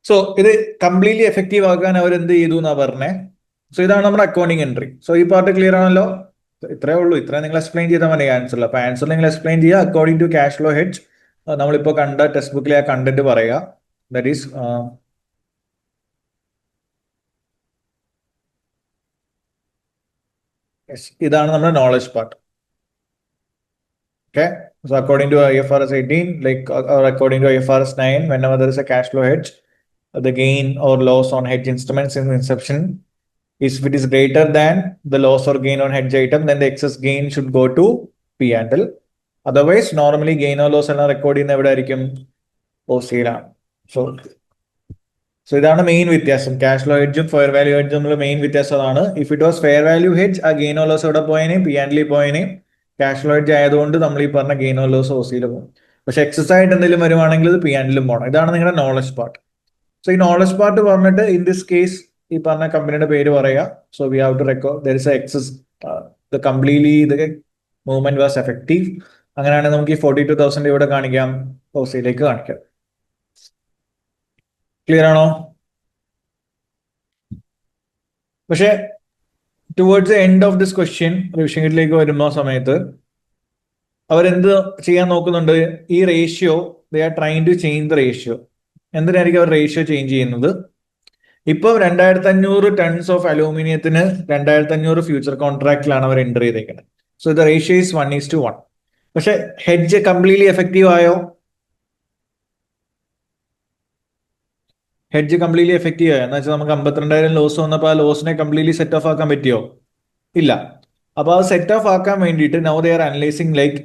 So ഇത് കംപ്ലീറ്റ്ലി എഫക്റ്റീവ് ആക്കാൻ അവർ എന്ത് ചെയ്തു എന്നാ പറഞ്ഞേ. സോ ഇതാണ് നമ്മുടെ അക്കൗണ്ടിങ് എൻട്രി. സോ ഈ പാർട്ട് ക്ലിയർ ആണല്ലോ? ഇത്രേ ഉള്ളൂ. ഇത്ര നിങ്ങൾ എക്സ്പ്ലെയിൻ ചെയ്താൽ മതി ആൻസറിൽ. അപ്പൊ ആൻസർ നിങ്ങൾ എക്സ്പ്ലെയിൻ ചെയ്യുക according to cash flow hedge. നമ്മളിപ്പോ കണ്ട ടെക്സ്റ്റ് ബുക്കിലെ ആ കണ്ടന്റ് പറയുക. ദാറ്റ് ഈസ് ഇതാണ് നമ്മുടെ knowledge part. Okay, so according to IFRS 18, or according to IFRS 9, whenever there is a cash flow hedge, the gain or loss on hedge instruments in inception is, if it is greater than the loss or gain on hedge item, then the excess gain should go to P&L. Otherwise, normally gain or loss എല്ലാം record ചെയ്യുന്ന എവിടെ ആയിരിക്കും? OC-യിലാണ്. So ഇതാണ് main വ്യത്യാസം. Cash flow ഹെഡ്ജും fair value ഹെഡ്ജും തമ്മിലുള്ള main വ്യത്യാസം അതാണ്. If it was fair value hedge, ആ ഗെയിൻ ഓർ ലോസ് എവിടെ പോയേനെ? P&L പോയേനെ. ക്യാഷ് ഫ്ലോ ഹെഡ്ജ് ആയതുകൊണ്ട് നമ്മൾ ഈ പറഞ്ഞ ഗെയിൻ ഓർ ലോസ് OC-യിൽ പോകും. പക്ഷെ എക്സസ് ആയിട്ട് എന്തെങ്കിലും വരുവാണെങ്കിൽ ഇത് P&L-ലും പോകണം. ഇതാണ് നിങ്ങളുടെ നോളജ് പാർട്ട്. സോ ഈ നോളജ് പാർട്ട് പറഞ്ഞിട്ട് ഇൻ ദിസ് കേസ് ഈ പറഞ്ഞ കമ്പനിയുടെ പേര് പറയുക. So we have to record there is excess the completely the movement was effective. അങ്ങനെയാണെങ്കിൽ നമുക്ക് ഈ 42,000 ഇവിടെ കാണിക്കാം, OC-യിലേക്ക് കാണിക്കാം. ക്ലിയർ ആണോ? പക്ഷെ towards the end of this question revision ഷീറ്റിലേക്ക് വരുന്ന സമയത്ത് അവരെന്ത് ചെയ്യാൻ നോക്കുന്നുണ്ട്? ഈ ratio they are trying to change the ratio. എന്തിനായിരിക്കും അവർ റേഷ്യോ ചേഞ്ച് ചെയ്യുന്നത്? ഇപ്പൊ 2,500 ടൺസ് ഓഫ് അലൂമിനിയത്തിന് 2,500 ഫ്യൂച്ചർ കോൺട്രാക്റ്റിലാണ് അവർ എൻ്റർ ചെയ്തേക്കുന്നത്. So the ratio is 1:1. പക്ഷെ ഹെഡ്ജ് കംപ്ലീറ്റ്ലി എഫക്റ്റീവ് ആയോ? ഹെഡ്ജ് കംപ്ലീറ്റ്ലി എഫക്റ്റീവ് ആയോ എന്ന് വെച്ചാൽ നമുക്ക് 52,000 ലോസ് വന്നപ്പോൾ ആ ലോസിനെ കംപ്ലീറ്റ്ലി സെറ്റ് ഓഫ് ആക്കാൻ പറ്റിയോ? ഇല്ല. അപ്പൊ അത് സെറ്റ് ഓഫ് ആക്കാൻ വേണ്ടിയിട്ട് now they are analysing like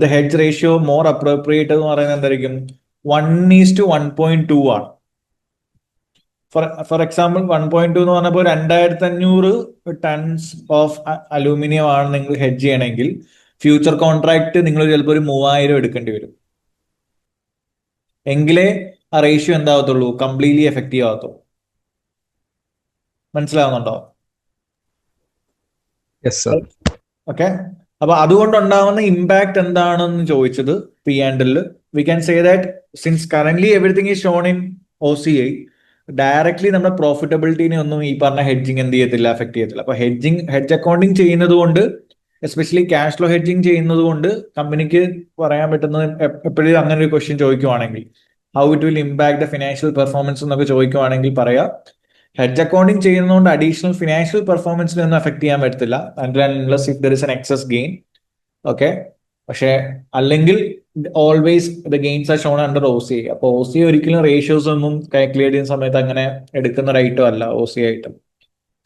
the hedge ratio more appropriate എന്ന് പറയുന്നത് എന്തായിരിക്കും? 1:1.2 ആണ്. ഫോർ എക്സാമ്പിൾ 1.2 എന്ന് പറഞ്ഞപ്പോൾ 2,500 ടൺസ് ഓഫ് അലൂമിനിയം ആണ് നിങ്ങൾ ഹെഡ്ജ് ചെയ്യണമെങ്കിൽ ഫ്യൂച്ചർ കോൺട്രാക്ട് നിങ്ങൾ ചിലപ്പോൾ ഒരു 3,000 എടുക്കേണ്ടി വരും. എങ്കിലേ ആ റേഷ്യോ എന്താവത്തുള്ളൂ? കംപ്ലീറ്റ്ലി എഫക്റ്റീവ് ആവത്തുള്ളൂ. മനസ്സിലാവുന്നുണ്ടോ? Yes, sir. ഓക്കെ. അപ്പൊ അതുകൊണ്ടുണ്ടാവുന്ന ഇമ്പാക്ട് എന്താണെന്ന് ചോദിച്ചത് P&L. We can say that since currently everything is shown in OCI, directly നമ്മുടെ പ്രോഫിറ്റബിലിറ്റിനെ ഒന്നും ഈ പറഞ്ഞ ഹെഡ്ജിങ് എന്ത് ചെയ്യത്തില്ല, എഫക്ട് ചെയ്യത്തില്ല. അപ്പൊ ഹെഡ്ജ് അക്കൗണ്ടിങ് ചെയ്യുന്നത് കൊണ്ട്, എസ്പെഷ്യലി ക്യാഷ് ഫ്ലോ ഹെഡ്ജിങ് ചെയ്യുന്നത് കൊണ്ട് കമ്പനിക്ക് പറയാൻ പറ്റുന്നത് എപ്പോഴും അങ്ങനെ ഒരു ക്വസ്റ്റ്യൻ ചോദിക്കുവാണെങ്കിൽ how it will impact the financial performance എന്നൊക്കെ ചോദിക്കുവാണെങ്കിൽ പറയാം ഹെഡ്ജ് അക്കൗണ്ടിങ് ചെയ്യുന്നതുകൊണ്ട് അഡീഷണൽ ഫിനാൻഷ്യൽ പെർഫോമൻസിനെ ഒന്നും എഫക്ട് ചെയ്യാൻ പറ്റത്തില്ല unless if there is an excess gain. Okay. പക്ഷെ അല്ലെങ്കിൽ always the gains are shown under OCI. അപ്പോൾ OCI ഒരിക്കലും റേഷ്യോസ് ഒന്നും കാൽക്കുലേറ്റ് ചെയ്യുന്ന സമയത്ത് അങ്ങനെ എടുക്കുന്ന ഒരു ഐറ്റം അല്ല OCI item.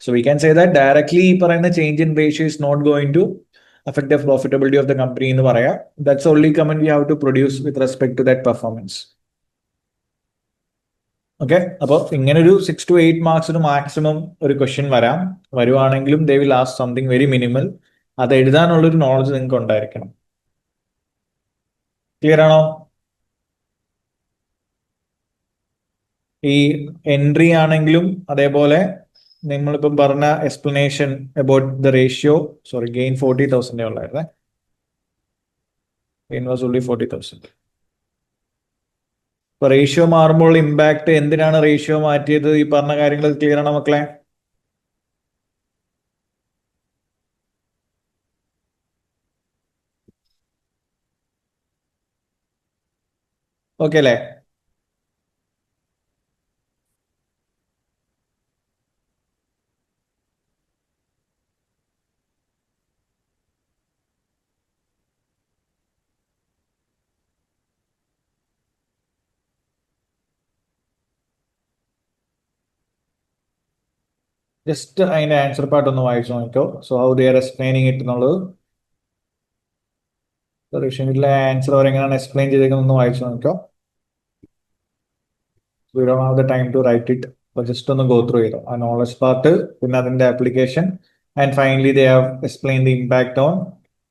So we can say that directly ഈ പറയുന്ന change in ratio is not going to affect the profitability of the company എന്ന് പറയാം. That's only comment we have to produce with respect to that performance. Okay. അപ്പോൾ ഇങ്ങനെ ഒരു 6 to 8 മാർക്സിന് maximum ഒരു question വരുവാണെങ്കിലും they will ask something very minimal. അത് എഴുതാനുള്ളൊരു നോളജ് നിങ്ങൾക്ക് ഉണ്ടായിരിക്കണം. ക്ലിയർ ആണോ? ഈ എൻട്രി ആണെങ്കിലും അതേപോലെ നിങ്ങളിപ്പം പറഞ്ഞ explanation about the ratio, sorry gain 40,000 ഉള്ളായിരുന്നേ. Gain was only 40,000. ഇപ്പൊ റേഷ്യോ മാറുമ്പോൾ ഇമ്പാക്ട്, എന്തിനാണ് റേഷ്യോ മാറ്റിയത്, ഈ പറഞ്ഞ കാര്യങ്ങൾ ക്ലിയർ ആണോ മക്കളെ? ഓക്കെ അല്ലേ? ജസ്റ്റ് അതിന്റെ ആൻസർ പാർട്ട് ഒന്ന് വായിച്ചു നോക്കോ. So how they are explaining it എന്നുള്ളത്, റിവിഷനിലെ ആൻസർ അവരെങ്ങനെയാണ് എക്സ്പ്ലെയിൻ ചെയ്തേക്കുന്നത് ഒന്ന് വായിച്ചു നോക്കോ. We don't have the time to write it, but just on the go through it. A knowledge part, in the application, and finally they have explained the impact on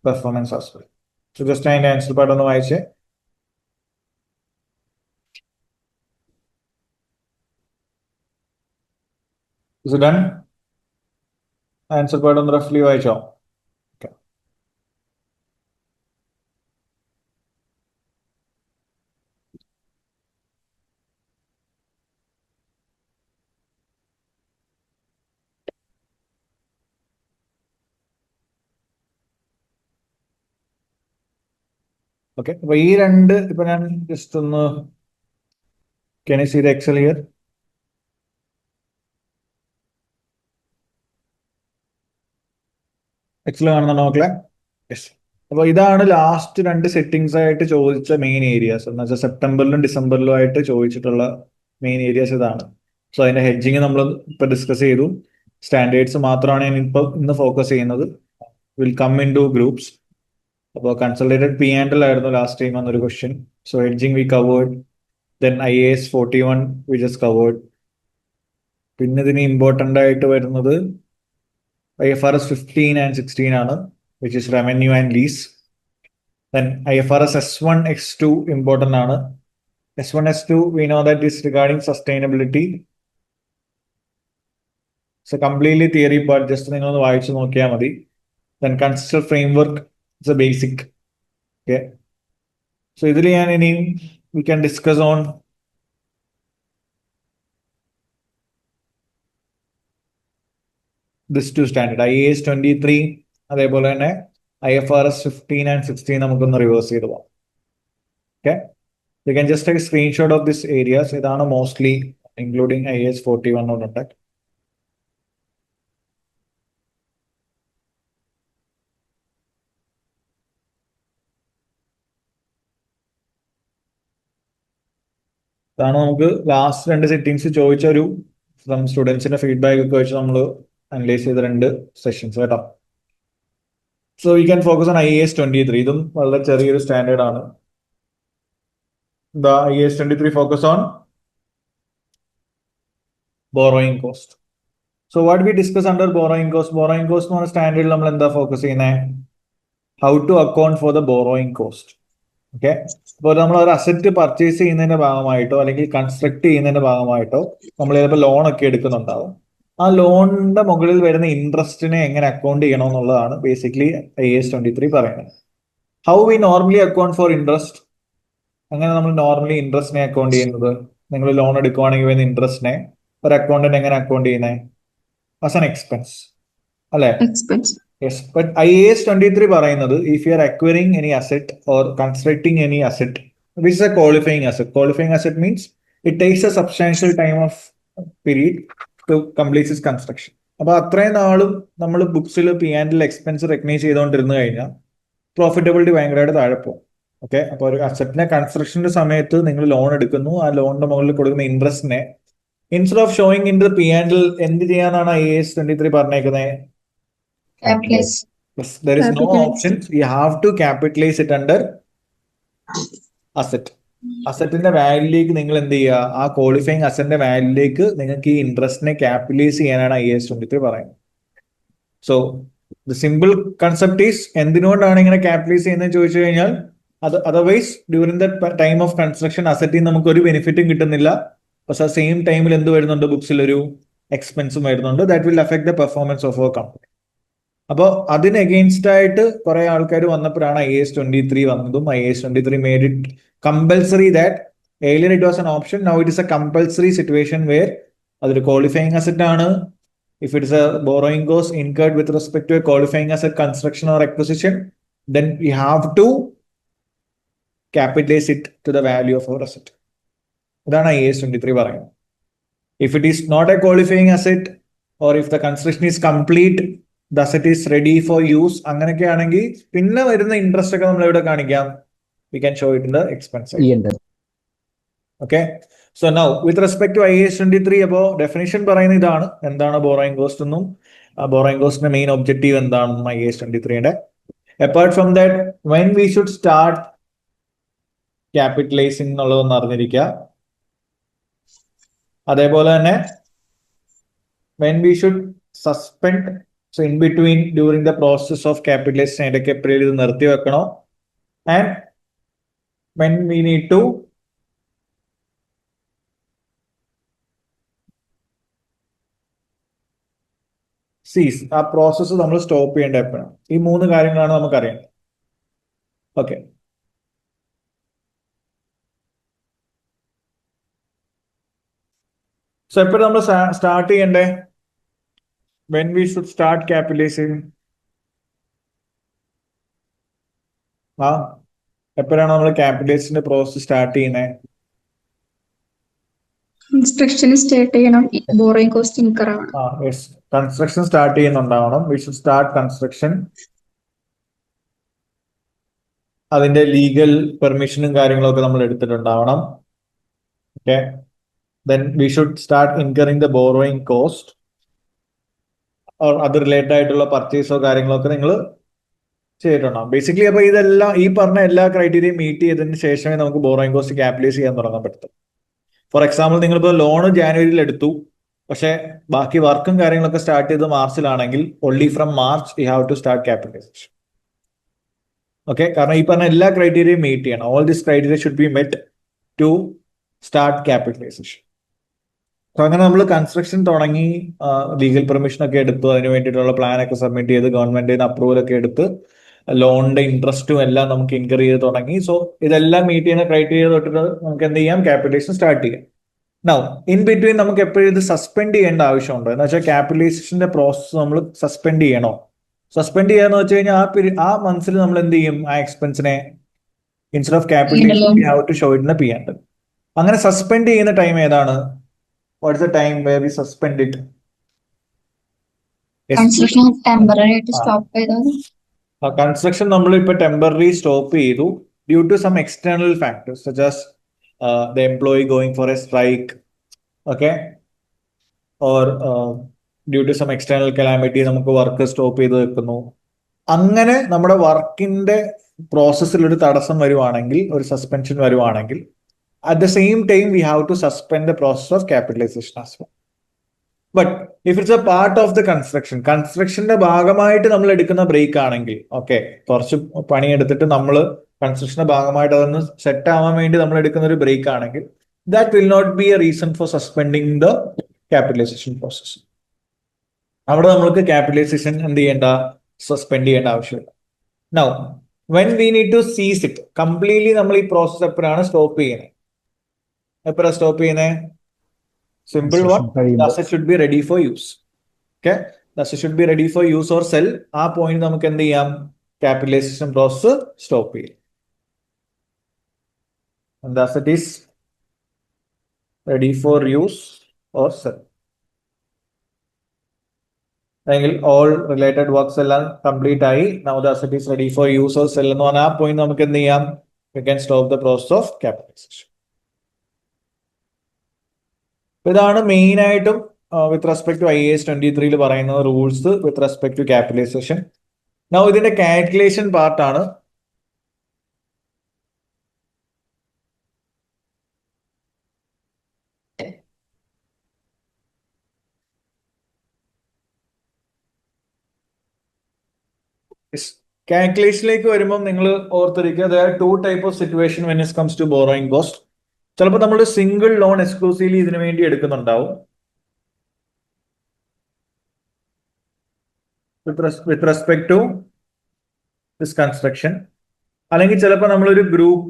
performance as well. So just try and answer part on the why. Is it done? Answer part on the roughly why. Okay. Okay. അപ്പോൾ ഈ രണ്ട് ഇപ്പൊ ഞാൻ just ഒന്ന് can you see the Excel here? Excel കാണുന്നുണ്ടോ മക്കളെ? Yes. അപ്പോൾ ഇതാണ് ലാസ്റ്റ് രണ്ട് സെറ്റിംഗ്സ് ആയിട്ട് ചോദിച്ച മെയിൻ ഏരിയാസ് എന്ന് വെച്ചാൽ സെപ്റ്റംബറിലും ഡിസംബറിലും ആയിട്ട് ചോദിച്ചിട്ടുള്ള മെയിൻ ഏരിയാസ് ഇതാണ്. സോ അതിന്റെ ഹെഡ്ജിങ് നമ്മൾ ഇപ്പൊ ഡിസ്കസ് ചെയ്തു. സ്റ്റാൻഡേർഡ്സ് മാത്രമാണ് ഞാൻ ഇപ്പൊ ഇന്ന് ഫോക്കസ് ചെയ്യുന്നത്. Will come in to groups. അപ്പോൾ കൺസൾട്ടേറ്റഡ് പി ആൻഡ് എൽ ആയിരുന്നു ലാസ്റ്റ് ടൈം വന്നൊരു question. So hedging we covered. Then IAS 41 we just covered. പിന്നെ ഇതിന് ഇമ്പോർട്ടൻ്റ് ആയിട്ട് വരുന്നത് IFRS 15 and 16 ആണ്, which is revenue and lease. Then IFRS S1 S2 important ആണ്. S1 S2 we know that is regarding sustainability. So completely theory part, just നിങ്ങൾ ഒന്ന് വായിച്ചു നോക്കിയാൽ മതി. Then conceptual framework is a basic. Okay. So ഇതിൽ ഞാൻ ഇനി we can discuss on this two standard IAS 23 അതേപോലെ തന്നെ IFRS 15 and 16 നമുക്കൊന്ന് റിവേഴ്സ് ചെയ്ത് പോകാം. Okay, you can just take screenshot of this areas. ഇതാണ് മോസ്റ്റ്ലി ഇൻക്ലൂഡിങ് IAS 41 ഉണ്ട്. ഇതാണ് നമുക്ക് ലാസ്റ്റ് രണ്ട് സെറ്റിംഗ്സ് ചോദിച്ച ഒരു സ്റ്റുഡൻസിന്റെ ഫീഡ്ബാക്ക് ഒക്കെ വെച്ച് നമ്മൾ അനലൈസ് ചെയ്ത രണ്ട് സെഷൻസ് കേട്ടോ. So you can focus on IAS 23. ഇതും വളരെ ചെറിയൊരു സ്റ്റാൻഡേർഡ് ആണ്. The IAS 23 focus on borrowing cost. So what we discuss under borrowing cost? Borrowing cost എന്ന് പറഞ്ഞ സ്റ്റാൻഡേർഡിൽ നമ്മൾ എന്താ ഫോക്കസ് ചെയ്യുന്നത്? How to account for the borrowing cost. Okay, അപ്പോൾ നമ്മൾ ഒരു അസറ്റ് പർച്ചേസ് ചെയ്യുന്നതിന്റെ ഭാഗമായിട്ടോ അല്ലെങ്കിൽ കൺസ്ട്രക്ട് ചെയ്യുന്നതിന്റെ ഭാഗമായിട്ടോ നമ്മൾ ചിലപ്പോൾ ലോൺ ഒക്കെ എടുക്കുന്നുണ്ടാവും. ആ ലോണിന്റെ മുകളിൽ വരുന്ന ഇൻട്രസ്റ്റിനെ എങ്ങനെ അക്കൗണ്ട് ചെയ്യണം എന്നുള്ളതാണ് ബേസിക്കലി IAS 23 പറയുന്നത്. How we normally account for interest. അങ്ങനെ നമ്മൾ നോർമലി ഇൻട്രസ്റ്റിനെ അക്കൗണ്ട് ചെയ്യുന്നത്, നിങ്ങൾ ലോൺ എടുക്കുവാണെങ്കിൽ വരുന്ന ഇൻട്രസ്റ്റിനെ ഒരു അക്കൗണ്ടന്റ് എങ്ങനെ അക്കൗണ്ട് ചെയ്യുന്നത്? ആസ് ആൻ എക്സ്പെൻസ് അല്ലെ? Yes, but IAS 23 പറയുന്നത് if you are acquiring any asset or constructing any asset, which is a qualifying asset. Qualifying asset means it takes a substantial time of period to complete its construction. അപ്പൊ അത്രയും നാളും നമ്മൾ ബുക്സിൽ P&L expense recognise ചെയ്തുകൊണ്ടിരുന്നു കഴിഞ്ഞാൽ profitability ഭയങ്കരമായിട്ട് താഴെ പോകും. Okay, അപ്പൊ ഒരു അസറ്റിനെ കൺസ്ട്രക്ഷന്റെ സമയത്ത് നിങ്ങൾ ലോൺ എടുക്കുന്നു, ആ ലോണിന്റെ മുകളിൽ കൊടുക്കുന്ന ഇൻട്രസ്റ്റിനെ instead of showing in the P&L എന്ത് ചെയ്യാനാണ് IAS 23 പറഞ്ഞേക്കുന്നത്? Capitalize. Yes, there is no option. You have to capitalize it under asset. അസറ്റിന്റെ വാല്യൂലേക്ക് നിങ്ങൾ എന്ത് ചെയ്യുക? ആ ക്വാളിഫൈങ് അസറ്റിന്റെ വാല്യൂലേക്ക് നിങ്ങൾക്ക് ഈ ഇൻട്രസ്റ്റിനെ ക്യാപിറ്റലൈസ് ചെയ്യാനാണ് IAS 23 പറയുന്നത്. So the simple concept is, എന്തിനുകൊണ്ടാണ് ഇങ്ങനെ ക്യാപിറ്റലൈസ് ചെയ്യുന്നത് ചോദിച്ചു കഴിഞ്ഞാൽ, otherwise during the time of construction അസറ്റിൽ നമുക്ക് ഒരു ബെനിഫിറ്റും കിട്ടുന്നില്ല. പക്ഷെ സെയിം ടൈമിൽ എന്ത് വരുന്നുണ്ട്? ബുക്സിൽ ഒരു എക്സ്പെൻസും വരുന്നുണ്ട്. That will affect the performance of our company. അപ്പോൾ അതിന് അഗെയിൻസ്റ്റ് ആയിട്ട് കുറെ ആൾക്കാർ വന്നപ്പോഴാണ് IAS 23 വന്നതും. IAS 23 made it compulsory that earlier it was an option, now it is a compulsory situation where അതൊരു qualifying asset ആണ്. If it is a borrowing cost incurred with respect to a qualifying asset construction or acquisition, then we have to capitalize it to the value of our asset. ഇതാണ് IAS 23 പറയുന്നത്. If it is not a qualifying asset or if the construction is complete, the asset is ready for use, അങ്ങനെയൊക്കെ ആണെങ്കിൽ പിന്നെ വരുന്ന interest ഒക്കെ നമ്മൾ എവിടെ കാണിക്കാം? We can show it in the expense side. Okay, so now with respect to IAS 23, അപ്പോൾ definition പറയുന്ന ഇതാണ്. എന്താണ് ബോറോയിങ് കോസ്റ്റ് എന്നും ബോറോയിങ് കോസ്റ്റിന്റെ മെയിൻ ഒബ്ജക്റ്റീവ് എന്താണെന്നും IAS 23ന്റെ. Apart from that, when we should start capitalizing എന്നുള്ളതൊന്ന് അറിഞ്ഞിരിക്കുക. അതേപോലെ തന്നെ when we should suspend, so in between during the process of capitalization ഇടയ്ക്ക് എപ്പോഴും ഇത് നിർത്തി വെക്കണോ, and when we need to cease, ആ പ്രോസസ്സ് നമ്മൾ സ്റ്റോപ്പ് ചെയ്യേണ്ട എപ്പോഴാണ്. ഈ 3 കാര്യങ്ങളാണ് നമുക്കറിയേണ്ടത്. ഓക്കെ, സോ എപ്പോഴും നമ്മൾ സ്റ്റാർട്ട് ചെയ്യണ്ടേ, when we should start capitalizing, എപ്പോഴാണ് നമ്മൾ ക്യാപിറ്റലൈസേഷന്റെ പ്രോസസ് സ്റ്റാർട്ട് ചെയ്യുന്നത്? കൺസ്ട്രക്ഷൻ സ്റ്റാർട്ട് ചെയ്യണം, ബോറോയിങ് കോസ്റ്റ് ഇൻകർ ആവണം. കൺസ്ട്രക്ഷൻ സ്റ്റാർട്ട് ചെയ്യുന്നുണ്ടാവണം. We should start construction. അതിന്റെ ലീഗൽ പെർമിഷനും കാര്യങ്ങളൊക്കെ നമ്മൾ എടുത്തിട്ടുണ്ടാവണം. ഓക്കെ, then we should start incurring the borrowing cost or അത് റിലേറ്റഡ് ആയിട്ടുള്ള പർച്ചേസോ കാര്യങ്ങളൊക്കെ നിങ്ങൾ ചെയ്തിട്ടുണ്ടാവും ബേസിക്കലി. അപ്പൊ ഇതെല്ലാം ഈ പറഞ്ഞ എല്ലാ ക്രൈറ്റീരിയയും മീറ്റ് ചെയ്തതിന് ശേഷമേ നമുക്ക് ബോറോയിങ് കോസ്റ്റ് ക്യാപിറ്റലൈസ് ചെയ്യാൻ തുടങ്ങാൻ പറ്റും. ഫോർ എക്സാമ്പിൾ, നിങ്ങളിപ്പോൾ ലോൺ ജാനുവരിയിൽ എടുത്തു, പക്ഷേ ബാക്കി വർക്കും കാര്യങ്ങളൊക്കെ സ്റ്റാർട്ട് ചെയ്ത് മാർച്ചിലാണെങ്കിൽ only from March you have to start capitalization. Okay, കാരണം ഈ പറഞ്ഞ എല്ലാ ക്രൈറ്റീരിയയും മീറ്റ് ചെയ്യണം. All this criteria should be met to start capitalisation. അപ്പൊ അങ്ങനെ നമ്മൾ കൺസ്ട്രക്ഷൻ തുടങ്ങി, ലീഗൽ പെർമിഷൻ ഒക്കെ എടുത്തു, അതിന് വേണ്ടിയിട്ടുള്ള പ്ലാൻ ഒക്കെ സബ്മിറ്റ് ചെയ്ത് ഗവൺമെന്റിൽ നിന്ന് അപ്രൂവൽ ഒക്കെ എടുത്ത് ലോണിന്റെ ഇൻട്രസ്റ്റും എല്ലാം നമുക്ക് ഇൻകർ ചെയ്ത് തുടങ്ങി. സോ ഇതെല്ലാം മീറ്റ് ചെയ്യുന്ന ക്രൈറ്റീരിയ തൊട്ടിട്ട് നമുക്ക് എന്ത് ചെയ്യാം, ക്യാപിറ്റലൈസേഷൻ സ്റ്റാർട്ട് ചെയ്യാം. നൗ ഇൻ ബിറ്റ്വീൻ നമുക്ക് എപ്പോഴും ഇത് സസ്പെൻഡ് ചെയ്യേണ്ട ആവശ്യമുണ്ടോ എന്ന് വെച്ചാൽ, ക്യാപിറ്റലൈസേഷന്റെ പ്രോസസ് നമ്മൾ സസ്പെൻഡ് ചെയ്യണോ? സസ്പെൻഡ് ചെയ്യാന്ന് വെച്ച് കഴിഞ്ഞാൽ ആ മന്ത്സിൽ നമ്മൾ എന്ത് ചെയ്യും, ആ എക്സ്പെൻസിനെ instead of capitalization we have to show it in a P&L. അങ്ങനെ സസ്പെൻഡ് ചെയ്യുന്ന ടൈം ഏതാണ്? What is the time where we suspend it? Construction temporary ആയിട്ട് സ്റ്റോപ്പ് ചെയ്തത്. കൺസ്ട്രക്ഷൻ നമ്മൾ ഇപ്പൊ ടെമ്പററി സ്റ്റോപ്പ് ചെയ്തു due to some external factors such as the employee going for a strike, okay, or due to some external calamity നമുക്ക് work stop ചെയ്ത് വെക്കുന്നു. അങ്ങനെ നമ്മുടെ വർക്കിന്റെ പ്രോസസ്സിൽ ഒരു തടസ്സം വരുവാണെങ്കിൽ, ഒരു സസ്പെൻഷൻ വരുവാണെങ്കിൽ, at the same time we have to suspend the process of capitalization as well. But if it's a part of the കൺസ്ട്രക്ഷന്റെ ഭാഗമായിട്ട് നമ്മൾ എടുക്കുന്ന ബ്രേക്ക് ആണെങ്കിൽ, ഓക്കെ, കുറച്ച് പണിയെടുത്തിട്ട് നമ്മൾ കൺസ്ട്രക്ഷന്റെ ഭാഗമായിട്ട് അതൊന്ന് സെറ്റ് ആവാൻ വേണ്ടി നമ്മൾ എടുക്കുന്ന ഒരു ബ്രേക്ക് ആണെങ്കിൽ, that will not be a reason for suspending the capitalisation process. അവിടെ നമ്മൾക്ക് ക്യാപിറ്റലൈസേഷൻ എന്ത് ചെയ്യേണ്ട, സസ്പെൻഡ് ചെയ്യേണ്ട ആവശ്യമില്ല. Now when we need to cease it completely, നമ്മൾ ഈ പ്രോസസ് എപ്പോഴാണ് സ്റ്റോപ്പ് ചെയ്യുന്നത്? എപ്പോഴാണ് സ്റ്റോപ്പ് ചെയ്യുന്നത്? Simple one, the asset should be ready for use. Okay, the asset should be ready for use or sell. ആ point നമുക്ക് എന്ത് ചെയ്യാം, ക്യാപിറ്റലൈസേഷൻ പ്രോസസ് സ്റ്റോപ്പ് ചെയ്യും. And the asset is ready for use or sell. അല്ലെങ്കിൽ all related works എല്ലാം complete ആയി, now the asset is ready for use or sell എന്ന് പറഞ്ഞാൽ ആ പോയിന്റ് നമുക്ക് എന്ത് ചെയ്യാം, we can stop the process of capitalization. ഇതാണ് മെയിൻ ആയിട്ടും വിത്ത് റെസ്പെക്ട് ടു IAS 23 പറയുന്ന rules with respect to capitalization. Now ഇതിന്റെ കാൽക്കുലേഷൻ പാർട്ടാണ്. കാൽക്കുലേഷനിലേക്ക് വരുമ്പോൾ നിങ്ങൾ ഓർത്തിരിക്കുക, two type of situation when it comes to borrowing cost. ചിലപ്പോൾ നമ്മൾ സിംഗിൾ ലോൺ എക്സ്ക്ലൂസീവ്ലി ഇതിനു വേണ്ടി എടുക്കുന്നുണ്ടാവും with respect to this construction. അല്ലെങ്കിൽ ചിലപ്പോൾ നമ്മളൊരു ഗ്രൂപ്പ്,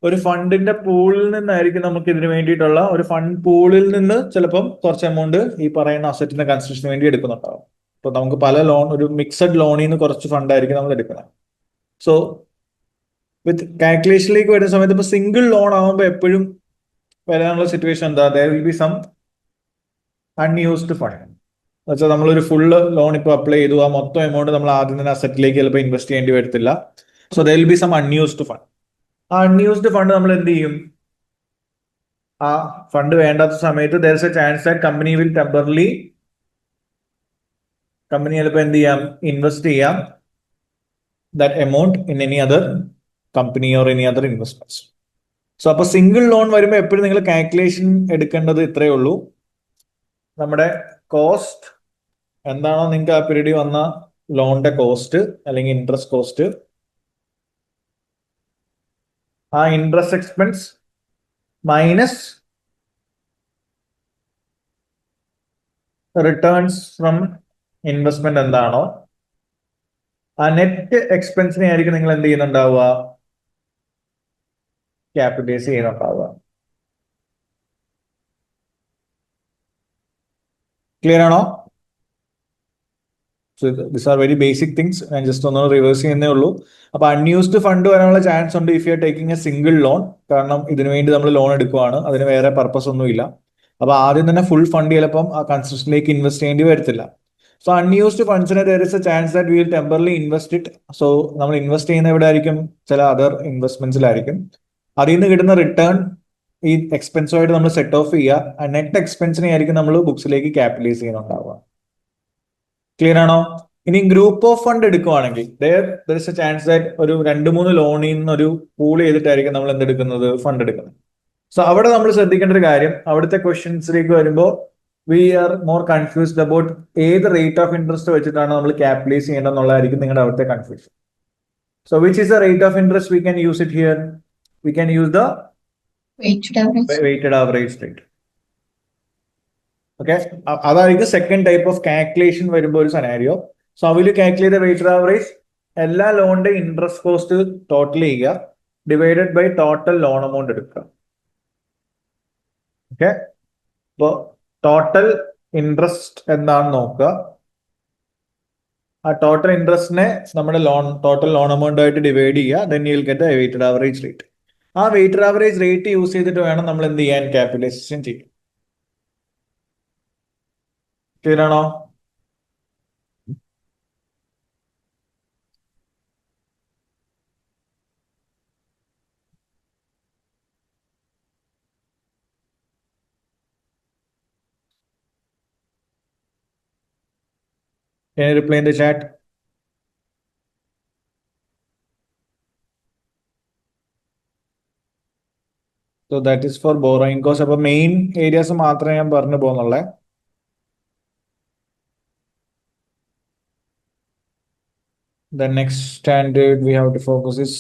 ഒരു ഫണ്ടിന്റെ പൂളിൽ നിന്നായിരിക്കും നമുക്ക് ഇതിനു വേണ്ടിയിട്ടുള്ള ഒരു ഫണ്ട് പൂളിൽ നിന്ന് ചിലപ്പം കുറച്ച് എമൗണ്ട് ഈ പറയുന്ന അസറ്റിന്റെ കൺസ്ട്രക്ഷന് വേണ്ടി എടുക്കുന്നുണ്ടാവും. ഇപ്പൊ നമുക്ക് പല ലോൺ, ഒരു മിക്സഡ് ലോണിൽ നിന്ന് കുറച്ച് ഫണ്ടായിരിക്കും നമ്മൾ എടുക്കുന്നത്. സോ വിത്ത് കാൽക്കുലേഷനിലേക്ക് വരുന്ന സമയത്ത് ഇപ്പൊ സിംഗിൾ ലോൺ ആകുമ്പോൾ എപ്പോഴും വരാനുള്ള സിറ്റുവേഷൻ എന്താ, there will be some unused fund. എന്നുവെച്ചാൽ നമ്മളൊരു ഫുള്ള് ലോൺ ഇപ്പോൾ അപ്ലൈ ചെയ്തു, ആ മൊത്തം എമൗണ്ട് നമ്മൾ ആദ്യം തന്നെ അസറ്റിലേക്ക് ചിലപ്പോൾ ഇൻവെസ്റ്റ് ചെയ്യേണ്ടി വരത്തില്ല. So there will be some unused fund. ആ അൺയൂസ്ഡ് ഫണ്ട് നമ്മൾ എന്ത് ചെയ്യും, ആ ഫണ്ട് വേണ്ടാത്ത സമയത്ത് there is a chance that company will temporarily, company ചിലപ്പോൾ എന്ത് ചെയ്യാം, ഇൻവെസ്റ്റ് ചെയ്യാം that amount in any other company or any other investments. So അപ്പൊ സിംഗിൾ ലോൺ വരുമ്പോൾ എപ്പോഴും നിങ്ങൾ കാൽക്കുലേഷൻ എടുക്കേണ്ടത് ഇത്രയേ ഉള്ളൂ. നമ്മുടെ കോസ്റ്റ് എന്താണോ നിങ്ങൾക്ക് ആ പീരീഡിൽ വന്ന ലോണിന്റെ കോസ്റ്റ് അല്ലെങ്കിൽ ഇൻട്രസ്റ്റ് കോസ്റ്റ്, ആ interest expense minus returns from investment എന്താണോ, ആ നെറ്റ് എക്സ്പെൻസിനെ ആയിരിക്കും നിങ്ങൾ എന്ത് ചെയ്യുന്നുണ്ടാവുക, ക്യാപിറ്റലൈസ് ചെയ്യുന്നുണ്ടാവുക. ക്ലിയർ ആണോ? So this are very basic things. ഞാൻ ജസ്റ്റ് ഒന്ന് റിവേഴ്സ് ചെയ്യുന്നേ ഉള്ളൂ. അപ്പൊ അൺയൂസ്ഡ് ഫണ്ട് വരാനുള്ള ചാൻസ് ഉണ്ട് if you are taking A single loan. കാരണം ഇതിനു വേണ്ടി നമ്മൾ ലോൺ എടുക്കുവാണ്, അതിന് വേറെ പർപ്പസ് ഒന്നുമില്ല. അപ്പൊ ആദ്യം തന്നെ ഫുൾ ഫണ്ട് ചിലപ്പം ആ കൺസ്ട്രക്ഷനിലേക്ക് ഇൻവെസ്റ്റ് ചെയ്യേണ്ടി വരത്തില്ല. സോ അൺയൂസ്ഡ് ഫണ്ട്സിന് there is a chance that we will temporarily invest it. സോ നമ്മൾ ഇൻവെസ്റ്റ് ചെയ്യുന്ന എവിടെ ആയിരിക്കും? ചില അതർ ഇൻവെസ്റ്റ്മെന്റ്സിലായിരിക്കും. അതിൽ നിന്ന് കിട്ടുന്ന റിട്ടേൺ ഈ എക്സ്പെൻസുമായിട്ട് നമ്മൾ സെറ്റ് ഓഫ് ചെയ്യുക. നെറ്റ് എക്സ്പെൻസിനെ ആയിരിക്കും നമ്മൾ ബുക്സിലേക്ക് ക്യാപിറ്റലൈസ് ചെയ്യുന്നുണ്ടാവുക. ക്ലിയർ ആണോ? ഇനി ഗ്രൂപ്പ് ഓഫ് ഫണ്ട് എടുക്കുവാണെങ്കിൽ there is a chance that ഒരു 2-3 ലോണിൽ നിന്ന് ഒരു പൂൾ ചെയ്തിട്ടായിരിക്കും നമ്മൾ എന്തെടുക്കുന്നത്, ഫണ്ട് എടുക്കുന്നത്. സോ അവിടെ നമ്മൾ ശ്രദ്ധിക്കേണ്ട ഒരു കാര്യം, അവിടുത്തെ ക്വസ്റ്റ്യൻസിലേക്ക് വരുമ്പോൾ we are more confused about ഏത് റേറ്റ് ഓഫ് ഇൻട്രസ്റ്റ് വെച്ചിട്ടാണ് നമ്മൾ ക്യാപിറ്റലൈസ് ചെയ്യേണ്ടതെന്നുള്ളതായിരിക്കും നിങ്ങളുടെ അവിടുത്തെ confusion. So which is the rate of interest we can use it here? We can use the weighted average rate. Okay, അതായിരിക്കും സെക്കൻഡ് ടൈപ്പ് ഓഫ് കാൽക്കുലേഷൻ വരുമ്പോൾ ഒരു scenario. So will you calculate the weighted average? എല്ലാ ലോണിന്റെ interest cost total ചെയ്യുക, divided by total loan amount എടുക്കുക. Okay, അപ്പോ total interest എന്താണെന്ന് നോക്കുക. ആ ടോട്ടൽ ഇൻട്രസ്റ്റിനെ നമ്മുടെ ടോട്ടൽ ലോൺ എമൗണ്ട് ആയിട്ട് ഡിവൈഡ് ചെയ്യുക. Then you will get the weighted average rate. ആ വെയ്റ്റഡ് ആവറേജ് റേറ്റ് യൂസ് ചെയ്തിട്ട് വേണം നമ്മൾ എന്ത് ചെയ്യാൻ, ക്യാപിറ്റലൈസേഷൻ ചെയ്യാൻ. ക്ലിയർ ആണോ? Can you reply in the chat? So that is for borrowing cost. അപ്പൊ മെയിൻ ഏരിയാസ് മാത്രമേ ഞാൻ പറഞ്ഞു പോകുന്നുള്ളേ. The next standard we have to focus is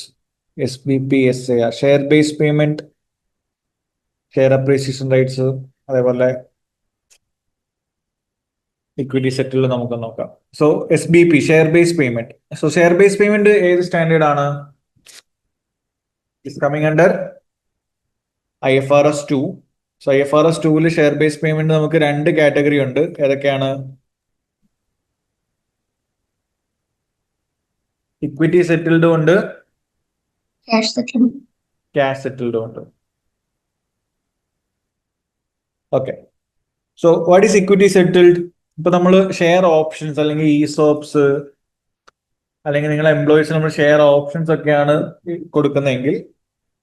SBP, SAR, share based payment, share appreciation rights, അതേപോലെ equity സെറ്റിൽ നമുക്ക് നോക്കാം. So SBP, share based payment. So share based payment ഏത് standard ആണ്? Is coming under IFRS 2. So IFRS 2 share based payment നമുക്ക് 2 category ഉണ്ട്. ഏതൊക്കെയാണ്? Equity സെറ്റിൽഡും ഉണ്ട്, cash സെറ്റിൽഡും ഉണ്ട്. Okay, so what is equity settled? ഇപ്പൊ നമ്മൾ ഷെയർ ഓപ്ഷൻസ് അല്ലെങ്കിൽ ESOPs അല്ലെങ്കിൽ നിങ്ങളുടെ എംപ്ലോയീസ് നമ്മൾ ഷെയർ ഓപ്ഷൻസ് ഒക്കെയാണ് കൊടുക്കുന്നതെങ്കിൽ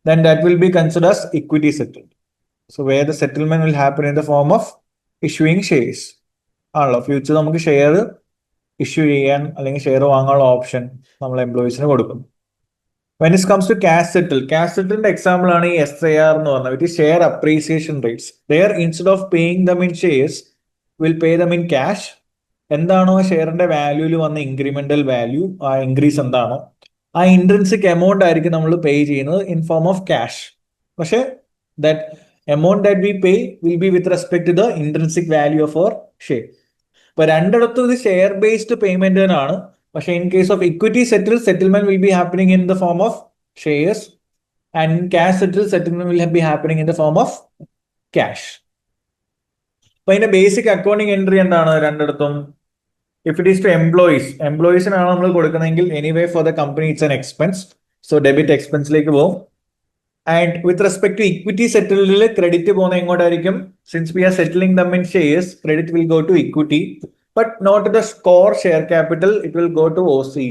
then that will be considered as equity settled. So where the settlement will happen in the form of issuing shares. ആണല്ലോ, future നമുക്ക് share issue ചെയ്യാൻ അല്ലെങ്കിൽ ഷെയർ വാങ്ങാനുള്ള ഓപ്ഷൻ നമ്മൾ എംപ്ലോയീസിന് കൊടുക്കും. When it comes to cash settled, cash settledന്റെ example ആണ് ഈ SAR എന്ന് പറഞ്ഞത്. It is share appreciation rates. There instead of paying them in shares, will pay them in cash. എന്താണോ ഷെയറിന്റെ വാല്യൂവിൽ വന്ന ഇൻക്രിമെന്റൽ വാല്യൂ, ആ ഇൻക്രീസ് എന്താണോ ആ ഇൻട്രിൻസിക് എമൗണ്ട് ആയിരിക്കും നമ്മൾ പേ ചെയ്യുന്നത് ഇൻ ഫോം ഓഫ് ക്യാഷ്. പക്ഷെ that amount that we pay will be with respect to the intrinsic value of our share. ഇപ്പൊ രണ്ടിടത്തും ഇത് ഷെയർ ബേസ്ഡ് പേയ്മെന്റ് ആണ്. പക്ഷെ in case of equity settlement will be happening in the form of shares and cash settlement will be happening in the form of cash. അപ്പൊ അതിന്റെ basic accounting entry എന്താണ് രണ്ടിടത്തും? If it is to എംപ്ലോയീസിനാണ് നമ്മൾ കൊടുക്കുന്നതെങ്കിൽ anyway for the company it's an expense. So debit എക്സ്പെൻസിലേക്ക് പോകും. And with respect to equity സെറ്റിൽഡിൽ ക്രെഡിറ്റ് പോകുന്ന എങ്ങോട്ടായിരിക്കും? Since we are settling them in shares, credit will go to equity but not the score share capital, it will go to OCE.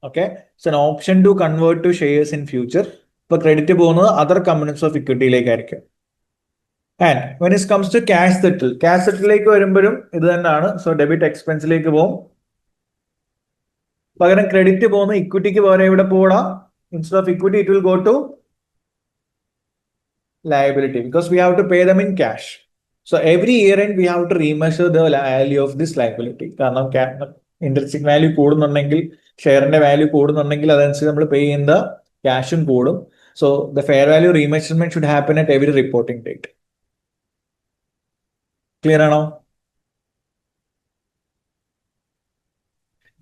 Okay, it's an option to convert to shares in future. ഇപ്പൊ credit പോകുന്നത് other companies of ഇക്വിറ്റിയിലേക്കായിരിക്കും. And when it comes to cash സെറ്റിലേക്ക് വരുമ്പോഴും ഇത് തന്നെയാണ്. So debit എക്സ്പെൻസിലേക്ക് പോകും. പകരം ക്രെഡിറ്റ് പോകുന്ന ഇക്വിറ്റിക്ക് പകരം ഇവിടെ പോകണം. Instead of equity it will go to liability because we have to pay them in cash. So every year end we have to remeasure the value of this liability. കാരണം ഇൻട്രസ്റ്റിക് value കൂടുന്നുണ്ടെങ്കിൽ ഷെയറിന്റെ value കൂടുന്നുണ്ടെങ്കിൽ അതനുസരിച്ച് നമ്മൾ പേ ചെയ്യുന്ന ക്യാഷും കൂടും. So the fair value remeasurement should happen at every reporting date. Clear ആണോ?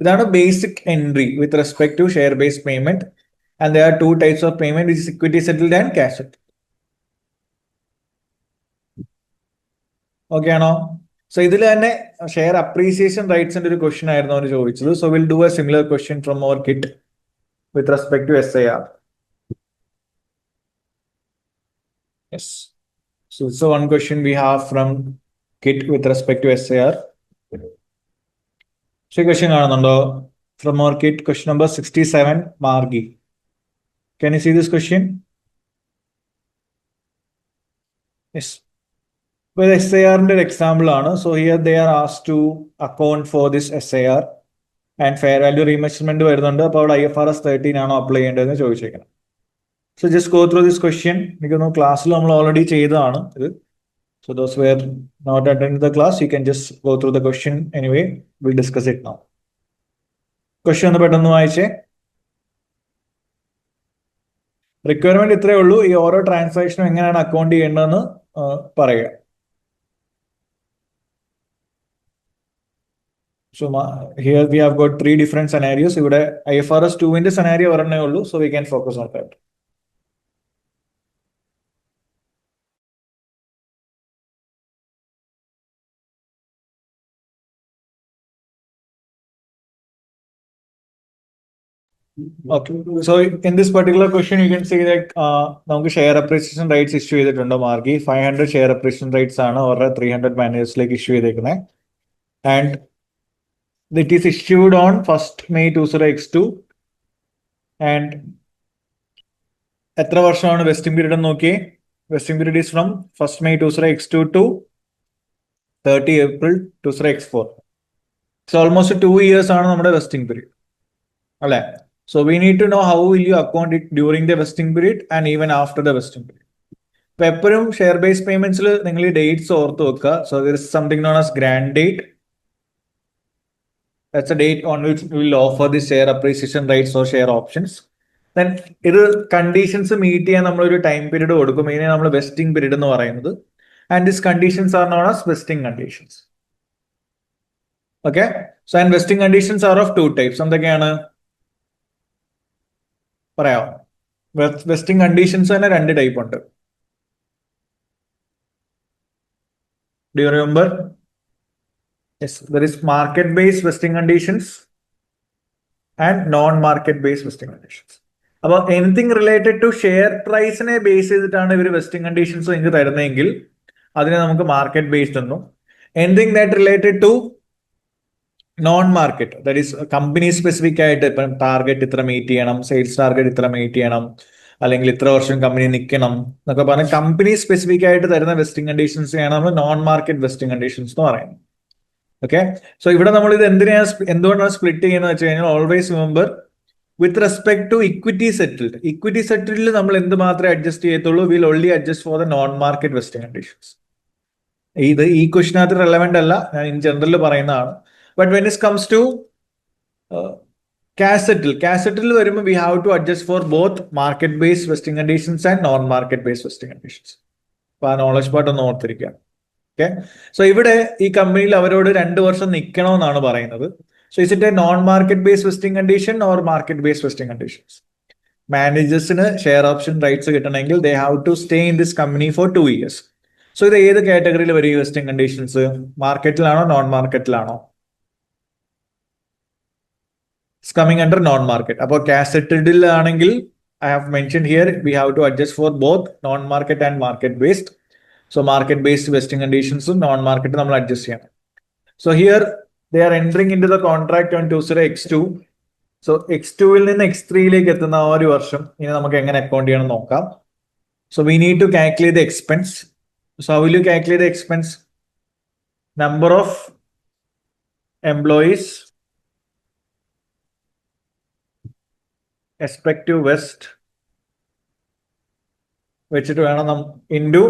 ഇതാണ് basic entry with respect to share based payment. And there are two types of payment, which is equity settled and cash settled. Okay ആണോ? So ഇതിൽ തന്നെ share appreciation റൈറ്റ്സിന്റെ ഒരു question ആയിരുന്നു അവർ ചോദിച്ചത്. So will do a similar question from our kit with respect to SIR. Yes. So one question we have from kit with respect to SIR. So question കാണുന്നുണ്ടോ? From our kit, question number 67, Margi. Can you see this question? Yes. Well, SIR ന്റെ example ആണ്. So here they are asked to account for this SIR and fair value remeasurement വരുന്നുണ്ട്. അപ്പോൾ അവിടെ IFRS 13 ആണോ apply ചെയ്യേണ്ടതെന്ന് ചോദിച്ചേക്കണം. So just go through this question. എനിക്ക് തോന്നുന്നു ക്ലാസ്സിൽ നമ്മൾ ഓൾറെഡി ചെയ്തതാണ് ഇത്. So those who are not attending the class, you can just go through the question anyway. We'll discuss it now. Question ഒന്ന് പെട്ടെന്ന് വായിച്ചേ. റിക്വയർമെന്റ് ഇത്രയേ ഉള്ളൂ. ഈ ഓരോ ട്രാൻസാക്ഷനും എങ്ങനെയാണ് അക്കൗണ്ട് ചെയ്യേണ്ടതെന്ന് പറയുക. So here we have got 3 different scenarios. ഇവിടെ IFRS 2-ന്റെ scenario ഒരെണ്ണേ ഉള്ളൂ. So we can focus on that. Okay. So in this particular question, you can see that നമുക്ക് ഷെയർ അപ്രീസിയേഷൻ റൈറ്റ്സ് ഇഷ്യൂ ചെയ്തിട്ടുണ്ട്. മാർഗി 500 ഷെയർ അപ്രീസിയേഷൻ റൈറ്റ്സ് ആണ് അവരുടെ 300 മാനേജേഴ്സിലേക്ക് issue ചെയ്തേക്കുന്നത്. And it is issued on 1st May 20X2. And എത്ര വർഷമാണ് vesting period എന്ന് നോക്കിയേ. Vesting period is from 1st May 20X2 to 30 April 20X4. So almost 2 years ആണ് നമ്മുടെ വെസ്റ്റിംഗ് പീരീഡ് അല്ലെ. So we need to know how will you account it during the vesting period and even after the vesting period. ഇപ്പൊ എപ്പോഴും share based പേയ്മെന്റ്സിൽ നിങ്ങൾ ഈ dates ഓർത്ത് വെക്കുക. So there is something known as grant date. That's a date on which we will offer the share appreciation rights or share options. Then ഇത് conditions meet ചെയ്യാൻ നമ്മളൊരു time period കൊടുക്കും. ഇതിനെ നമ്മൾ വെസ്റ്റിംഗ് പീരീഡ് എന്ന് പറയുന്നത്. And this conditions R known as vesting conditions. Okay. So and vesting conditions R of 2 types. എന്തൊക്കെയാണ് പറയാം? വെസ്റ്റിംഗ് കണ്ടീഷൻസ് തന്നെ 2 ടൈപ്പ് ഉണ്ട്. Do you remember? Yes, there is market-based vesting conditions and non-market-based vesting conditions. അപ്പോൾ anything related to share പ്രൈസിനെ base ചെയ്തിട്ടാണ് ഇവർ vesting conditions നിങ്ങൾക്ക് തരുന്നതെങ്കിൽ അതിനെ നമുക്ക് മാർക്കറ്റ് ബേസ്ഡ് എന്നും, anything that related to non market, that is company specific ആയിട്ട് ഇപ്പം ടാർഗറ്റ് ഇത്ര മീറ്റ് ചെയ്യണം, സെയിൽസ് ടാർഗറ്റ് ഇത്ര മീറ്റ് ചെയ്യണം, അല്ലെങ്കിൽ ഇത്ര വർഷം കമ്പനി നിൽക്കണം എന്നൊക്കെ പറഞ്ഞ് കമ്പനി സ്പെസിഫിക് ആയിട്ട് തരുന്ന വെസ്റ്റിംഗ് കണ്ടീഷൻസിനെയാണ് നമ്മൾ നോൺ മാർക്കറ്റ് വെസ്റ്റിംഗ് കണ്ടീഷൻസ് എന്ന് പറയുന്നത്. ഓക്കെ. സോ ഇവിടെ നമ്മൾ ഇത് എന്തുകൊണ്ടാണ് സ്പ്ലിറ്റ് ചെയ്യുന്നത് വെച്ച് കഴിഞ്ഞാൽ, always remember with respect to equity settled. Equity സെറ്റിൽഡിൽ നമ്മൾ എന്ത് മാത്രമേ അഡ്ജസ്റ്റ് ചെയ്യത്തുള്ളൂ, will only adjust for the non market vesting conditions. ഇത് ഈ ക്വസ്റ്റിനകത്ത് റെലവെന്റ് അല്ല, ഞാൻ ഇൻ ജനറൽ പറയുന്നതാണ്. But when it comes to cash settle വരുമ്പോൾ we have to adjust for both market based vesting conditions and non market based vesting conditions. അപ്പൊ ആ knowledge part ഒന്ന് ഓർത്തിരിക്കുക. ഓക്കെ. സോ ഇവിടെ ഈ കമ്പനിയിൽ അവരോട് 2 വർഷം നിൽക്കണമെന്നാണ് പറയുന്നത്. So is it a non market based vesting condition or market based vesting conditions? മാനേജേഴ്സിന് ഷെയർ ഓപ്ഷൻ റൈറ്റ്സ് കിട്ടണമെങ്കിൽ they have to stay in this company for 2 years. So ഇത് ഏത് കാറ്റഗറിയിൽ വരും വെസ്റ്റിംഗ് കണ്ടീഷൻസ്? മാർക്കറ്റിലാണോ നോൺ മാർക്കറ്റിലാണോ? It's coming under non-market. അപ്പോൾ cash settled ആണെങ്കിൽ I have mentioned here we have to adjust for both non-market and market-based. So market-based vesting conditions non-market നമ്മൾ adjust ചെയ്യണം. So here they are entering into the contract on 20X2. So X2-ൽ നിന്ന് X3-ലേക്ക് എത്തുന്ന ആ ഒരു വർഷം ഇനി നമുക്ക് എങ്ങനെ അക്കൗണ്ട് ചെയ്യണം നോക്കാം. So we need to calculate the expense. So how will you calculate the expense? Number of employees expect to vest വെച്ചിട്ട് വേണം into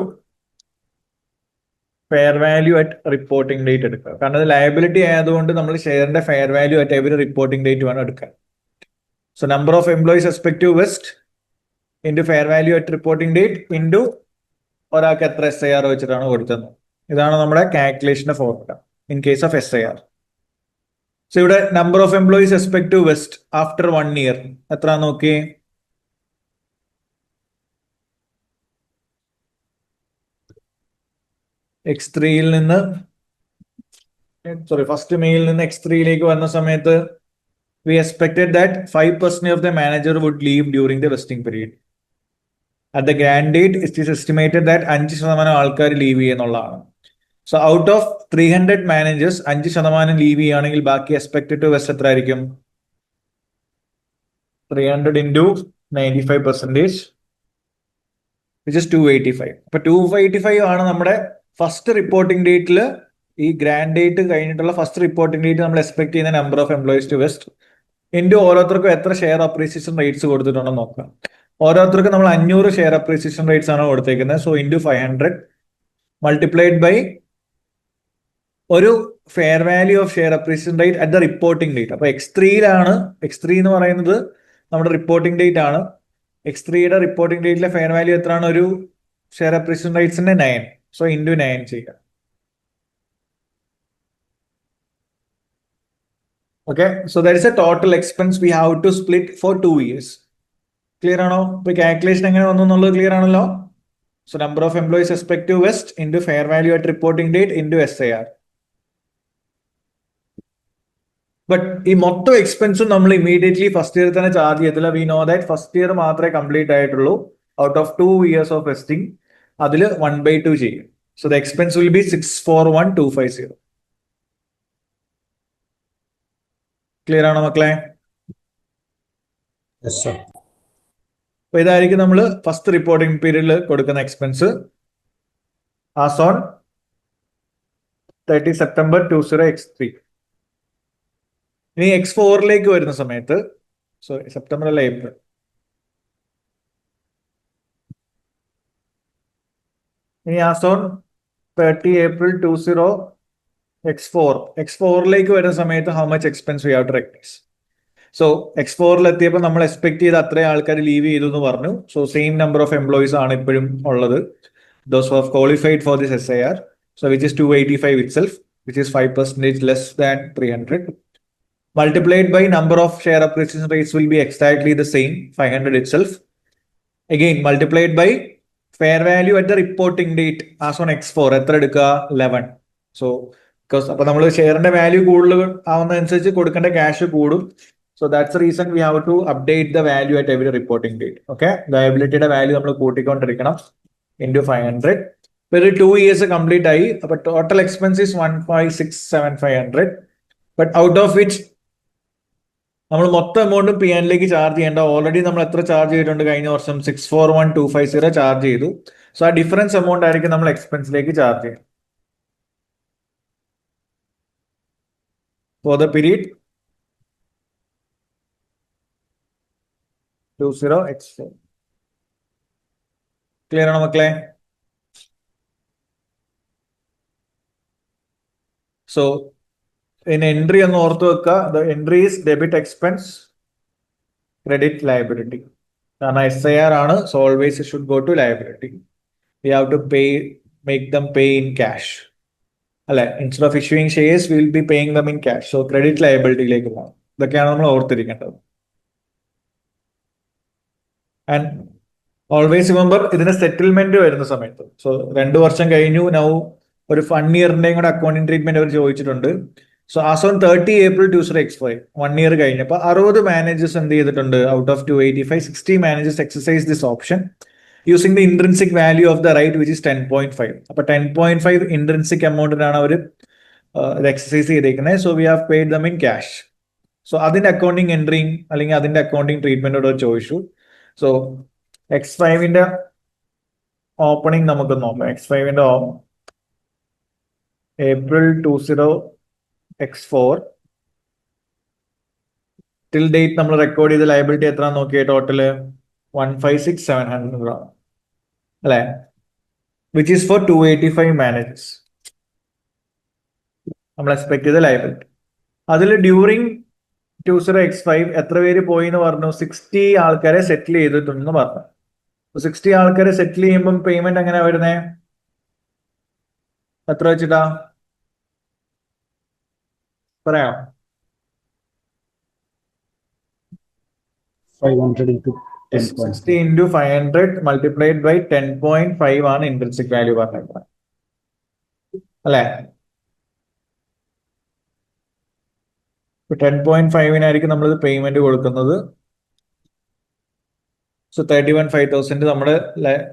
fair value at reporting date എടുക്കുക. കാരണം ഇത് ലയബിലിറ്റി ആയതുകൊണ്ട് നമ്മൾ ഷെയറിന്റെ fair value at every reporting date വേണം എടുക്കാൻ. So number of employees expected to vest into fair value at reporting date into ഒരാൾക്ക് എത്ര SIR വെച്ചിട്ടാണ് കൊടുത്തത്. ഇതാണ് നമ്മുടെ കാൽക്കുലേഷന്റെ formula in case of SIR. So ഇവിടെ number of employees expected to vest after 1 year എത്ര നോക്കി? X3യിൽ നിന്ന് ഫസ്റ്റ് മെയിൽ നിന്ന് X3യിലേക്ക് വന്ന സമയത്ത് we expected that 5% of the manager would leave during the vesting period. At the grant date, it is estimated that 5% ആൾക്കാർ leave ചെയ്യുന്നുള്ളതാണ്. So out of 300 managers 5% leave ചെയ്യുകയാണെങ്കിൽ ബാക്കി എക്സ്പെക്ടഡ് ടു വെസ്റ്റ് എത്ര ആയിരിക്കും? 300 into 95%, which is 285. അപ്പൊ 285 ആണ് നമ്മുടെ first reporting ഡേറ്റിൽ, ഈ ഗ്രാൻഡ് ഡേറ്റ് കഴിഞ്ഞിട്ടുള്ള ഫസ്റ്റ് റിപ്പോർട്ടിംഗ് ഡേറ്റ് നമ്മൾ എക്സ്പെക്ട് ചെയ്യുന്ന number of employees to vest into ഓരോരുത്തർക്കും എത്ര ഷെയർ അപ്രീസിയേഷൻ റേറ്റ്സ് കൊടുത്തിട്ടുണ്ടെന്ന് നോക്കാം. ഓരോരുത്തർക്കും നമ്മൾ 500 ഷെയർ അപ്രീസിയേഷൻ റേറ്റ്സ് ആണ് കൊടുത്തേക്കുന്നത്. സോ ഇൻറ്റു 500 മൾട്ടിപ്ലൈഡ് ബൈ ഒരു fair value of share appreciation rate at the reporting date. അപ്പൊ X3യിലാണ്, X3 എന്ന് പറയുന്നത് നമ്മുടെ റിപ്പോർട്ടിംഗ് ഡേറ്റ് ആണ്. X3യുടെ റിപ്പോർട്ടിംഗ് ഡേറ്റിലെ ഫെയർ വാല്യൂ എത്രയാണ്? ഒരു ഷെയർ അപ്രീസിയേഷൻ റേറ്റ്സിന്റെ 9. സോ ഇൻറ്റു 9 ചെയ്യുക. Okay, so there is a total expense we have to split for 2 years. Clear ആണോ? ഇപ്പൊ കാൽക്കുലേഷൻ എങ്ങനെ വന്നു എന്നുള്ളത് ക്ലിയർ ആണല്ലോ. So number of employees expected to vest into fair value at reporting date into SIR. But ഈ മൊത്തം എക്സ്പെൻസും നമ്മൾ ഇമീഡിയറ്റ്ലി ഫസ്റ്റ് ഇയർ തന്നെ ചാർജ് ചെയ്തില്ല. We know that first year മാത്രമേ കംപ്ലീറ്റ് ആയിട്ടുള്ളൂ out of 2 years of vesting. അതിൽ 1/2 ചെയ്യും. So the expense will be 641,250. Clear ആണോ മക്കളെ? Yes, sir. അപ്പൊ ഇതായിരിക്കും നമ്മൾ ഫസ്റ്റ് റിപ്പോർട്ടിംഗ് പീരീഡിൽ കൊടുക്കുന്ന expense as on 30 September 20 X3. ഇനി X4ലേക്ക് വരുന്ന സമയത്ത്, സോറി സെപ്റ്റംബർ അല്ല ഏപ്രിൽ, ഇനി ആസ് ഓൺ 30 April 20 X4ലേക്ക് വരുന്ന സമയത്ത് how much expense we have to recognise. So X4ൽ എത്തിയപ്പോൾ നമ്മൾ എക്സ്പെക്ട് ചെയ്ത് അത്രയും ആൾക്കാർ ലീവ് ചെയ്തു എന്ന് പറഞ്ഞു. So same number of employees ആണ് ഇപ്പോഴും ഉള്ളത്, those who have qualified for this SIR. So which is 285 itself, which is 5% less than 300. Multiplied by number of share appreciation rates will be exactly the same, 500 itself. Again, multiplied by fair value at the reporting date as on X4. എത്ര എടുക്കുക? 11. So because അപ്പൊ നമ്മൾ ഷെയറിന്റെ value കൂടുതൽ ആവുന്നതനുസരിച്ച് കൊടുക്കേണ്ട cash കൂടും. So that's the reason we have to update the value at every reporting date. Okay, ലയബിലിറ്റിയുടെ value നമ്മൾ കൂട്ടിക്കൊണ്ടിരിക്കണം ഇൻറ്റു 500. ഇപ്പൊ ഒരു 2 years കംപ്ലീറ്റ് ആയി. അപ്പൊ total expense is 156,700. But out of which നമ്മൾ മൊത്തം എമൗണ്ടും PNലേക്ക് ചാർജ് ചെയ്യേണ്ട. ഓൾറെഡി നമ്മൾ എത്ര ചാർജ് ചെയ്തിട്ടുണ്ട്? കഴിഞ്ഞ വർഷം 641,250 ചാർജ് ചെയ്തു. സോ ആ ഡിഫറൻസ് എമൗണ്ട് ആയിരിക്കും നമ്മൾ എക്സ്പെൻസിലേക്ക് ചാർജ് ചെയ്യുന്നത് for the period 20 X4. Clear ആണോ മക്കളെ? സോ ഇനി എൻട്രി ഒന്ന് ഓർത്ത് വെക്കുക. The entry is debit expense credit liability. കാരണം SIR ആണ്, so always should go to liability. We have to pay, make them pay in cash അല്ലെ. Instead of issuing shares will be paying them in cash. So credit ലയബിലിറ്റിയിലേക്ക് പോകണം. ഇതൊക്കെയാണ് നമ്മൾ ഓർത്തിരിക്കേണ്ടത്. And always remember, ഇതിന്റെ settlement വരുന്ന സമയത്ത്, so 2 വർഷം കഴിഞ്ഞു, നൗ ഒരു 1 yearന്റെയും കൂടെ അക്കൗണ്ടിങ് ട്രീറ്റ്മെന്റ് അവർ ചോദിച്ചിട്ടുണ്ട്. So as on 30 April 20 X5, 1 year കഴിഞ്ഞപ്പോൾ 60 മാനേജേഴ്സ് എന്ത് ചെയ്തിട്ടുണ്ട്? Out of 285, 60 managers exercise this option using the intrinsic value of the right which is 10.5. അപ്പൊ 10.5 ഇൻട്രിൻസിക് എമൗണ്ടിനാണ് അവർ ഇത് എക്സസൈസ് ചെയ്തേക്കുന്നത്. So we have paid them in cash. So അതിന്റെ accounting എൻട്രിയും അല്ലെങ്കിൽ അതിന്റെ അക്കൗണ്ടിങ് ട്രീറ്റ്മെന്റോട് ചോദിച്ചു. സോ X5ന്റെ ഓപ്പണിംഗ് നമുക്ക് നോക്കാം. X5ന്റെ April 20 X4 ടിൽ ഡേറ്റ് നമ്മൾ റെക്കോർഡ് ചെയ്ത ലയബിലിറ്റി എത്ര നോക്കിയ? ടോട്ടല് 156,700 ആണ്. അല്ലെ, വിച്ച് ഈസ് ഫോർ 285 മാനേജേഴ്സ്. നമ്മൾ എക്സ്പെക്ട് ചെയ്ത ലയബിലിറ്റി. അതിൽ ഡ്യൂറിങ് 20x5 എത്ര പേര് പോയി എന്ന് പറഞ്ഞു? 60 ആൾക്കാരെ സെറ്റിൽ ചെയ്തിട്ടുണ്ടെന്ന് പറഞ്ഞു. 60 ആൾക്കാരെ സെറ്റിൽ ചെയ്യുമ്പോൾ പേയ്മെന്റ് എങ്ങനെയാ വരുന്നേ? എത്ര വെച്ചിട്ടാ പറയാം? 500 into 10.5. 60 into 500 multiplied by 10.5 ആണ് ഇൻട്രിൻസിക് വാല്യൂ പറഞ്ഞത്, അല്ലെ? 10.5-നായിരിക്കും നമ്മൾ പേയ്മെന്റ് കൊടുക്കുന്നത്. സോ 31,500 നമ്മൾ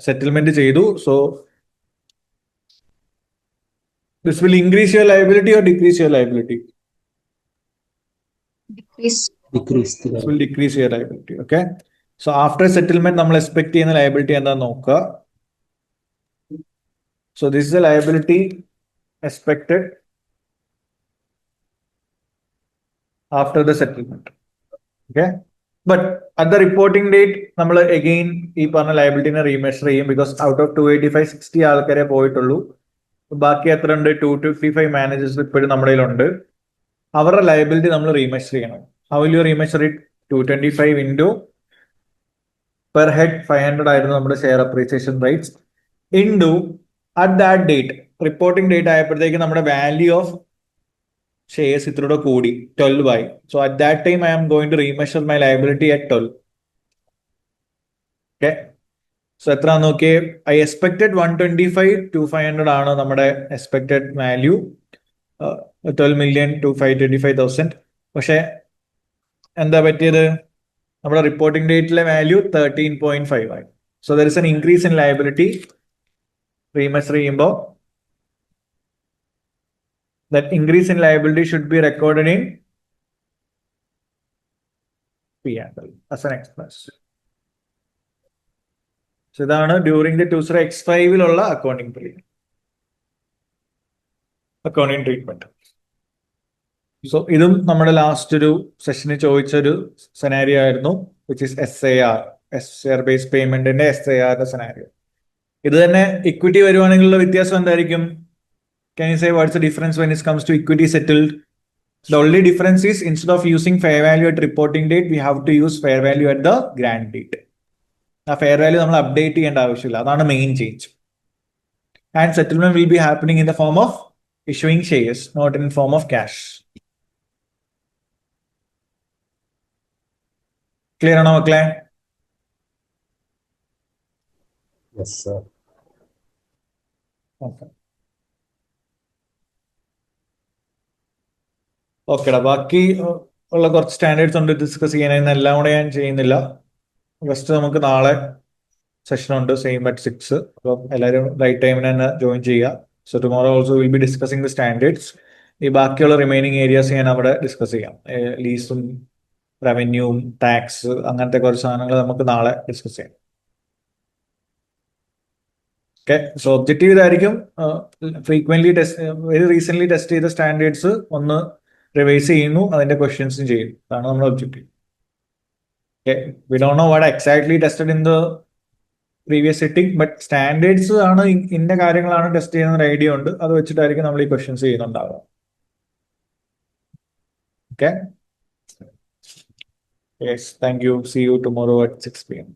സെറ്റിൽമെന്റ് ചെയ്തു. So this will increase your liability or decrease your liability? Decrease. Decrease the This will decrease your liability. Okay. So after settlement നമ്മൾ expect ചെയ്യുന്ന liability എന്താ നോക്കുക. So this is a liability expected after the settlement. Okay. But at the reporting date നമ്മൾ again ഈ പറഞ്ഞ liability റീമെഷർ ചെയ്യും. Because out of 285 60 ആൾക്കാരെ പോയിട്ടുള്ളൂ. ബാക്കി എത്ര ഉണ്ട്? 255 മാനേജേഴ്സ് ഇപ്പോഴും നമ്മുടെ കയ്യിലുണ്ട്. അവരുടെ ലയബിലിറ്റി നമ്മൾ റീമെഷർ ചെയ്യണം. How will you remeasure it? 225 into per head 500 ആയിരുന്നു നമ്മുടെ share appreciation rights into at that date, reporting date ആയപ്പോഴത്തേക്ക് നമ്മുടെ വാല്യൂ ഓഫ് ഷെയർസ് ഇത്രയുടെ കൂടി 12 ആയി. So at that time I am going to remeasure my liability at 12. Okay. So എത്ര നോക്കിയേ? I expected 125 to 500 ആണ് നമ്മുടെ എക്സ്പെക്ടഡ് വാല്യൂ, 12,225,000. പക്ഷെ എന്താ പറ്റിയത്? നമ്മുടെ റിപ്പോർട്ടിംഗ് ഡേറ്റിലെ വാല്യൂ 13.5 ആയി. So there is an increase in liability. Remeasure ചെയ്യുമ്പോൾ that increase in liability should be recorded in P&L as an expense. So ഇതാണ് ഡ്യൂറിംഗ് ദ 20x5-ലുള്ള accounting period, accounting treatment. So ഇതും നമ്മുടെ ലാസ്റ്റ് ഒരു സെഷനിൽ ചോദിച്ചൊരു scenario ആയിരുന്നു, which is SAR, share base പേയ്മെന്റിന്റെ SAR സെനാരിയോ. ഇത് തന്നെ ഇക്വിറ്റി വരുവാണെങ്കിലുള്ള വ്യത്യാസം എന്തായിരിക്കും? Can you say what's the difference when it comes to equity settled? The only difference is instead of using fair value at reporting date, we have to use fair value at the grant date. ആ fair value നമ്മൾ update ചെയ്യേണ്ട ആവശ്യമില്ല. അതാണ് main change. And settlement will be happening in the form of issuing shares, not in form of cash. Clear ആണോ മക്കളെ? Yes, sir. ഓക്കെടാ. ബാക്കി ഉള്ള കുറച്ച് സ്റ്റാൻഡേർഡ്സ് ഉണ്ട് ഡിസ്കസ് ചെയ്യാനായിരുന്നു. എല്ലാം കൂടെ ഞാൻ ചെയ്യുന്നില്ല. ഫസ്റ്റ് നമുക്ക് നാളെ സെഷൻ ഉണ്ട്, സെയിം അറ്റ് 6. അപ്പം എല്ലാവരും റൈറ്റ് ടൈമിന് തന്നെ ജോയിൻ ചെയ്യുക. So tomorrow also will be discussing the standards. ഈ ബാക്കിയുള്ള റിമൈനിങ് ഏരിയാസ് ഞാൻ അവിടെ ഡിസ്കസ് ചെയ്യാം. ലീസും റവന്യൂവും ടാക്സ് അങ്ങനത്തെ കുറച്ച് സാധനങ്ങൾ നമുക്ക് നാളെ ഡിസ്കസ് ചെയ്യാം. ഓക്കെ. സോ ഒബ്ജക്റ്റീവ് ഇതായിരിക്കും. ഫ്രീക്വന്റ്ലി വെരി റീസെന്റ് ടെസ്റ്റ് ചെയ്ത സ്റ്റാൻഡേർഡ്സ് ഒന്ന് റിവൈസ് ചെയ്യുന്നു, അതിന്റെ ക്വസ്റ്റ്യൻസും ചെയ്യും. അതാണ് നമ്മുടെ objective. Okay, we don't know what exactly tested in the previous sitting, but standards ആണ് ഇന്ന കാര്യങ്ങളാണ് ടെസ്റ്റ് ചെയ്യുന്ന ഒരു ഐഡിയ ഉണ്ട്. അത് വെച്ചിട്ടായിരിക്കും നമ്മൾ ഈ questions ചെയ്യുന്നുണ്ടാവുക. Okay. Yes, thank you. See you tomorrow at 6 p.m.